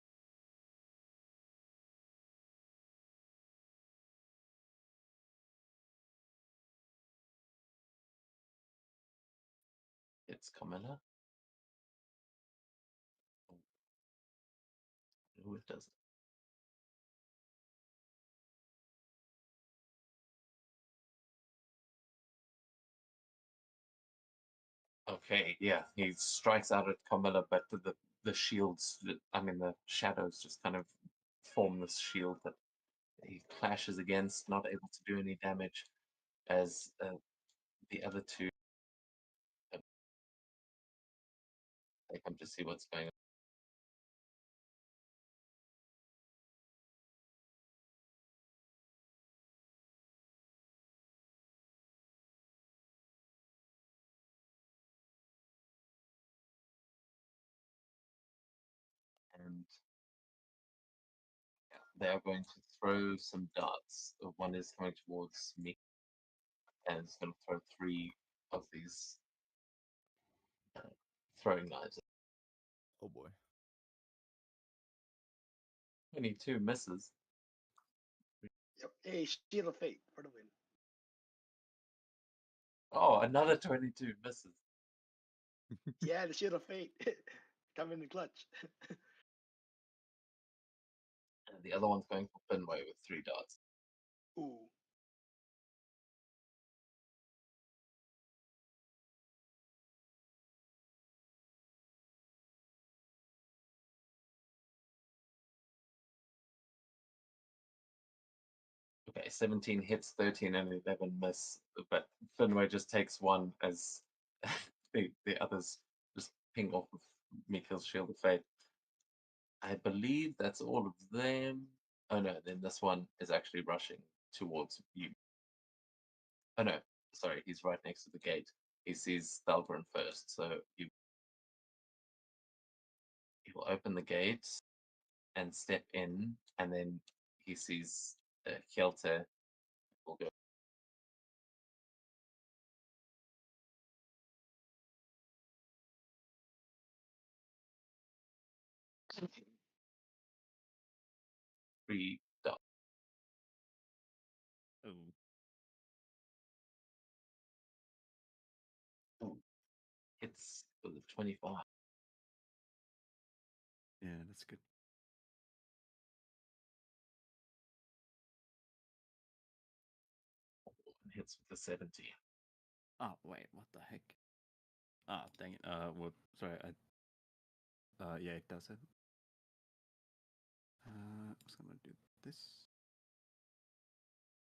It's Camilla. Who it does. Okay, yeah, he strikes out at Camilla, but the shields, I mean, the shadows just kind of form this shield that he clashes against, not able to do any damage, as the other two they come to see what's going on. And yeah, they are going to throw some darts. One is coming towards me, and it's going to throw 3 of these throwing knives. Oh boy. 22 misses. Yep. Hey, Shield of Fate for the win. Oh, another 22 misses. Yeah, the Shield of Fate. Coming in clutch. And the other one's going for Finway with 3 darts. Ooh. Okay, 17 hits, 13 and 11 miss, but Finway just takes one as the others just ping off of Mikhail's Shield of Fate. I believe that's all of them. Oh no, then this one is actually rushing towards you. Oh no, sorry, he's right next to the gate. He sees Thalgren first, so he will open the gate and step in, and then he sees Hjelte will go. Three dots. Oh, Ooh, hits for the 25. yeah, that's good. And hits with the 17. Oh wait, what the heck? Ah, dang it. Well, sorry. Yeah, it does it. I'm just gonna do this.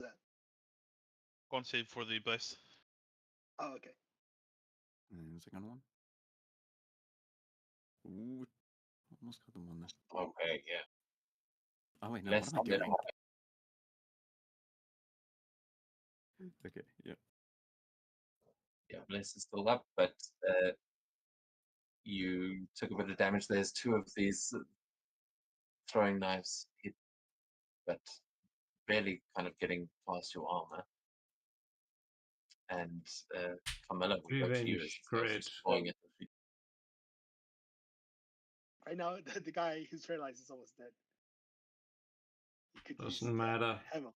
That. Con save for the bless. Oh, okay. And the second one. Ooh, almost got them on there. Okay, yeah. Oh wait, no. Less What am I doing? Okay, yeah. Yeah, Blaze is still up, but you took a bit of damage. There's two of these throwing knives hit, but barely kind of getting past your armor. And Carmilla will go to you as Revenge she's crit. deploying it. Right now, the guy who's paralyzed is almost dead. You could use Doesn't matter. heavily.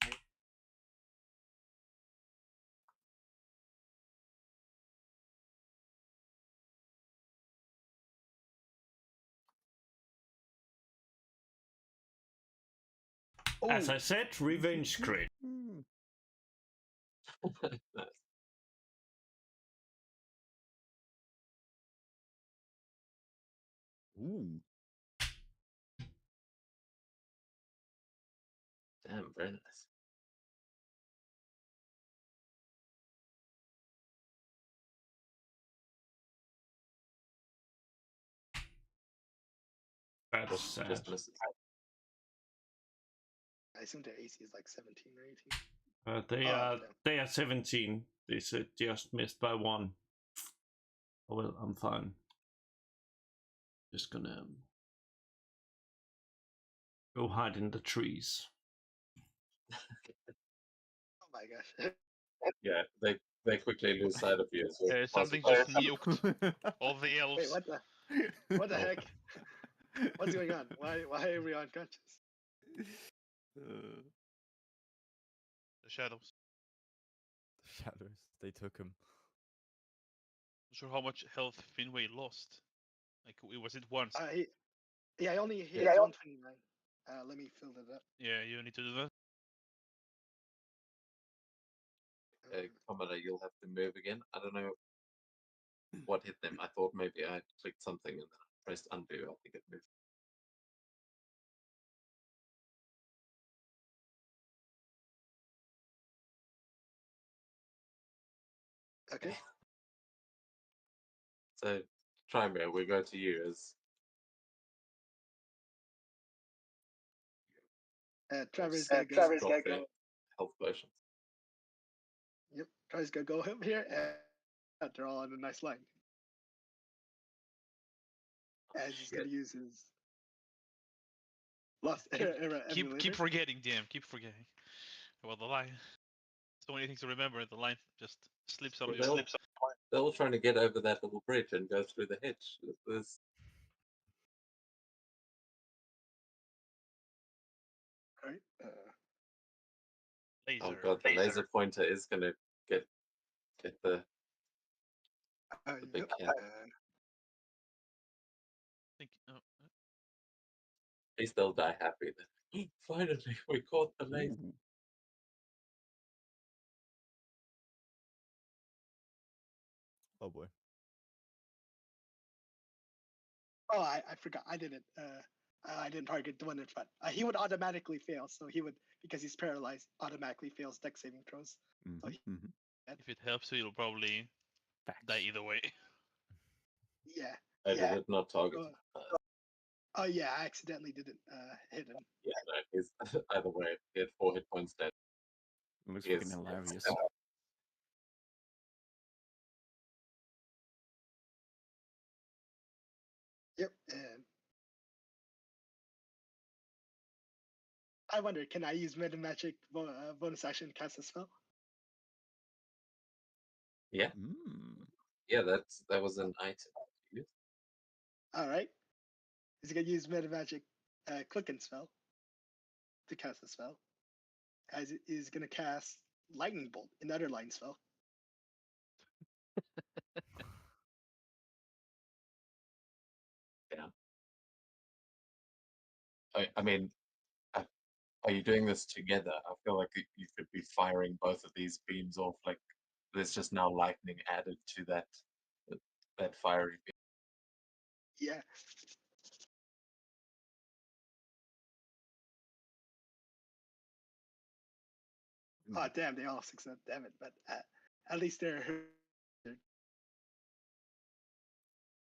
As Oh, I said, revenge crit. Mm. Nice. Ooh. Damn, very nice. That's Just sad. misses. I assume their AC is like 17 or 18. They damn. are 17. They said just missed by 1. Oh well, I'm fine. Just gonna go hide in the trees. Oh my gosh. Yeah, they quickly lose sight of you as well. Something just nuked all the elves. Wait, what the Oh. heck? What's going on? Why are we unconscious? The shadows. The shadows. They took him. Not sure how much health Finway lost. Like, was it once? I only hit Yeah. 129. Let me fill that up. Yeah, you need to do that. Carmilla, you'll have to move again. I don't know what hit them. I thought maybe I clicked something and then I pressed undo. I think it moved. Okay. So, Trymere, we go to you as Trevor's gonna go. drop their health potions. Yep. Trevor's gonna go up here, and they're all on a nice line. And he's gonna use his lost era Keep emulator. forgetting, damn. Keep forgetting. Well, the line. So many things to remember. The line just slips out of your mind. They're all trying to get over that little bridge and go through the hedge. There's Right. Laser. Oh god, the laser pointer is gonna get the big Yep. cat. Think, At least they'll die happy then. Finally, we caught the laser. Ooh. Oh boy. Oh, I forgot. I didn't. I didn't target the one in front. He would automatically fail, so he would, because he's paralyzed, automatically fails dex saving throws. So he, if it helps you, you'll probably die either way. yeah. I did not target him. Oh yeah, I accidentally didn't hit him. Yeah, no, he's either way. He had 4 hit points dead. It looks He fucking is- hilarious. Yep. And I wonder, can I use meta magic bonus action to cast a spell? Yeah, Mm. yeah, that was an item to use. All right. He's gonna use meta magic quicken spell to cast a spell. As it is gonna cast lightning bolt, another line spell. Yeah. I mean, are you doing this together? I feel like you could be firing both of these beams off. Like there's just now lightning added to that fiery beam. Yeah. Oh damn, they all succeed. Damn it! But at least they're.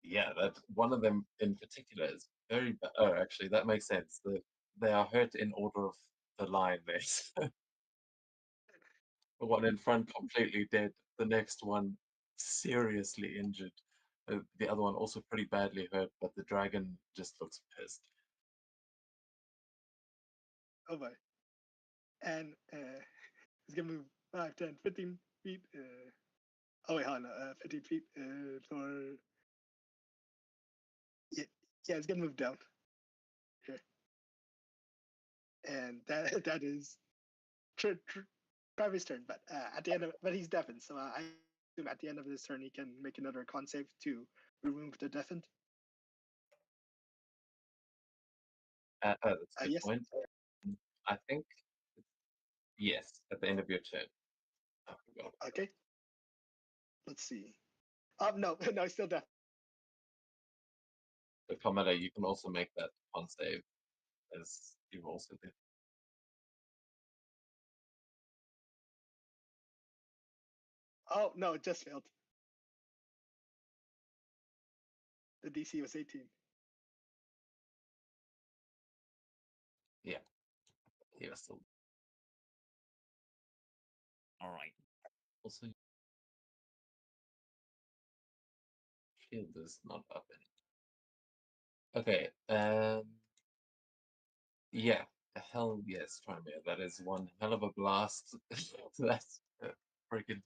Yeah, that one of them in particular is very bad. Oh, actually, that makes sense. They are hurt in order of the line. There's The one in front completely dead. The next one seriously injured. The other one also pretty badly hurt, but the dragon just looks pissed. Oh my. And he's gonna move 5, 10, 15 feet. Oh wait, hold on. 15 feet for. Yeah, yeah, it's gonna move down. Here. And that is Travis' turn, but at the end of but he's deafened, so I assume at the end of this turn he can make another con save to remove the deafened. That's a good Yes. point. I think yes, at the end of your turn. I forgot. Okay. Let's see. No, no, he's still deaf. But Commander, you can also make that con save as you also did. Oh no, it just failed. The DC was 18. Yeah, he was still. All right. Also, shield is not up in. Okay. Yeah. Hell yes, Trymere. That is one hell of a blast. That's freaking.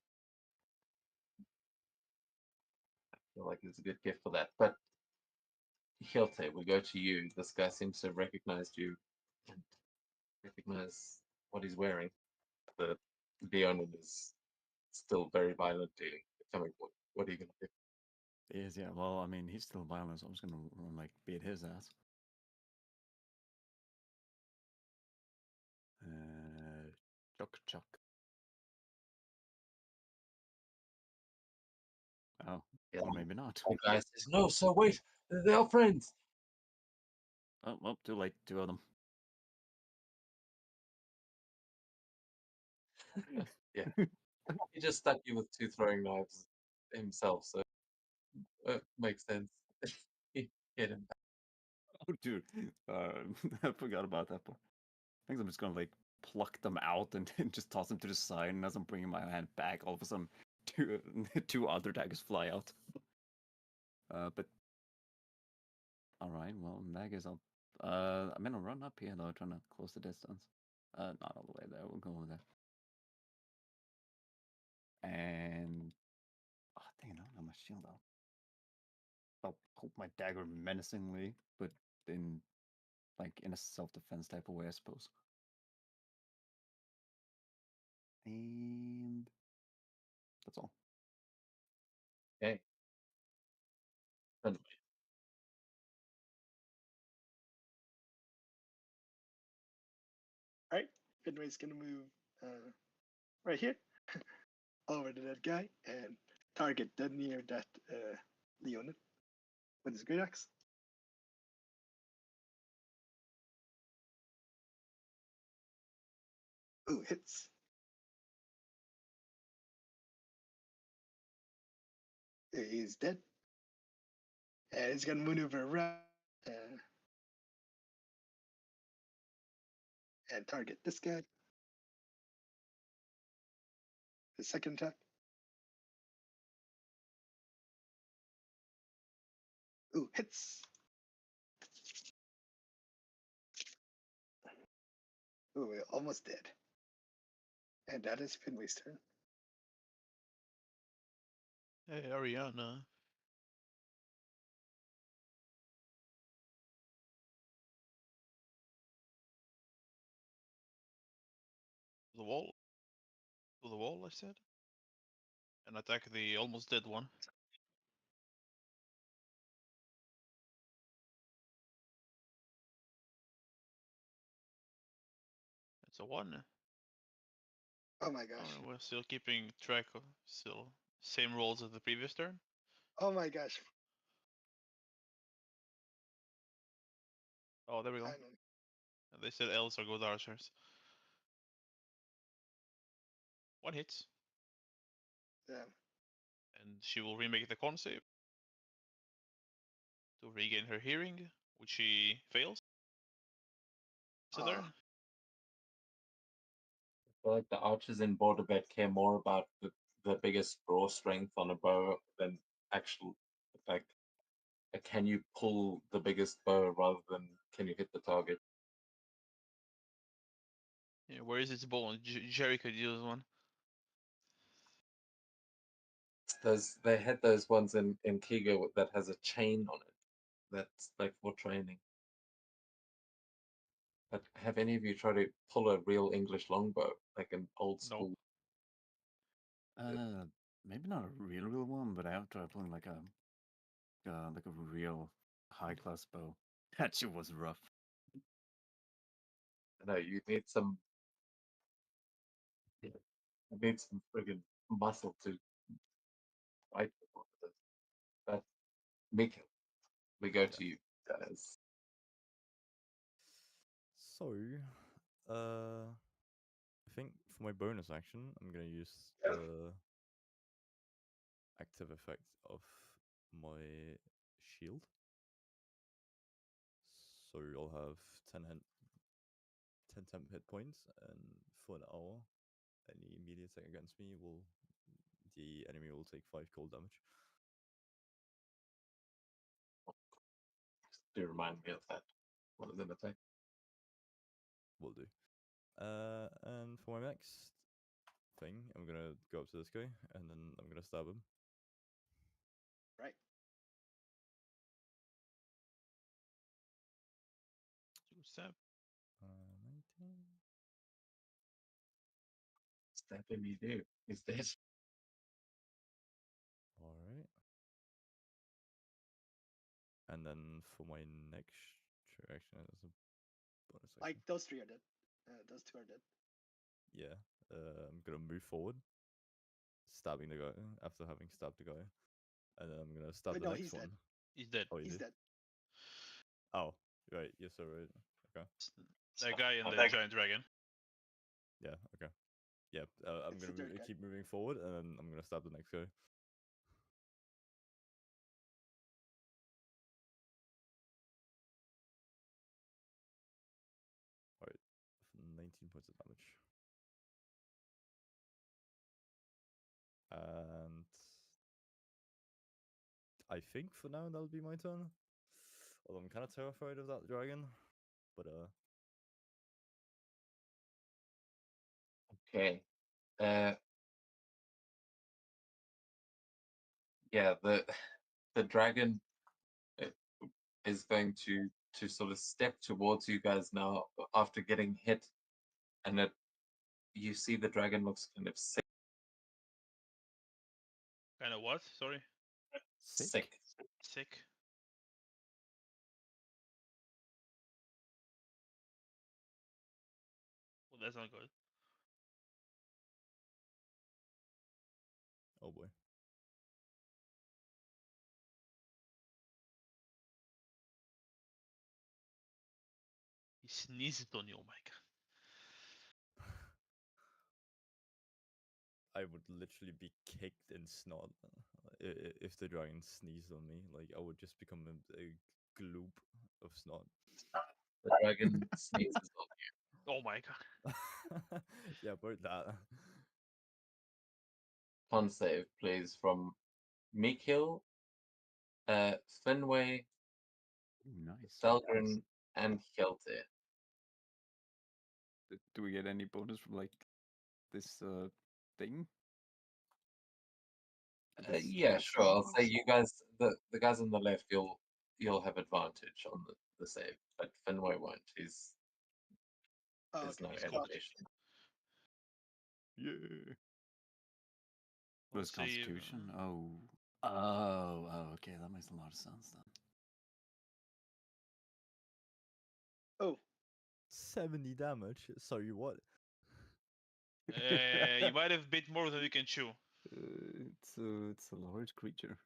I feel like it's a good gift for that. But Hielte, we go to you. This guy seems to have recognized you and recognize what he's wearing. The owner is still very violently coming. What are you gonna do? He is, yeah. Well, I mean, he's still violent, so I'm just gonna like beat his ass. Chuck, chuck. Oh, Yeah. or maybe not. The guy says, "No, so wait, they are friends." Oh, well, too late. Two of them. Yeah. He just stuck you with two throwing knives himself, so makes sense. He hit him. Oh, dude. I forgot about that part. I think I'm just gonna like pluck them out and, and just toss them to the side. And as I'm bringing my hand back, all of a sudden, two other daggers fly out. But all right. Well, in that case, I'm gonna run up here though, trying to close the distance. Not all the way there. We'll go over there. And oh, dang, I don't have my shield out. I'll hold my dagger menacingly, but in in a self-defense type of way, I suppose. And that's all. Okay. Anyway, All right, Fenway's gonna move right here over to that guy and target dead near that Leonin with his great axe. Ooh, hits. He's dead. And he's gonna maneuver around and target this guy. The second attack. Ooh, hits. Ooh, we're almost dead. And that is Finway's turn. Hey, Ariana. The wall. To the wall, I said. And attack the almost dead one. It's a one. Oh my gosh. Oh, we're still keeping track of still same rolls as the previous turn. Oh my gosh. Oh, there we go. Finally. They said elves are good archers. One hits, Yeah. and she will remake the con save to regain her hearing, which she fails. So there. feel like the archers in Border Bet care more about the biggest draw strength on a bow than actual like can you pull the biggest bow rather than can you hit the target. Yeah, where is its ball? Jerry could use one. Those they had those ones in Kiga that has a chain on it. That's like for training. But have any of you tried to pull a real English longbow, like an old school? Maybe not a real one, but I have tried pulling like a real high class bow. That shit was rough. No, you need some. You need some friggin' muscle to fight with one of those. But Mika, we go to you guys. So, I think for my bonus action, I'm gonna use the active effect of my shield. So I'll have 10 temp hit points, and for an hour, any immediate attack against me the enemy will take 5 cold damage. Do remind me of that. What is it attack? Will do. And for my next thing, I'm gonna go up to this guy, and then I'm gonna stab him. Right. Stab. 19. Stab him, you do. He's dead. Alright. And then for my next action, as a bonus action. Like those three are dead. Those two are dead. Yeah. I'm gonna move forward, stabbing the guy after having stabbed the guy, and then I'm gonna stab Wait, the no, next he's one. dead. He's dead. Oh, you He's did? dead. Oh, right. Yes, sir. Right. Okay. That guy and the giant dragon. Yeah. Okay. Yeah. I'm It's gonna the dirt guy. keep moving forward, and then I'm gonna stab the next guy. Alright. 19 points of damage. And I think for now that'll be my turn. Although I'm kind of terrified of that dragon, but Okay. Yeah, the dragon is going to sort of step towards you guys now after getting hit, and you see the dragon looks kind of sick. Kind of what? Sorry. Sick. Sick. Well, that's not good. oh boy. He sneezed on you. Oh my god. I would literally be kicked in snot if the dragon sneezed on me. Like I would just become a gloop of snot. The dragon sneezes on you. Oh my god. Yeah, about that. Con save, please, from Mikil, Finway, Ooh, nice. Selgren, and Hjelte. Do we get any bonus from like this thing? This Yeah, sure. I'll say bonus? you guys, the guys on the left, you'll have advantage on the save, but Finway won't. Oh, There's okay. no He's elevation. Yeah. I'll Was save, Constitution? Oh, okay, that makes a lot of sense then. Oh, 70 damage. Sorry, what? You might have bit more than you can chew. It's a large creature.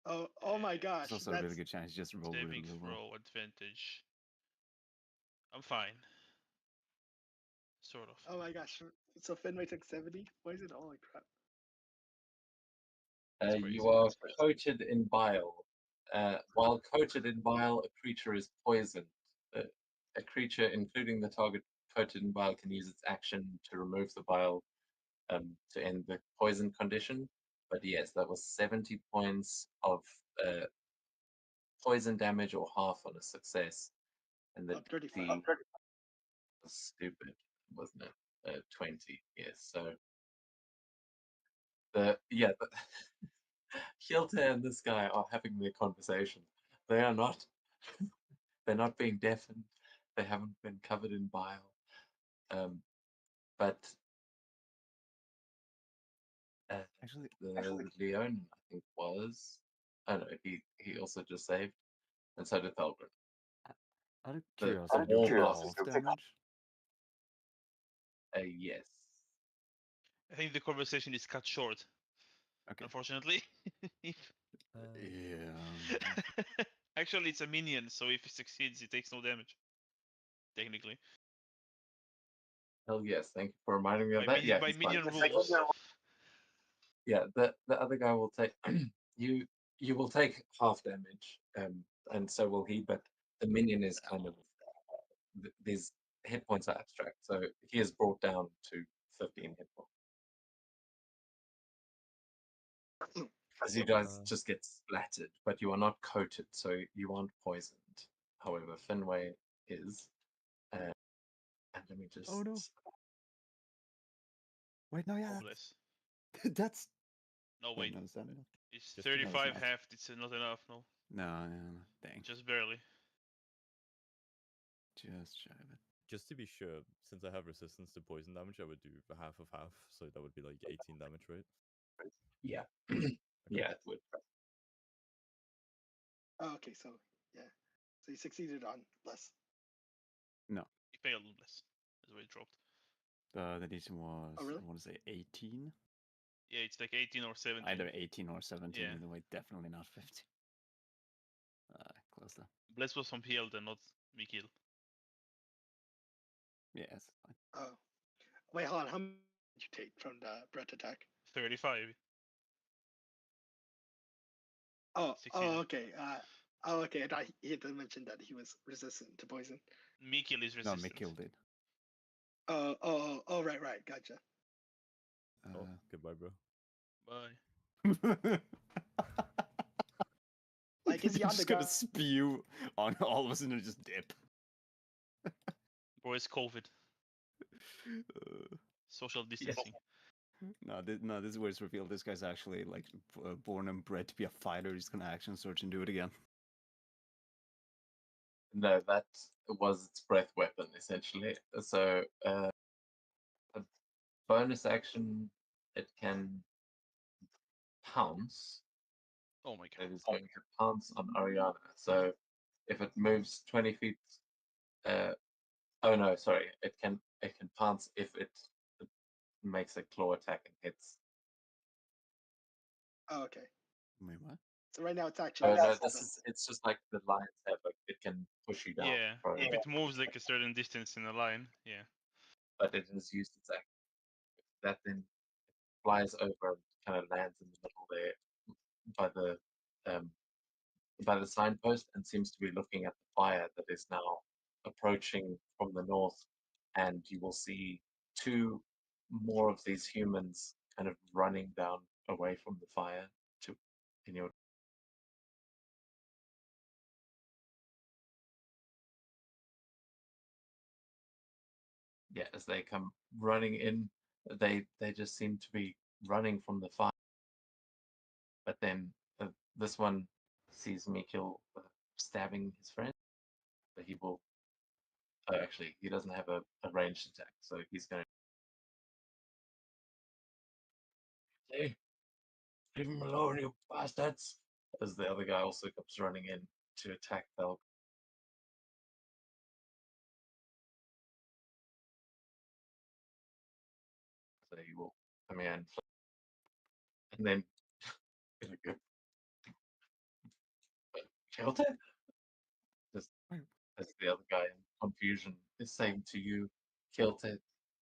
oh my gosh. It's also a really good chance to just roll really, Saving really well. throw advantage. I'm fine. Sort of. Oh my gosh. So Fenway took 70? Why is it all like crap? That's You crazy. are coated in bile. While coated in bile, a creature is poisoned. A creature, including the target, coated in bile can use its action to remove the bile to end the poison condition. But yes, that was 70 points of poison damage or half on a success. And the 35. D was stupid, wasn't it? 20, yes. So but Hylta and this guy are having their conversation. They are not. They're not being deafened. They haven't been covered in bile. But Actually, the Leon, I think, was. I don't know. He also just saved, and so did Thalgren. out of The curiosity, do we take warm half damage? yes. I think the conversation is cut short. Okay. Unfortunately. Yeah. Actually, it's a minion, so if he succeeds, he takes no damage. Technically. Hell yes. Thank you for reminding me of By, that. Yeah, by he's fine. minion rules. Yeah, the other guy will take you. You will take half damage, and so will he. But the minion is kind of these hit points are abstract, so he is brought down to 15 hit points. As you guys just get splattered, but you are not coated, so you aren't poisoned. However, Finway is. And let me just. Oh no! Wait, no, yeah, Oh, bless. that's. No, Wait, wait. no, is that enough? It's Just 35 enough. half. It's not enough, no. No, dang. Just barely. Just shy of it. Just to be sure, since I have resistance to poison damage, I would do half of half, so that would be like 18 damage, right? Yeah. Yeah, it would. Oh, okay, so yeah. So you succeeded on less. No, He failed less. That's where it dropped. the DC was, Oh, really? I want to say 18. Yeah, it's like 18 or 17. Either 18 or 17, Yeah. either way, definitely not 50. Close though. Bless was from healed and not me killed. Yeah, it's fine. Oh. Wait, hold on. How many did you take from the breath attack? 35. Oh, Succeeded. okay. Okay. I thought he had mentioned that he was resistant to poison. Mikil is No, resistant. Mikil did. Right. Gotcha. Oh, goodbye, bro. Bye. Like, is he You're on the just gonna ground? spew on all of us and just dip. Bro, it's COVID. Uh, Social distancing. no, this is where it's revealed. This guy's actually like born and bred to be a fighter. He's gonna action search and do it again. No, that was its breath weapon, essentially. So, a bonus action, it can pounce. Oh my god. It is going to pounce on Ariana. So, if it moves 20 feet, oh no, sorry, it can pounce if it makes a claw attack and hits. Oh, okay. Wait, what? So right now it's actually. Oh no, it's just like the lions have, like it can push you down. Yeah, if it moves like a certain distance in a line, yeah. But it has used its action. That then flies over and kind of lands in the middle there by the signpost and seems to be looking at the fire that is now approaching from the north. And you will see two more of these humans kind of running down away from the fire to in your. Yeah, as they come running in, they just seem to be running from the fire. But then this one sees Mikil stabbing his friend, but he will. Oh, actually, he doesn't have a ranged attack, so he's going to. Hey, leave him alone, you bastards! As the other guy also comes running in to attack Belg. So he will come in and then killed it. Just as the other guy in confusion is saying to you, killed it.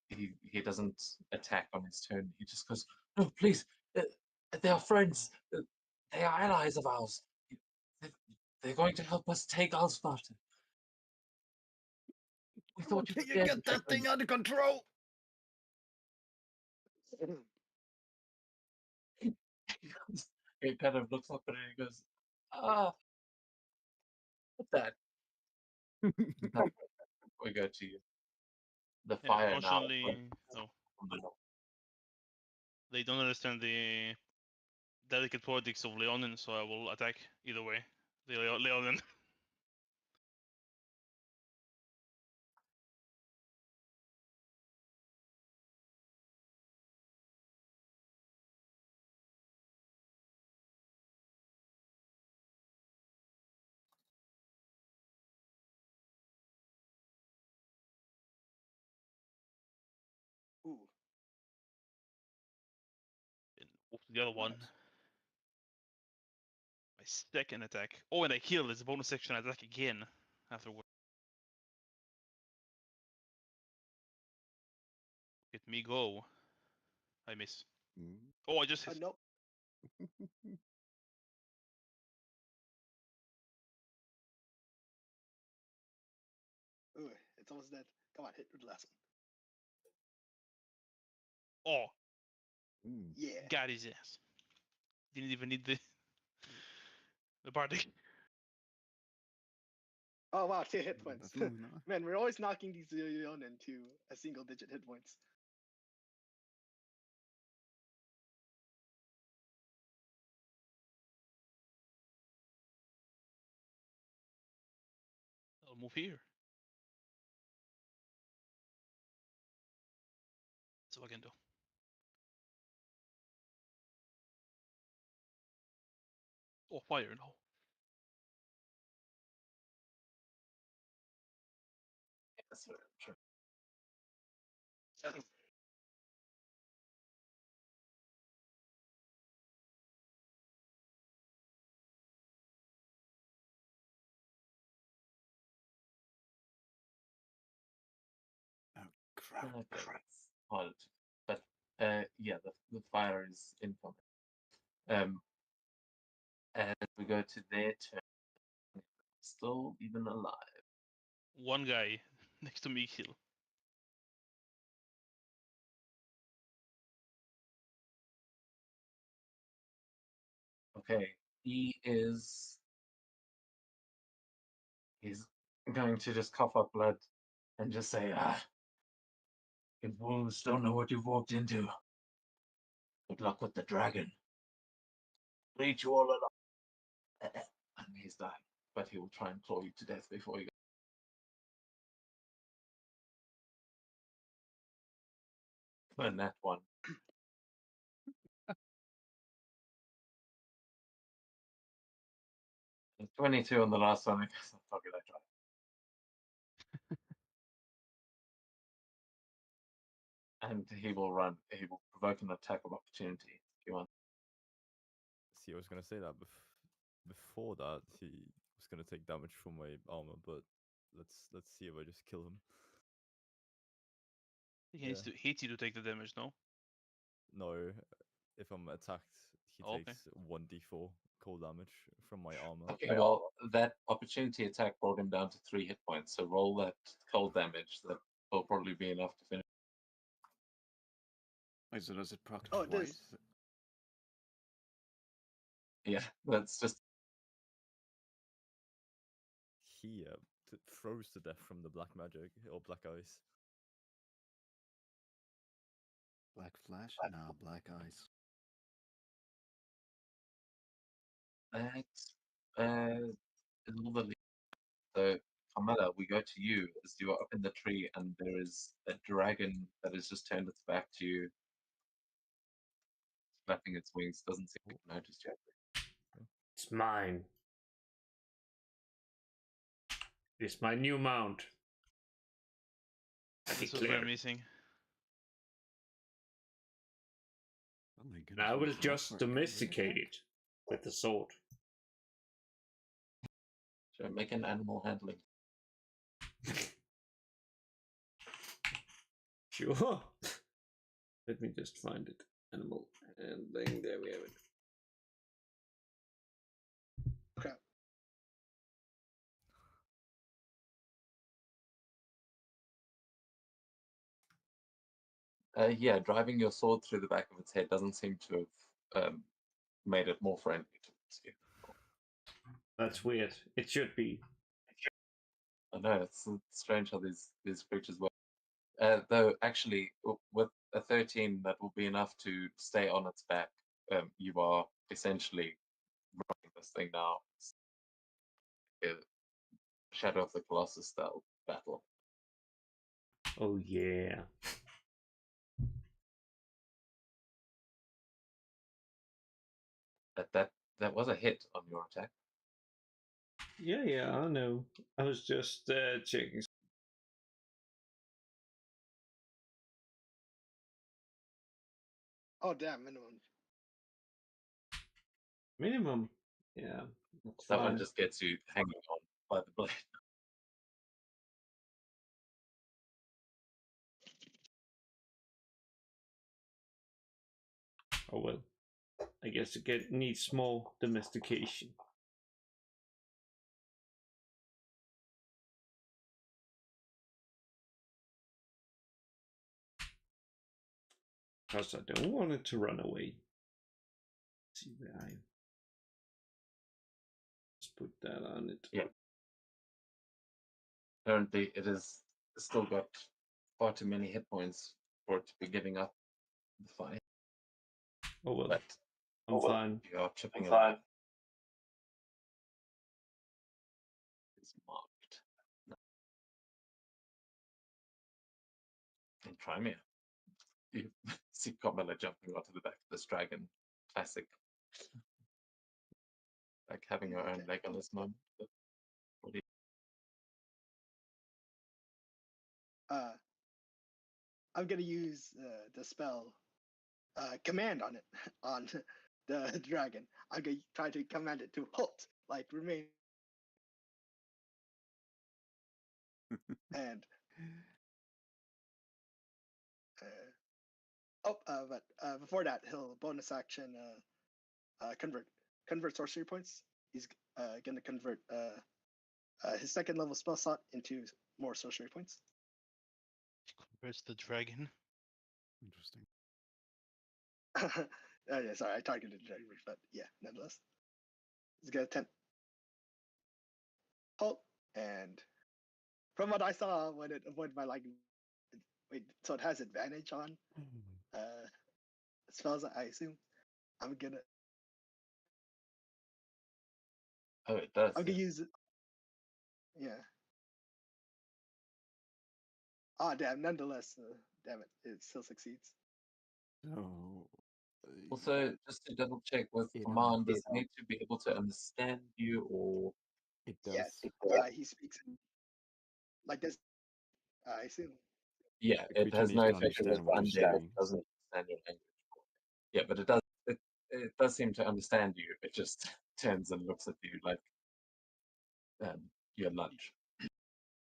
He doesn't attack on his turn. He just goes, "No, please, they are friends. They are allies of ours. They're going to help us take Alsparta." We thought you Can were you dead. get that thing under control? He kind of looks up at it and he goes, ah, what's that? We go to you. The Yeah, fire now. unfortunately, no. They don't understand the delicate politics of Leonin, so I will attack either way. The Leonin. Ooh, And move to the other one. nice. My second attack. Oh, and I heal. It's a bonus action attack again afterward. Let me go. I miss. Mm. Oh, I just hit. Nope. Ooh, it's almost dead. Come on, hit with the last one. Oh, Mm. Yeah. got his ass. Didn't even need the party. Oh wow, 2 hit points. Definitely not. Man, we're always knocking these Leon into a single-digit hit points. I'll move here. That's what I can do. Oh, fire, no. Yes, sir. Sure. Oh, crap. Okay, Crap. that's hard. But yeah, the fire is incoming. And we go to their turn. Still even alive. One guy next to me heal. Okay, he's going to just cough up blood and just say, you wolves don't know what you've walked into. Good luck with the dragon. I'll eat you all alive. And he's dying, but he will try and claw you to death before you go. And that one. 22 on the last one. I guess I'll fuck it, I try. And he will run. He will provoke an attack of opportunity if you want. See, I was gonna say that before that he was gonna take damage from my armor, but let's see if I just kill him. He needs to hit you to take the damage, no? No, if I'm attacked, he Oh, okay. takes 1d4 cold damage from my armor. Okay, well, that opportunity attack brought him down to 3 hit points. So roll that cold damage. That will probably be enough to finish. Wait, so does it proc Oh, it twice? is. Yeah, that's just He froze to death from the black magic or black ice. Black flash? No, black eyes. that's is all the. So, Carmela, we go to you as you are up in the tree, and there is a dragon that has just turned its back to you, flapping its wings. Doesn't seem to have noticed yet. It's mine. It's my new mount. I This was declare. very missing. Oh my And goodness. I we will fought just for a domesticate it with the sword. So make an animal handling. Sure. Let me just find it. Animal handling. There we have it. Crap. Yeah, driving your sword through the back of its head doesn't seem to have made it more friendly towards you. That's weird. It should be. I know it's strange how these creatures work. Though actually, with a 13, that will be enough to stay on its back. You are essentially running this thing now. It's a Shadow of the Colossus style battle. Oh yeah. That was a hit on your attack. Yeah, I know. I was just checking. Oh damn, minimum. Minimum. Yeah, that's That one fine. just gets you hanging on by the blade. Oh well. I guess it needs more domestication. Because I don't want it to run away. Let's see where I just put that on it. Yeah. Apparently, it has still got far too many hit points for it to be giving up the fight. Oh well. But I'm fine. you are chipping I'm away. fine. It's marked. And Crimea. You see Comella jumping onto the back of this dragon. Classic. Like having her own leg on this moment. But what do I'm gonna use the spell command on it on the dragon. I'm gonna try to command it to halt, like remain, and but before that, he'll bonus action convert sorcery points. He's gonna convert his second level spell slot into more sorcery points. Where's the dragon? Interesting. Yeah, sorry, I targeted the dragon, but yeah, nonetheless, he's gonna attempt halt, and from what I saw, when it avoided my like, wait, so it has advantage on spells, I assume. I'm gonna Oh, it does. I'm gonna Yeah. use it. Yeah. Ah, damn. Nonetheless, damn it, it still succeeds. So, Also, just to double check with It, command, does it need to be able to understand you, or it Yes. does. He speaks like this. I assume. yeah, The it creature has needs no to effect against understand what you're undead. It saying. doesn't understand your language. Yeah, but it does seem to understand you. It just turns and looks at you like your lunch.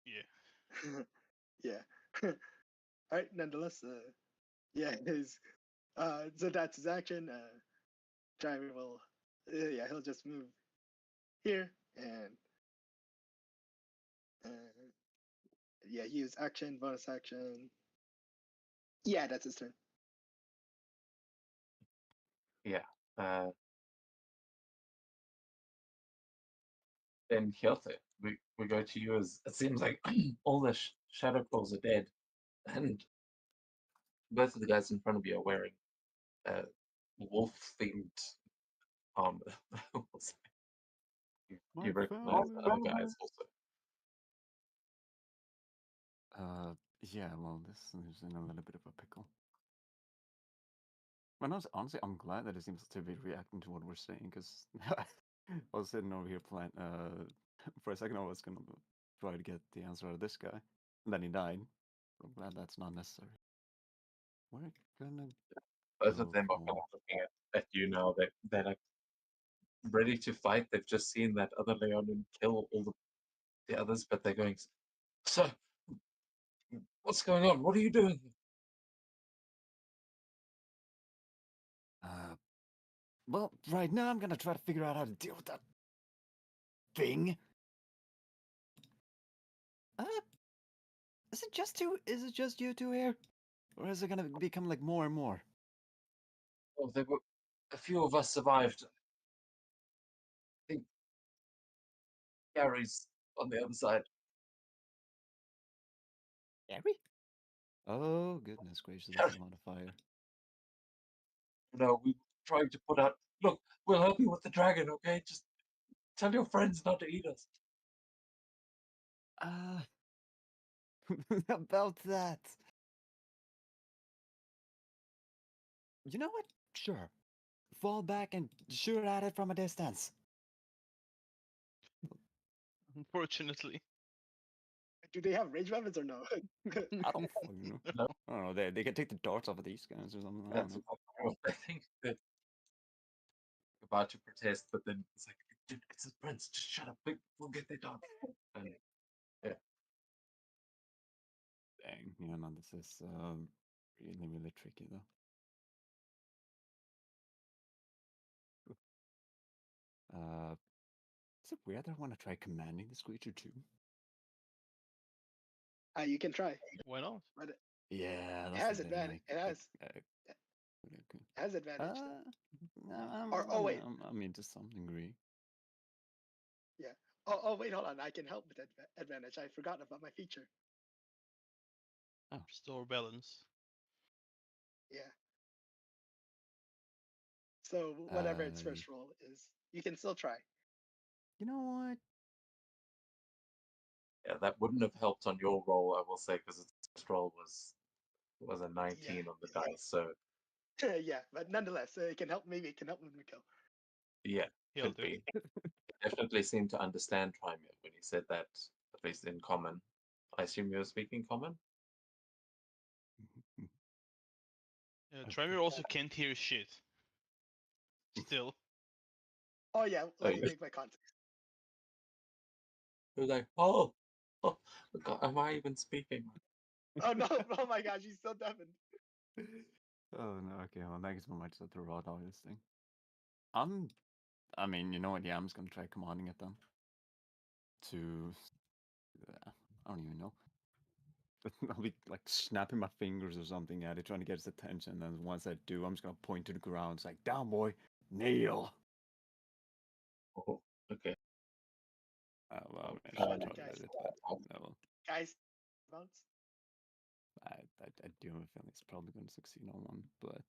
Yeah. Yeah. All right. Nonetheless, yeah, his so that's his action. Driver will, yeah, he'll just move here and yeah, use action, bonus action. Yeah, that's his turn. Yeah. Then Hyote, we go to you as it seems like all the shadow claws are dead, and both of the guys in front of you are wearing wolf-themed armor. We'll say. My You recognize the other guys also. Yeah, well, this is in a little bit of a pickle. Well, no, honestly, I'm glad that it seems to be reacting to what we're saying, because I was sitting over here playing. For a second, I was gonna try to get the answer out of this guy, and then he died. I'm glad that's not necessary. We're gonna Both go of them are for... kind of looking at you now. They're like ready to fight. They've just seen that other Leonin kill all the others, but they're going, "Sir, what's going on? What are you doing?" Well, right now I'm gonna try to figure out how to deal with that thing. Is it just you two here? Or is it gonna become like more and more? Oh, there were a few of us survived. I think Gary's on the other side. Gary? Oh goodness gracious, that's a lot of fire. No, we were trying to put out. Look, we'll help you with the dragon, okay? Just tell your friends not to eat us. About that. You know what? Sure. Fall back and shoot at it from a distance. Unfortunately. Do they have range weapons or no? I don't fucking know. No, I don't know. They can take the darts off of these guys or something. I don't that's know. what I think that about to protest, but then it's like, dude, it's a prince. Just shut up. We'll get that done. And yeah, Dang. Yeah, no, this is really, really tricky though. Is it weird that I want to try commanding this creature too? You can try. Why not? But it Yeah, that's has the thing. advantage. It has okay. advantage. Though. I'm, Oh wait, I mean, to some degree. yeah. Oh wait, hold on. I can help with advantage. I forgot about my feature. Restore balance. Yeah. So whatever its first roll is, you can still try. You know what? yeah, that wouldn't have helped on your roll, I will say, because its first roll was a 19 on the dice. So Yeah, but nonetheless, it can help. Maybe it can help with the kill. yeah, He'll could do. be. Definitely seemed to understand Trymir when he said that, at least in common. I assume you were speaking common? Trymir also can't hear shit. Still. Oh yeah, let me yeah. make my context. He was like, oh, God, am I even speaking? Oh no! Oh my gosh, he's so deafened. Oh no, okay, well, thanks so much to throw out all this thing. I mean, you know what, yeah, I'm just gonna try commanding it then. I don't even know. I'll be like snapping my fingers or something at it, trying to get its attention, and then once I do, I'm just gonna point to the ground. It's like, down boy, kneel! Oh, okay. Well, I Okay. should Hold have on, guys. targeted it, but no. Guys, bounce. I do have a feeling it's probably gonna succeed on one, but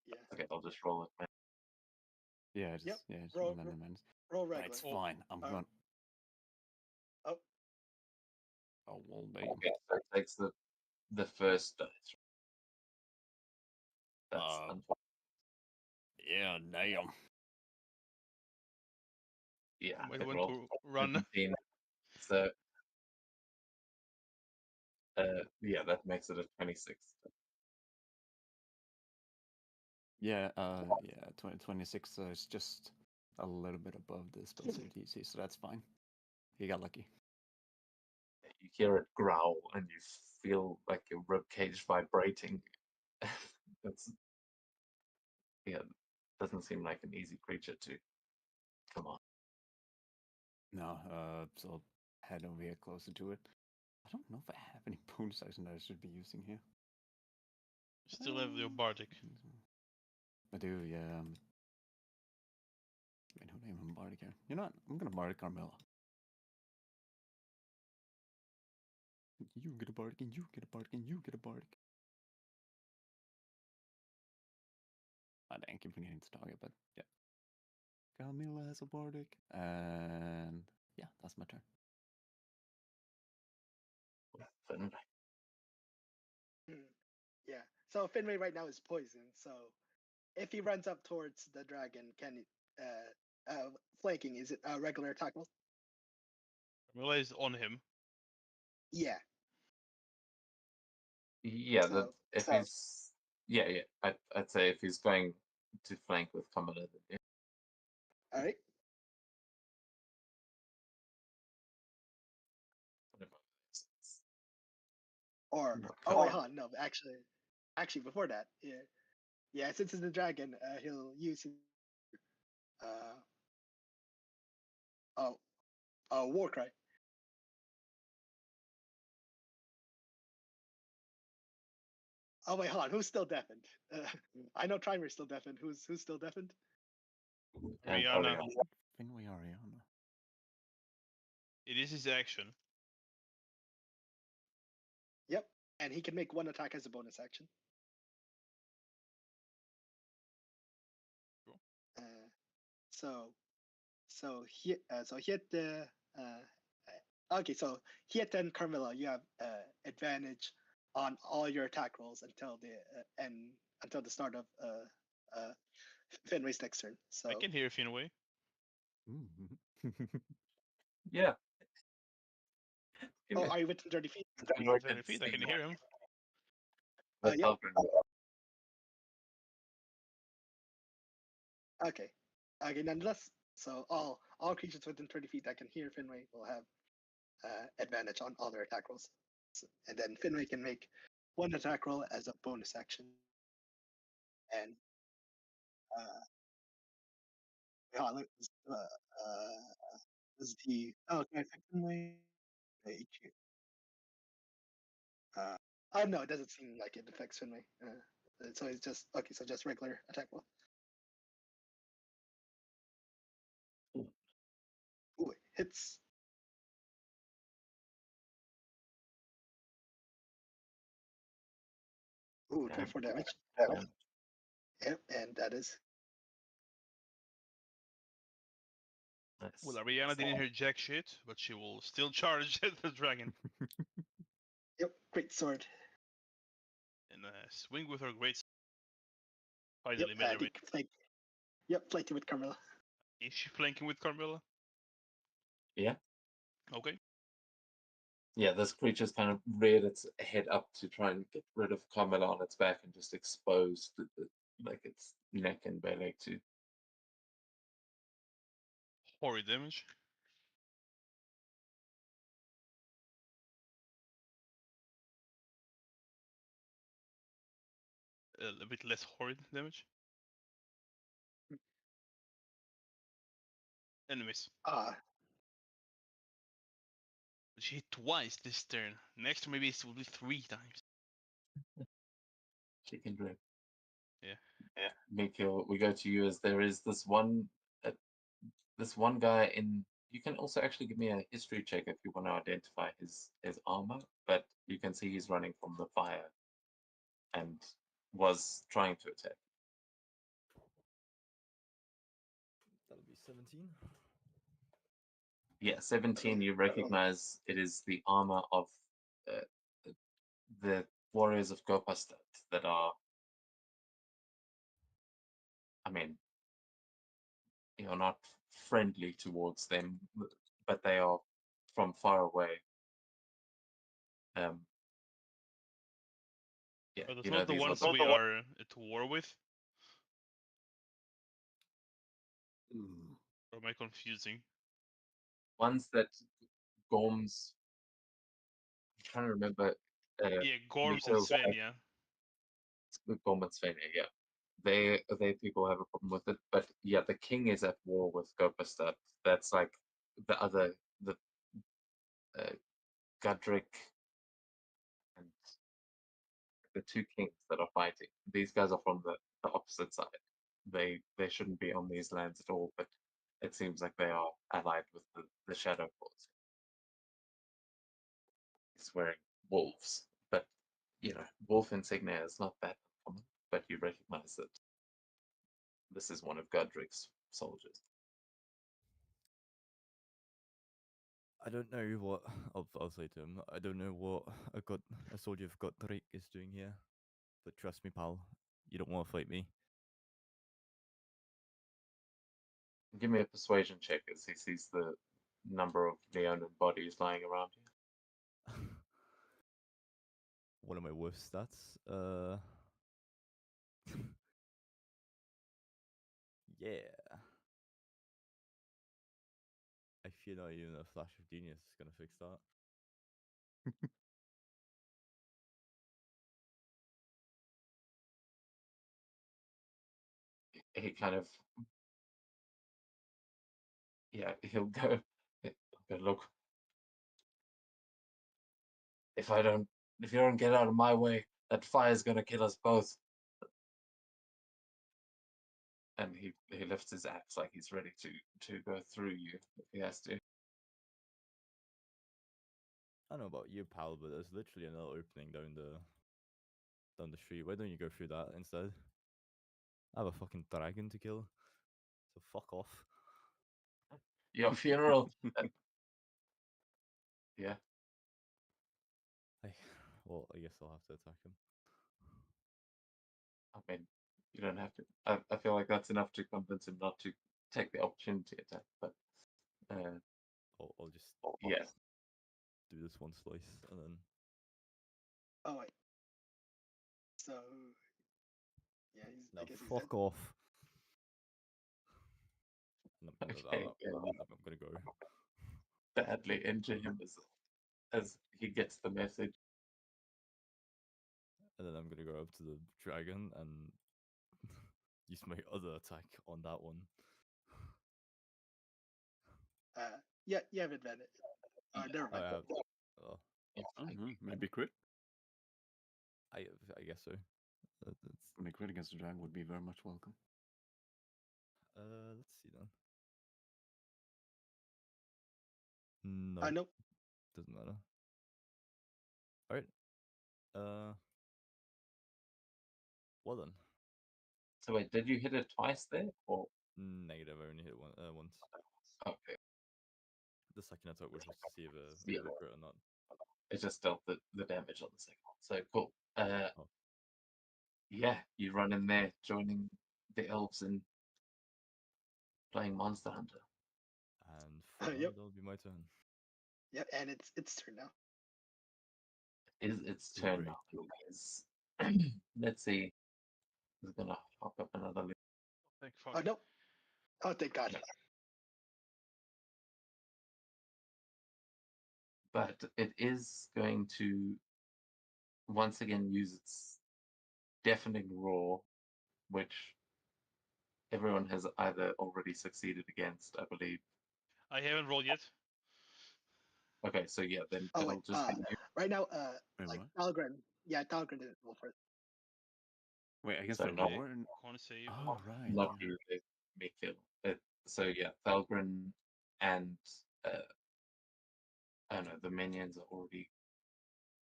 Yeah. Okay, I'll just roll it. yeah, just Yep. just Roll, run and roll But regular. it's fine. I'm going. Oh, Oh well, damn. Okay, so it takes the first dice. That's unfortunate. Yeah, damn. Yeah, Might it want rolled to run. 17. So yeah, that makes it a 26. Yeah, 26 is just a little bit above the spell save DC, so that's fine. He got lucky. You hear it growl and you feel like your ribcage vibrating. That's yeah, doesn't seem like an easy creature to come on. No, so I'll head over here closer to it. I don't know if I have any bonus action that I should be using here. Still have your bardic. I do, yeah. Wait, who named him Bardic here? You know what? I'm gonna Bardic Carmilla. You get a Bardic, and you get a Bardic, and you get a Bardic. I didn't keep forgetting to target, but yeah. Carmilla has a Bardic, and yeah, that's my turn. Finn. yeah. So Finway right now is poisoned. So if he runs up towards the dragon, can he, flanking? Is it a regular attack roll? Camilla is on him. Yeah. Yeah, that So if he's yeah, I'd say if he's going to flank with Kamala, then yeah. all right. Or oh wait, hold on. No, actually before that, yeah. Since it's the dragon, he'll use his oh war cry. Oh wait, hold on. Who's still deafened? I know Trimer's still deafened. Who's still deafened? And Rihanna. Oriana. Finway Ariana. It is his action. Yep, and he can make one attack as a bonus action. Cool. So hit the okay. So hit and Carmilla, you have advantage on all your attack rolls until the start of Fenway's next turn. So I can hear Finway. Yeah. oh, are you within 30 feet? You're 30 feet, I can hear him. with Yep. Falcon. Okay. Okay, nonetheless, so all creatures within 30 feet that can hear Finway will have advantage on all their attack rolls. And then Finway can make one attack roll as a bonus action. And is the can I affect Finway? Oh no, it doesn't seem like it affects Finway. So it's just okay. So just regular attack roll. Ooh, it hits. Ooh, 24 damage. Yep, and that is Nice. Well, Ariana didn't hear jack shit, but she will still charge at the dragon yep. Great sword. and swing with her great. Yep, Finally, melee range. Yep, flanking with Carmilla. Is she flanking with Carmilla? Yeah. Okay. Yeah, this creature's kind of reared its head up to try and get rid of Carmilla on its back and just expose like its neck and belly to. Horrid damage. A bit less horrid damage. And miss. She hit twice this turn. Next maybe it will be 3 times. She can do it. Yeah. Yeah. Mikhail, we go to you as there is this one guy in. You can also actually give me a history check if you want to identify his armor, but you can see he's running from the fire and was trying to attack. That'll be 17. Yeah, 17. You recognize it is the armor of the warriors of Gopastat that are. I mean, you're not friendly towards them, but they are from far away. Yeah, Are those you know not the these ones are we are at war with? Or am I confusing? ones that Gorms. I'm trying to remember. Yeah, Gorms and Mikhail's Sven, yeah. Gorm and Sven, yeah. They people have a problem with it, but yeah, the king is at war with Gopastat. That's like the Gudrick and the two kings that are fighting. These guys are from the opposite side. They shouldn't be on these lands at all, but it seems like they are allied with the Shadow Force. He's wearing wolves, but you know, wolf insignia is not that common, but you recognize that this is one of Gudrick's soldiers. I don't know what I'll say to him. I don't know what a soldier of Godric is doing here, but trust me, pal, you don't want to fight me. Give me a persuasion check as he sees the number of Leonin bodies lying around here. One of my worst stats. Yeah. I feel not even a flash of genius is gonna fix that. He kind of, yeah, he'll go, look, if you don't get out of my way, That fire's gonna kill us both. And he lifts his axe like he's ready to go through you if he has to. I don't know about you, pal, but there's literally another opening down the street. Why don't you go through that instead? I have a fucking dragon to kill, so fuck off. Your funeral. Yeah. Well, I guess I'll have to attack him. I mean, you don't have to. I feel like that's enough to convince him not to take the opportunity attack. But I'll just yeah, do this one slice and then. Oh wait. So yeah, Now I guess he's dead. fuck off. I'm okay. gonna go. Badly injure him as he gets the message. And then I'm gonna go up to the dragon and use my other attack on that one. Yeah, you have advantage. Never I mind. have. Oh, Maybe crit. I guess so. That's, A crit against the dragon would be very much welcome. let's see then. No, Nope. doesn't matter. All right. Well then. So wait, did you hit it twice there, or Negative. I only hit one once. okay? The second attack was just to see if Yeah. it was a crit or not. It just dealt the damage on the second one. So cool. Oh. Yeah, you run in there, joining the elves and playing Monster Hunter. And for now, Yep. that'll be my turn. Yeah, and it's turn now. Is its turn Great. now? Because let's see. It's gonna hop up another list. Thank fuck. Oh no. Oh thank God. But it is going to once again use its deafening roar, which everyone has either already succeeded against, I believe. I haven't rolled yet. Okay, so yeah, then Oh it'll wait. just be you. Right now, Wait, like what? Talgren. Yeah, Talgren didn't roll first. Wait, against So the not- roar? And... Con save. Oh, right. Not yeah. you, Mikhail. So yeah, Thalgren and I don't know, the minions are already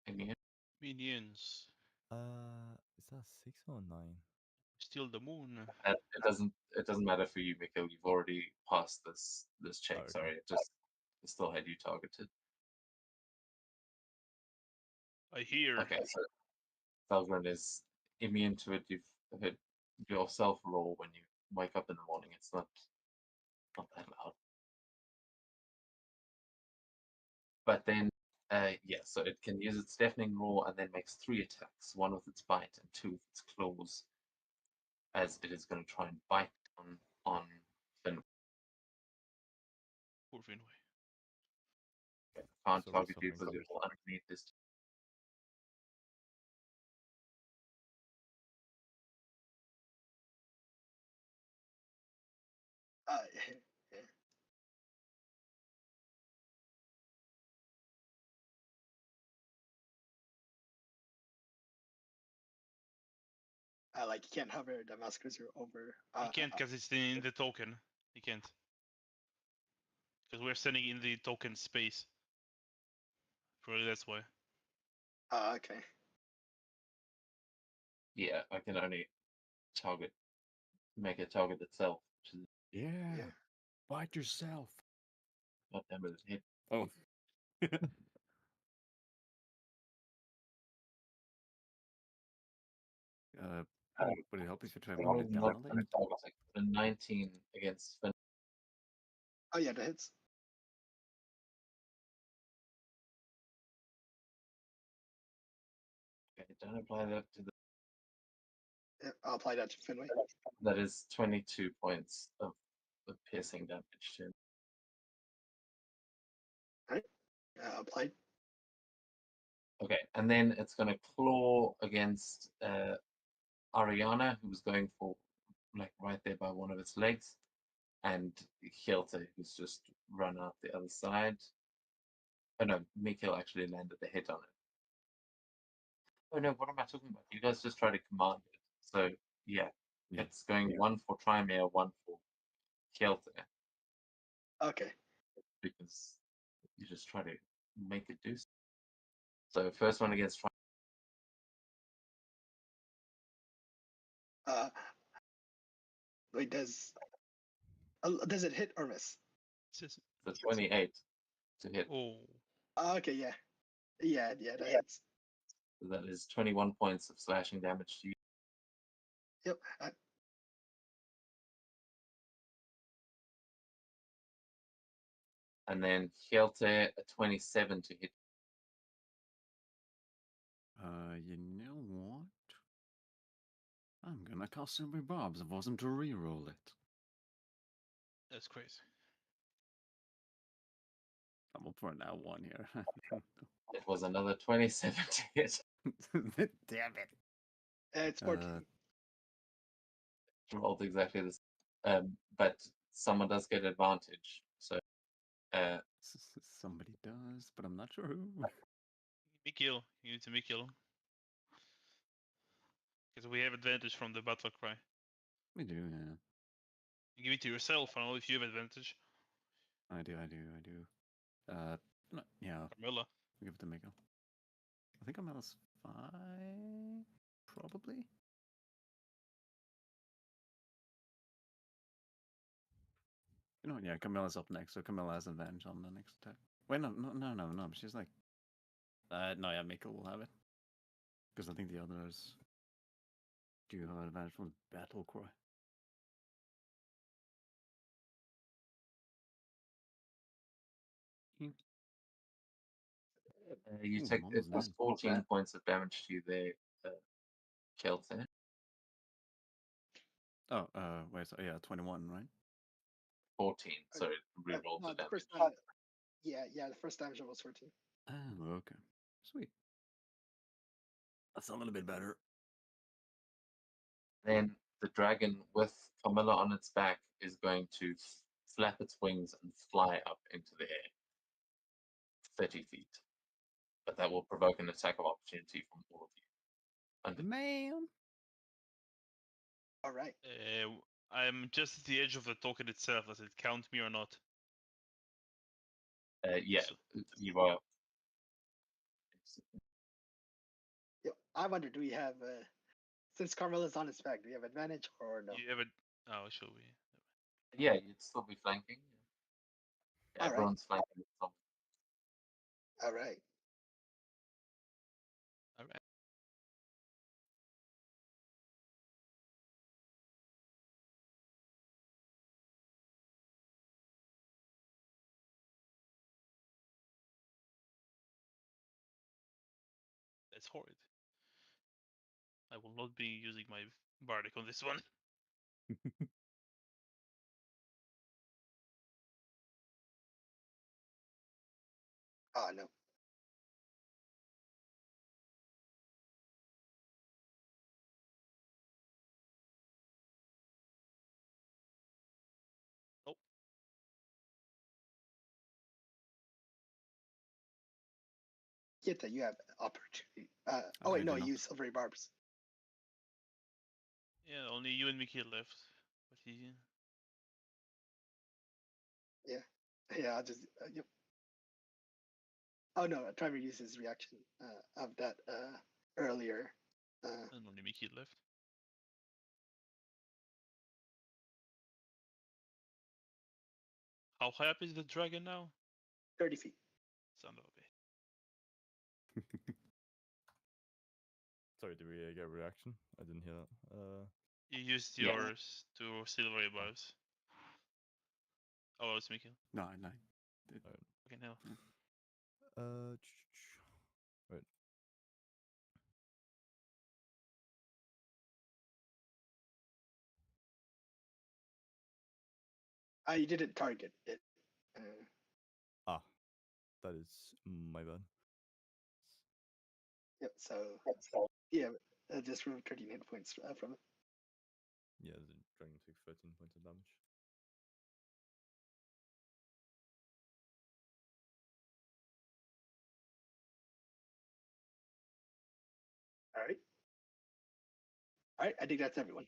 immune. Minions. Is that 6 or 9? Steal the moon. It doesn't matter for you, Mikhail. You've already passed this check. Okay. Sorry, it still had you targeted. I hear. Okay, so Thalgren is immune to it. You've heard yourself roll when you wake up in the morning. It's not that loud. But then, yeah, so it can use its deafening roar and then makes 3 attacks: one with its bite and 2 with its claws, as it is going to try and bite on Finn. Poor Finway. Can't So target you something because you're cool. underneath this. Yeah. Like you can't hover the mouse cursor over. He can't because it's in the token. He can't. Because we're sending in the token space. Probably that's why. Okay. Yeah, I can only make it target itself, which is Yeah. Yeah. Bite yourself. not damn it, hit. Oh. Would it help if you try to move it down a little? A 19 against Finn. Oh yeah, that hits. Okay, don't apply that to the. Yeah, I'll apply that to Finway. That is 22 points of piercing damage to him. Applied. Okay, and then it's going to claw against Ariana, who's going for like right there by one of its legs, and Hjelte, who's just run out the other side. Oh no, Mikhail actually landed the hit on it. Oh no, what am I talking about? You guys just try to command it. So yeah, Yeah. it's going one for Trymere, one for Kjelte, Okay. because you just try to make it do. So first one against Trymere. Wait, does it hit or miss? The 28 to hit. Oh, Okay, yeah, that hits. So that is 21 points of slashing damage to you. Yep. And then Kjelte, a 27 to hit. You know what? I'm gonna call Silver Bob's and force him to reroll it. that's crazy. I'm up for an L1 here. It was another 27 to hit. Damn it. It's 14. Rolled exactly the same. But someone does get advantage. So Somebody does, but I'm not sure who. Mikil, you need to Mikil. Because we have advantage from the battle cry. We do, yeah. You give it to yourself, I don't know if you have advantage. I do. No, yeah, Carmilla. give it to Miko. I think I'm -5, probably. You know, what, yeah, Camilla's up next, so Camilla has advantage on the next attack. Wait, no. She's like, no, yeah, Miko will have it because I think the others do have advantage from battle cry. you Ooh, take I'm it almost was dead. 14 points of damage to you there, Kjelte. Oh, wait, so yeah, 21, right? 14, so it re-rolled No, the the damage. first time. Yeah, the first damage was 14. Oh, okay. Sweet. That's a little bit better. Then the dragon with Camilla on its back is going to flap its wings and fly up into the air 30 feet. But that will provoke an attack of opportunity from all of you. Man. All right. I'm just at the edge of the token itself. Does it count me or not? Yeah, So- you are. Yep. I wonder, do we have since Carmella's on his back, do we have advantage or no? You have it. Oh, shall we? Yeah, you'd still be flanking. All right. Everyone's flanking with something. All right. All right. That's horrid. I will not be using my bardic on this one. Oh no. Nope. Kita, you have opportunity. Oh wait, I no, do you not. use silvery barbs. Yeah, only you and Mikil left. But he. Yeah, I'll just. Yep. Oh no, I tried to use his reaction of that earlier. And only Mikil left. How high up is the dragon now? 30 feet. Son of a bitch. Sorry, did we get a reaction? I didn't hear that. You used Yeah. yours to silvery barbs. Oh, it's Mikil. No. Fucking hell. Wait. You didn't target it. That is my bad. Yep. So yeah, just remove 13 hit points from it. Yeah, the dragon took 13 points of damage. All right, I think that's everyone.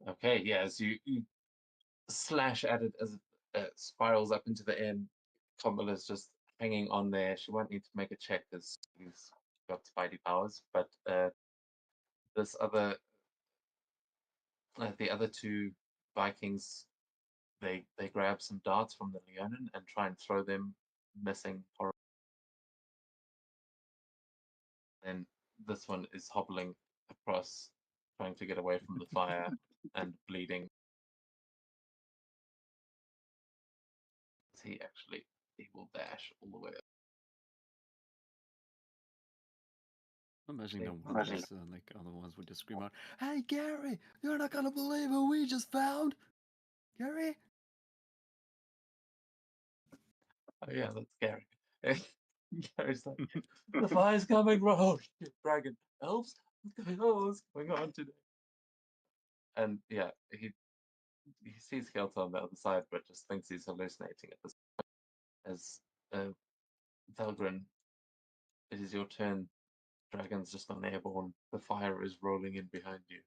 Okay, yeah, as you slash at it as it spirals up into the air, Camilla's just hanging on there. She won't need to make a check because she's got spidey powers, but this other, the other two Vikings, they grab some darts from the Leonin and try and throw them, missing horribly. And this one is hobbling across, trying to get away from the fire and bleeding. He will dash all the way up. I'm imagining They- no one of those like other ones would just scream out, "Hey Gary, you're not gonna believe who we just found, Gary!" Oh yeah, that's Gary. Gary's like, the fire's coming, bro. Dragon elves, what's going on today? And yeah, he sees Kelta on the other side, but just thinks he's hallucinating at this point. As Valgren, it is your turn. Dragon's just on airborne. The fire is rolling in behind you.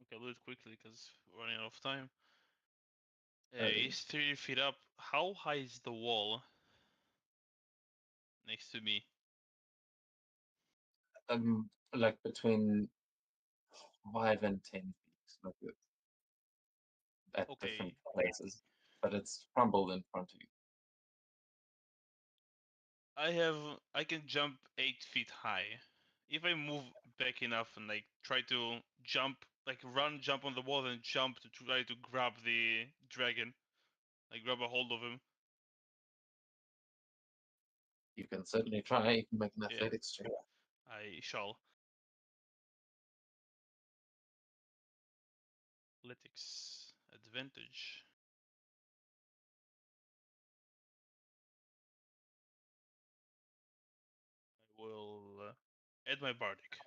Okay, I'll do it quickly because we're running out of time. Uh, He's 30 feet up. How high is the wall next to me? Like between 5 and 10 feet, like at different Okay. places, but it's crumbled in front of you. I can jump 8 feet high. If I move back enough and like try to jump, like jump on the wall and jump to try to grab the dragon, like grab a hold of him. You can certainly try. You can make an Yeah. athletics check. I shall. Athletics advantage. I will add my bardic.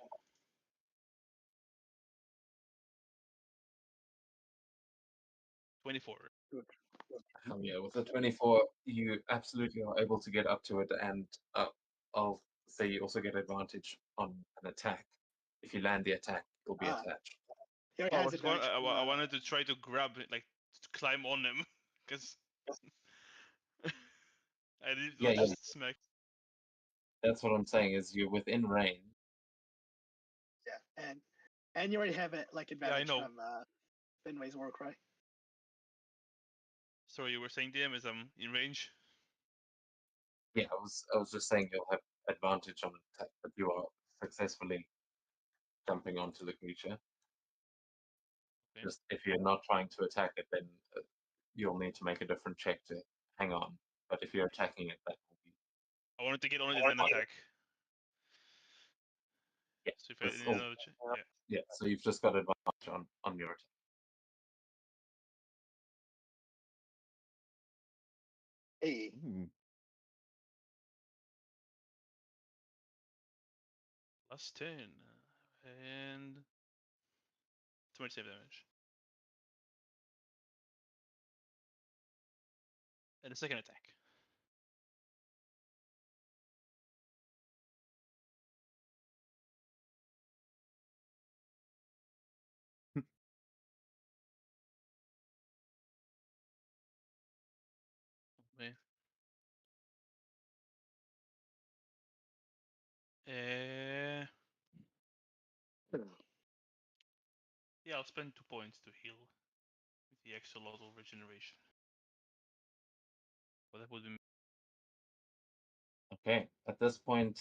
$24. Yeah, with a 24, you absolutely are able to get up to it, and I'll say you also get advantage on an attack. If you land the attack, it'll be Ah. attached. He already Well, I, has was going, advantage. I wanted to try to grab it, like to climb on him, because I did Yeah, yeah. just smack. That's what I'm saying. Is you're within range. Yeah, and you already have it like advantage know. from Fenway's war cry. Sorry, you were saying DM as I'm in range. Yeah, I was just saying you'll have advantage on attack, but you are successfully jumping onto the creature. Okay. Just if you're not trying to attack it, then you'll need to make a different check to hang on. But if you're attacking it, that will be. I wanted to get on it and attack. Yeah, So if I this did all- another check, yeah. yeah. So you've just got advantage on your attack. Hey, Ooh. Plus 10 and 27 damage. And a second attack. Okay. Yeah, I'll spend 2 points to heal with the axolotl regeneration. Well, that would be. Okay. At this point,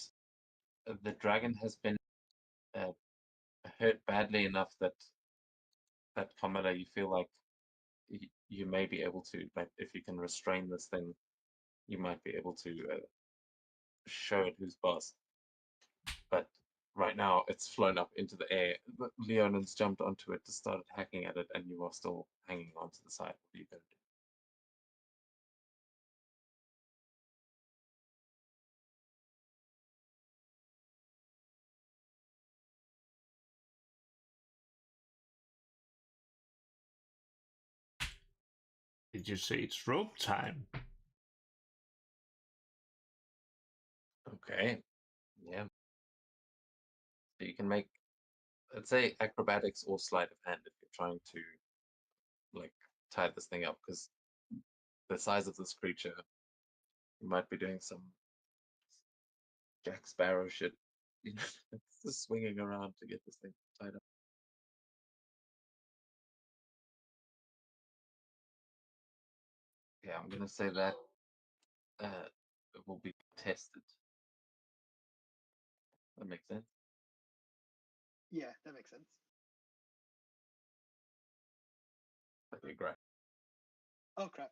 the dragon has been hurt badly enough that Camilla, you feel like you may be able to, like, if you can restrain this thing, you might be able to show it who's boss. But right now, it's flown up into the air. Leonan's jumped onto it to start hacking at it, and you are still hanging onto the side. What are you going to do? Did you say it's rope time? Okay. Yeah. So you can make I'd say acrobatics or sleight of hand if you're trying to like tie this thing up, because the size of this creature, you might be doing some Jack Sparrow shit, you know, just swinging around to get this thing tied up. Yeah, I'm gonna say that it will be tested. That makes sense. Yeah, that makes sense. Okay, great. Oh crap.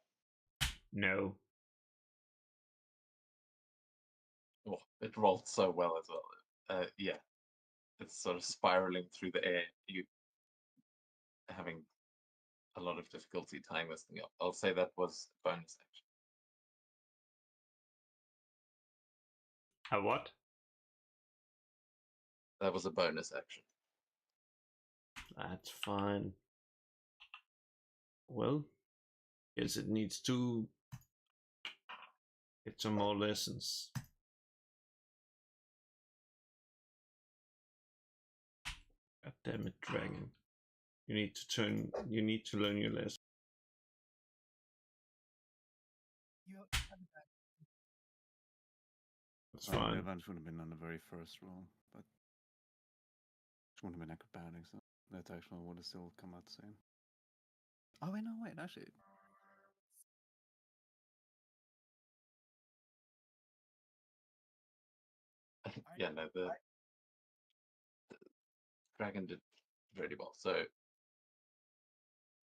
No. Oh, it rolled so well as well. Yeah, it's sort of spiraling through the air. You having a lot of difficulty tying this thing up. I'll say that was a bonus action. A what? That was a bonus action. That's fine. Well, guess it needs to get some more lessons. God damn it, dragon. You need to learn your lesson. That's The fine. advantage would have been on the very first roll, but it wouldn't have been acrobatics. So that actually would have still come out the same. Oh wait, no, wait, actually. Yeah, no, the dragon did really well. So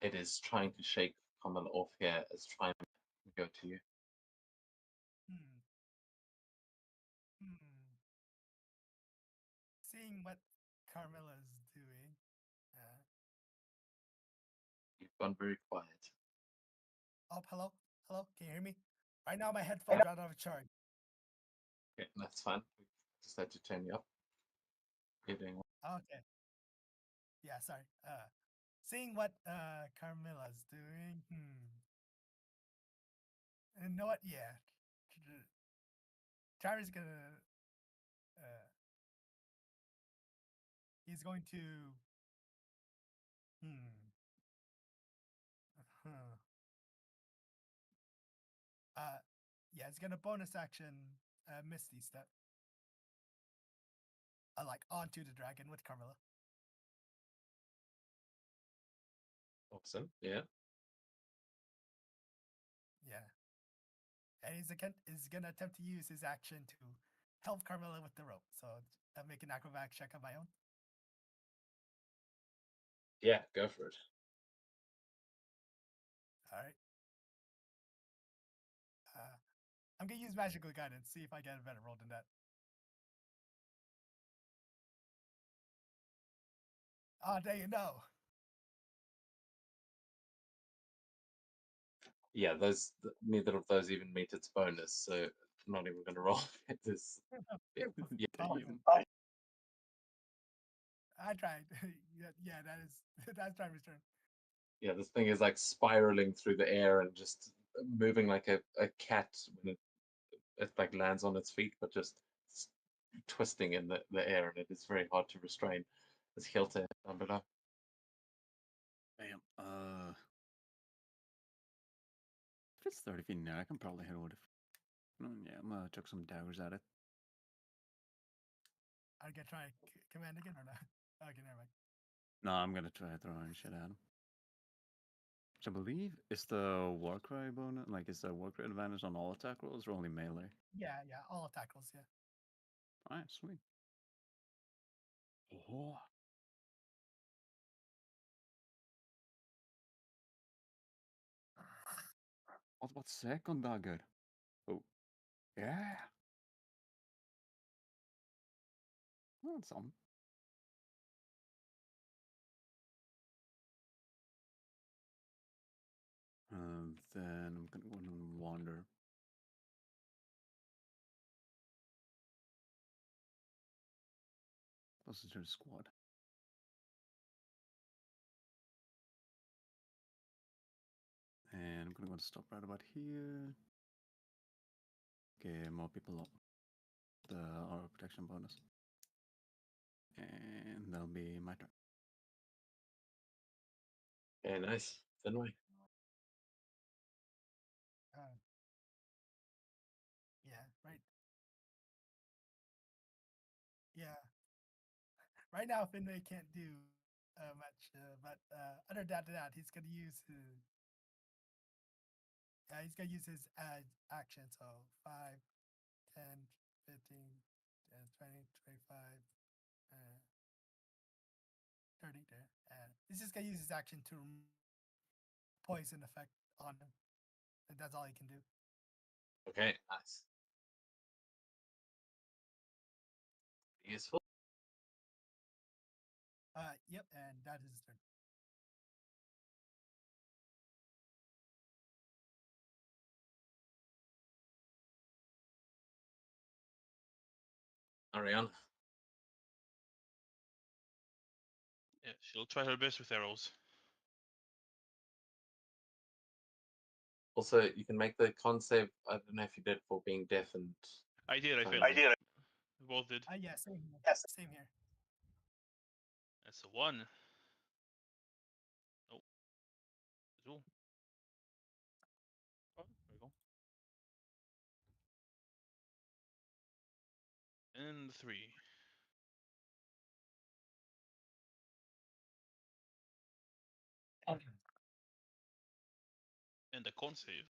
it is trying to shake Kamal off here as trying to go to you. Seeing what Carmilla's doing. You've gone very quiet. Oh, hello? Hello? Can you hear me? Right now my headphones are out of charge. Okay, that's fine. We just had to turn you up. You're doing well. Okay. Yeah, sorry. Seeing what Carmilla's doing. And you know what? Yeah. Tyra's gonna he's going to huh. Yeah, he's gonna bonus action Misty Step. Like onto the dragon with Carmilla. Awesome. Yeah. Yeah. And he's gonna attempt to use his action to help Carmilla with the rope. So I'll make an acrobatics check on my own. Yeah, go for it. All right. I'm gonna use magical guidance, see if I get a better roll than that. Oh, there you know. Yeah, neither of those even meet its bonus, so I'm not even going to roll it. Yeah, I tried. yeah, that's Driver's turn. yeah, this thing is like spiraling through the air and just moving like a cat when it like lands on its feet, but just twisting in the air, and it is very hard to restrain. As Hilton down below. Damn. If it's 30 feet in there, I can probably hit it with. Yeah, I'm gonna chuck some daggers at it. I can try command again or not? Okay, never mind. No, I'm gonna try throwing shit at him. Which I believe is the Warcry bonus. Like, is the Warcry advantage on all attack rolls or only melee? Yeah, all attack rolls, yeah. Alright, sweet. Oh. What about second dagger? Oh, yeah. Well, that's something. And then I'm gonna go and wander. Plus it's your squad. And I'm gonna go to stop right about here. Okay, more people up. The aura protection bonus. And then that'll be my turn. Yeah, nice. Fenway. Uh, yeah, right. Yeah, right now Finway can't do much, but other than that, he's gonna use his. He's gonna use his action. So 5, 10, 15, 20, 25, uh, 30 there. And he's just gonna use his action to remove poison effect on him. And that's all he can do. Okay, nice. Useful. Yep, and that is his turn. Ariana. Yeah, she'll try her best with arrows. Also, you can make the con save. I don't know if you did for being deafened. I did. I Fine. failed. We both did. Yeah, same here. Same here. That's a 1. Nope. 2. Oh, there we go. And 3. And a con save.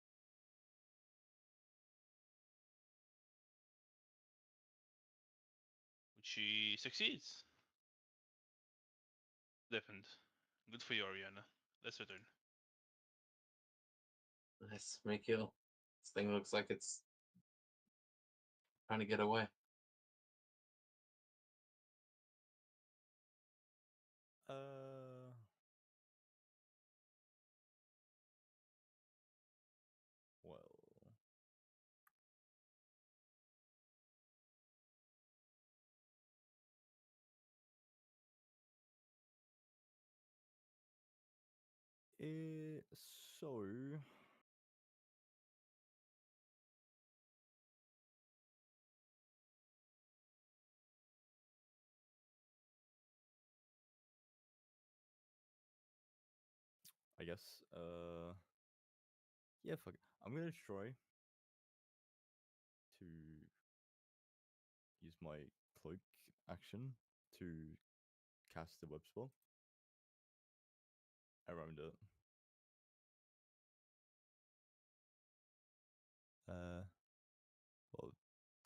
Which she succeeds. Deafened. Good for you, Ariana. That's her turn. Nice. Make kill. This thing looks like it's trying to get away. Well. So I guess yeah, fuck it. I'm gonna try to use my cloak action to cast the web spell around it. Well,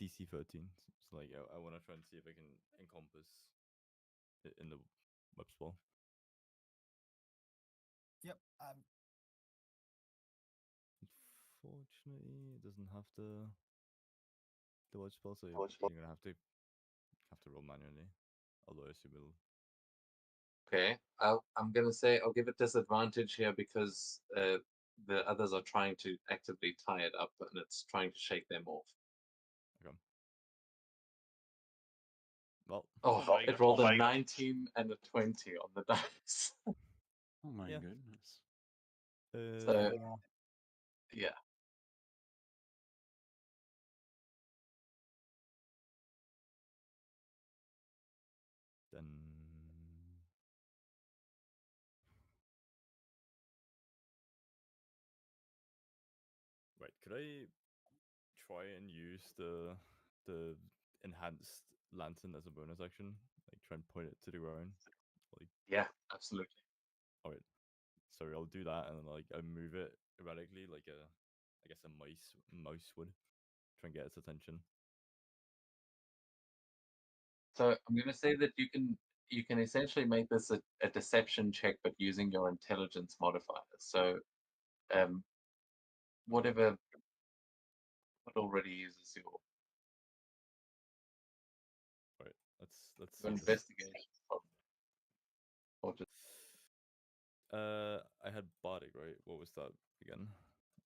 DC 13. So like I want to try and see if I can encompass it in the web spell. Yep. Unfortunately, it doesn't have the web spell, so you're gonna have to roll manually. Although I assume it'll. Okay, I'm gonna say I'll give it disadvantage here because the others are trying to actively tie it up and it's trying to shake them off. Okay. Well. Oh, Oh it rolled a 19 and a 20 on the dice. Oh my Yeah. goodness. So yeah. Then right, could I try and use the enhanced lantern as a bonus action? Like try and point it to the ground? Like Yeah, absolutely. alright. Sorry, I'll do that and then like I move it erratically like I guess a mouse would. Try and get its attention. So I'm gonna say that you can essentially make this a deception check, but using your intelligence modifier. So whatever what already uses your Right. Let's see this. investigation. Or just I had bardic, right? What was that again?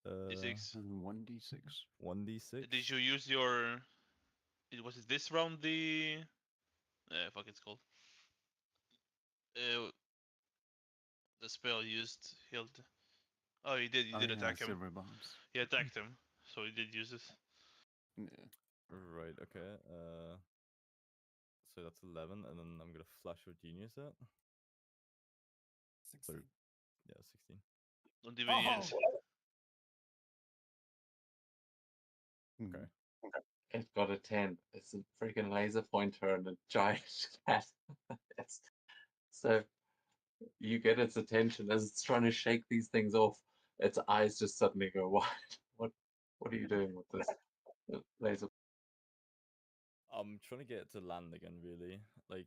D6. 1d6. 1d6. Did you use your? Was it this round the? Fuck, it's called. The spell used healed. Oh, he did. He did attack him. Silver bombs. He attacked him, so he did use this. Yeah. Right, okay. so that's 11, and then I'm gonna flash of genius it. So 16. yeah, 16. Don't even need Oh, it. Okay. It got a 10. It's a freaking laser pointer and a giant cat. Yes. So you get its attention as it's trying to shake these things off. Its eyes just suddenly go wide. What are you doing with this laser? I'm trying to get it to land again, really. Like,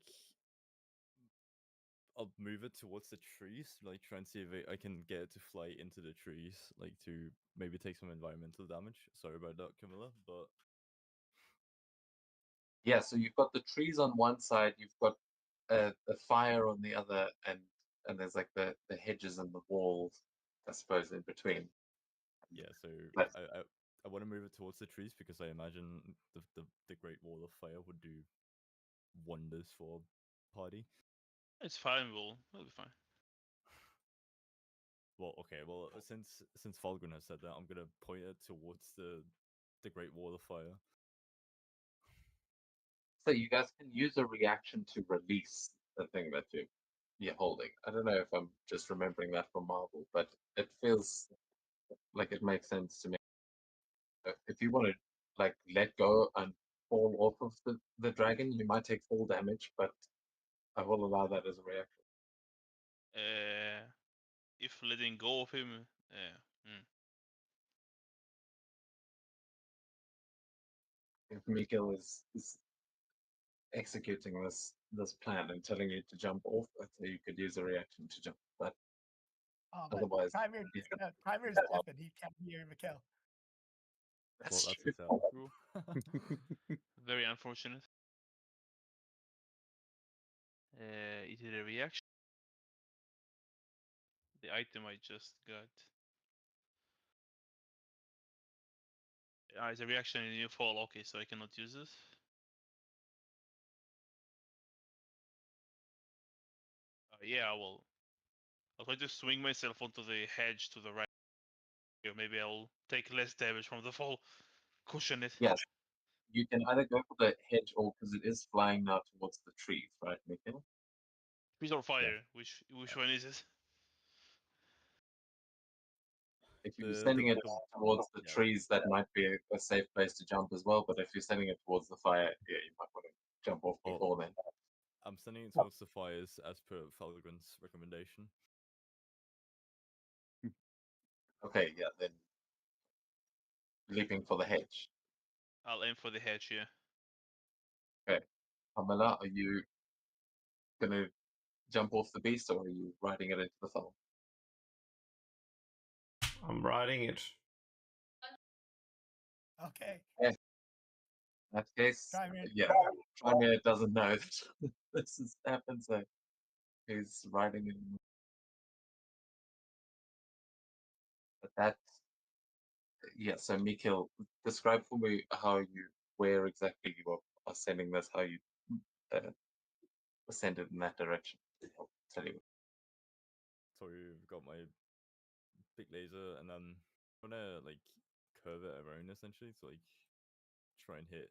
I'll move it towards the trees, like try and see if I can get it to fly into the trees, like to maybe take some environmental damage. Sorry about that, Camilla, but Yeah, so you've got the trees on one side, you've got the fire on the other, and there's like the hedges and the walls, I suppose, in between. yeah. So But I want to move it towards the trees because I imagine the Great Wall of Fire would do wonders for party. It's fine. We'll be fine. Well, okay. Well, since Falgun has said that, I'm gonna point it towards the Great Wall of Fire. so you guys can use a reaction to release the thing that you're holding. I don't know if I'm just remembering that from Marvel, but it feels like it makes sense to me. If you want to like let go and fall off of the dragon, you might take full damage, but I will allow that as a reaction. If letting go of him, If Mikhail is executing this plan and telling you to jump off, so you could use a reaction to jump. But but otherwise, Primer, yeah, Primer's deaf and he can't hear Mikhail. that's Well, true. that's sad. very unfortunate. Is it a reaction? The item I just got. It's a reaction and you fall. Okay, so I cannot use this. Yeah, I'll try to swing myself onto the hedge to the right. Or maybe I'll take less damage from the fall. Cushion it. Yes, you can either go for the hedge or because it is flying now towards the trees, right, Mikhail? Trees or fire? Which one is it? If you're The sending it towards the yeah. trees, that might be a safe place to jump as well. But if you're sending it towards the fire, yeah, you might want to jump off Well, before then. I'm sending it towards the fires as per Falgren's recommendation. Okay, yeah, then leaping for the hedge. I'll aim for the hedge here. Okay, Pamela, are you gonna jump off the beast or are you riding it into the funnel? I'm riding it. Okay. In that case, Primer. yeah, Trymir doesn't know that this has happened, so he's riding it. But that, yeah, so Mikhail, describe for me where exactly you are sending this, how you uh, send it in that direction. I'll tell you. So we've got my big laser, and then I'm gonna like curve it around essentially to like try and hit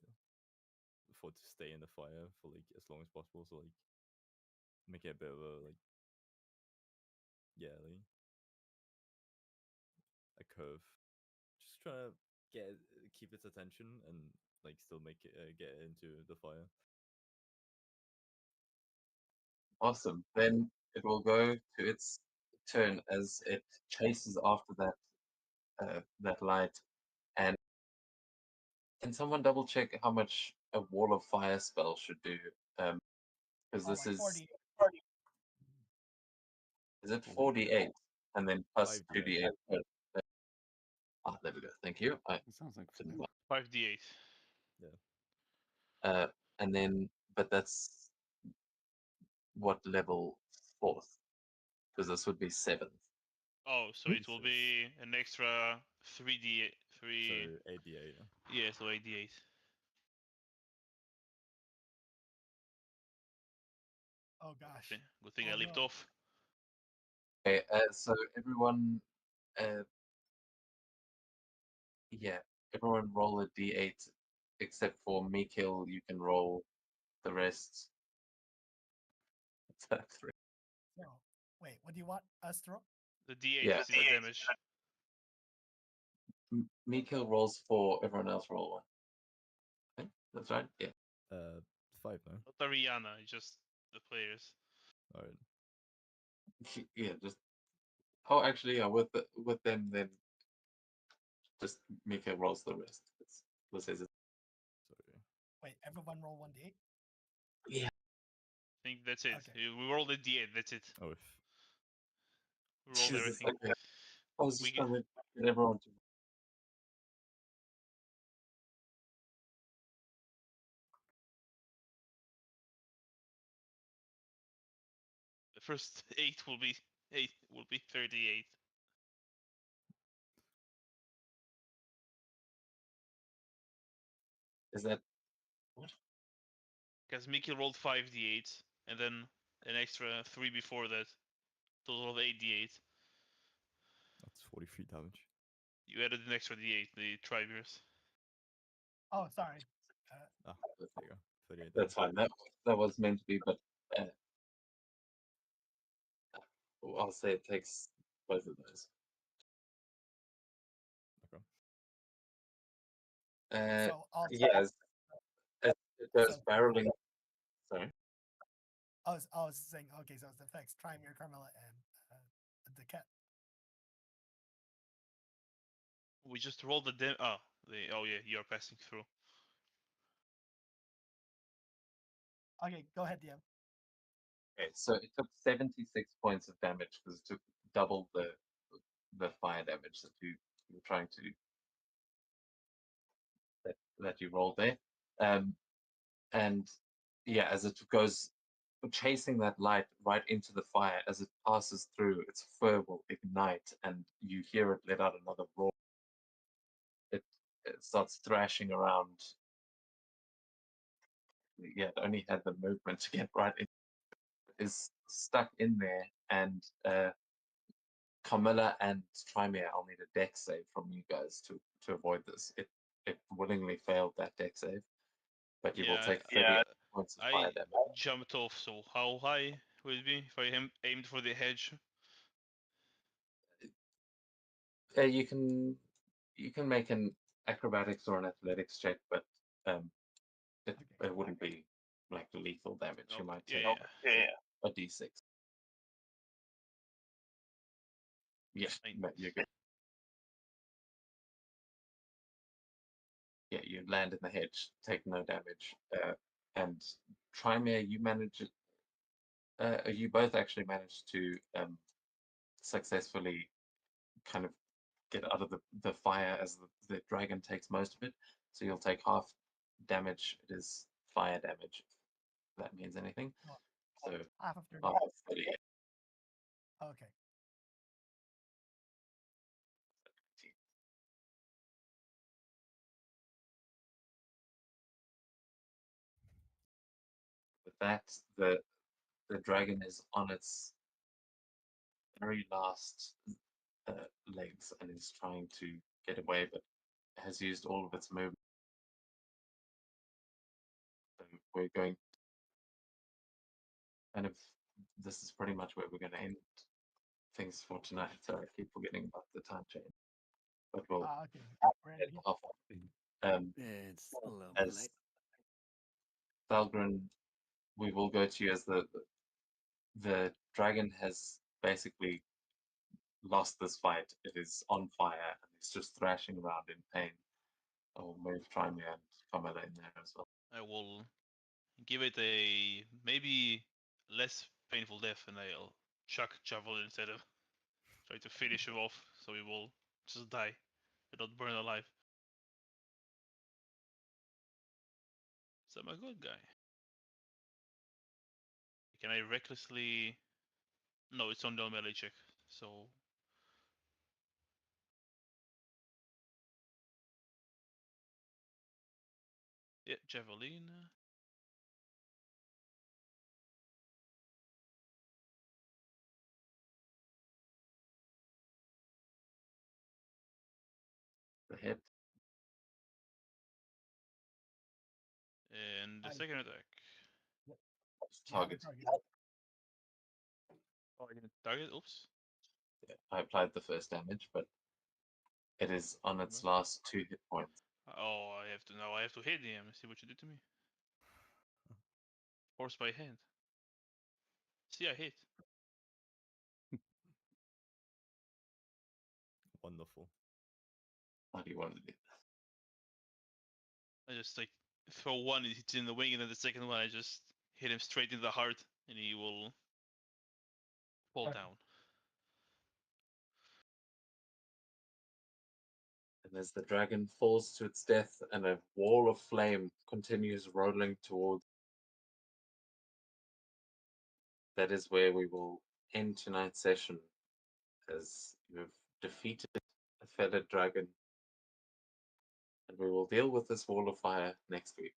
for it to stay in the fire for like as long as possible. So like make it a bit of a like like a curve. Just trying to keep its attention and like still make it get it into the fire. Awesome. Then it will go to its turn as it chases after that light. And can someone double check how much a wall of fire spell should do? Because this is 40. it 48 and then plus 5d8. 2d8. There we go. Thank you. I It sounds like didn't fun. 5d8. and then but that's what level fourth? Because this would be seventh. Oh, so it will be an extra 3d8. So 8d8. Yeah, so 8d8. Oh gosh. Good thing Oh, I leaped no. off. Okay, so everyone, uh, yeah, everyone roll a d8 except for Mikhail. You can roll The rest. It's a 3. So, wait, what do you want us to roll? The D8 Yeah. is in the damage. Miko rolls 4, everyone else roll 1. Okay, that's right. Yeah. 5 now. Not Ariana, just the players. Alright. Yeah, just. Oh, actually, yeah, with them, then just Miko rolls the rest. Sorry. Wait, everyone roll 1d8? Yeah. I think that's it. Okay. We rolled a D8, that's it. Oh, We rolled Jesus, everything. okay. I was We just get- trying to get everyone to. The first 8 will be 38. Is that Because Mickey rolled 5d8 and then an extra 3 before that. Total of 8d8. that's 43 damage. You added an extra d8, the Tribeers. Oh, sorry. Ah, there you go. 38 that's damage. fine. That was meant to be, but I'll say it takes both of those. Okay. So I'll Yes, as it goes So- barreling. Sorry. I was saying, okay, so it's the effects, Trymere, Carmilla, and the cat. We just rolled the oh yeah, you're passing through. Okay, go ahead, DM. Okay, so it took 76 points of damage because it took double the fire damage that you were trying to that you rolled there. And yeah, as it goes chasing that light right into the fire, as it passes through, its fur will ignite, and you hear it let out another roar. It starts thrashing around. Yeah, it only had the movement to get right in. It is stuck in there, and Carmilla and Trymere, I'll need a deck save from you guys to avoid this. It willingly failed that deck save, but you will Yeah, take 38 points of fire I damage. jumped off, so how high would it be if I aimed for the hedge? You can make an acrobatics or an athletics check, but it wouldn't be like lethal damage. You Okay, might yeah, take yeah. a d6. Yeah, I- no, you're good. Yeah, you land in the hedge, take no damage, and Trymere, you manage. You both actually managed to successfully kind of get out of the fire as the dragon takes most of it. So you'll take half damage. It is fire damage, if that means anything. Oh, So half of 30. half of 38. Okay. With that, the dragon is on its very last legs and is trying to get away, but has used all of its movement. So we're going kind of. This is pretty much where we're going to end things for tonight. Sorry, I keep forgetting about the time change, but we'll Okay. We're head ending it. off. It's a little As late. Thalgren, we will go to you as the dragon has basically lost this fight. It is on fire and it's just thrashing around in pain. I will move Trymere and Carmilla in there as well. I will give it a maybe less painful death, and I'll chuck javelin instead of try to finish him off, so he will just die, but not burn alive. So I'm a good guy. Can I recklessly? No, it's on the melee check. So yeah, javelin. The hit. And the Aye. second attack. target. target. Oh, I didn't target. Oops. Yeah, I applied the first damage, but it is on its last 2 hit points. Oh, I have to hit him. See what you did to me. Force by hand. See, I hit. Wonderful. How do you want to do I just like throw one, it hits in the wing, and then the second one I just hit him straight in the heart, and he will fall down. And as the dragon falls to its death and a wall of flame continues rolling toward, that is where we will end tonight's session, as you have defeated a feathered dragon. And we will deal with this wall of fire next week.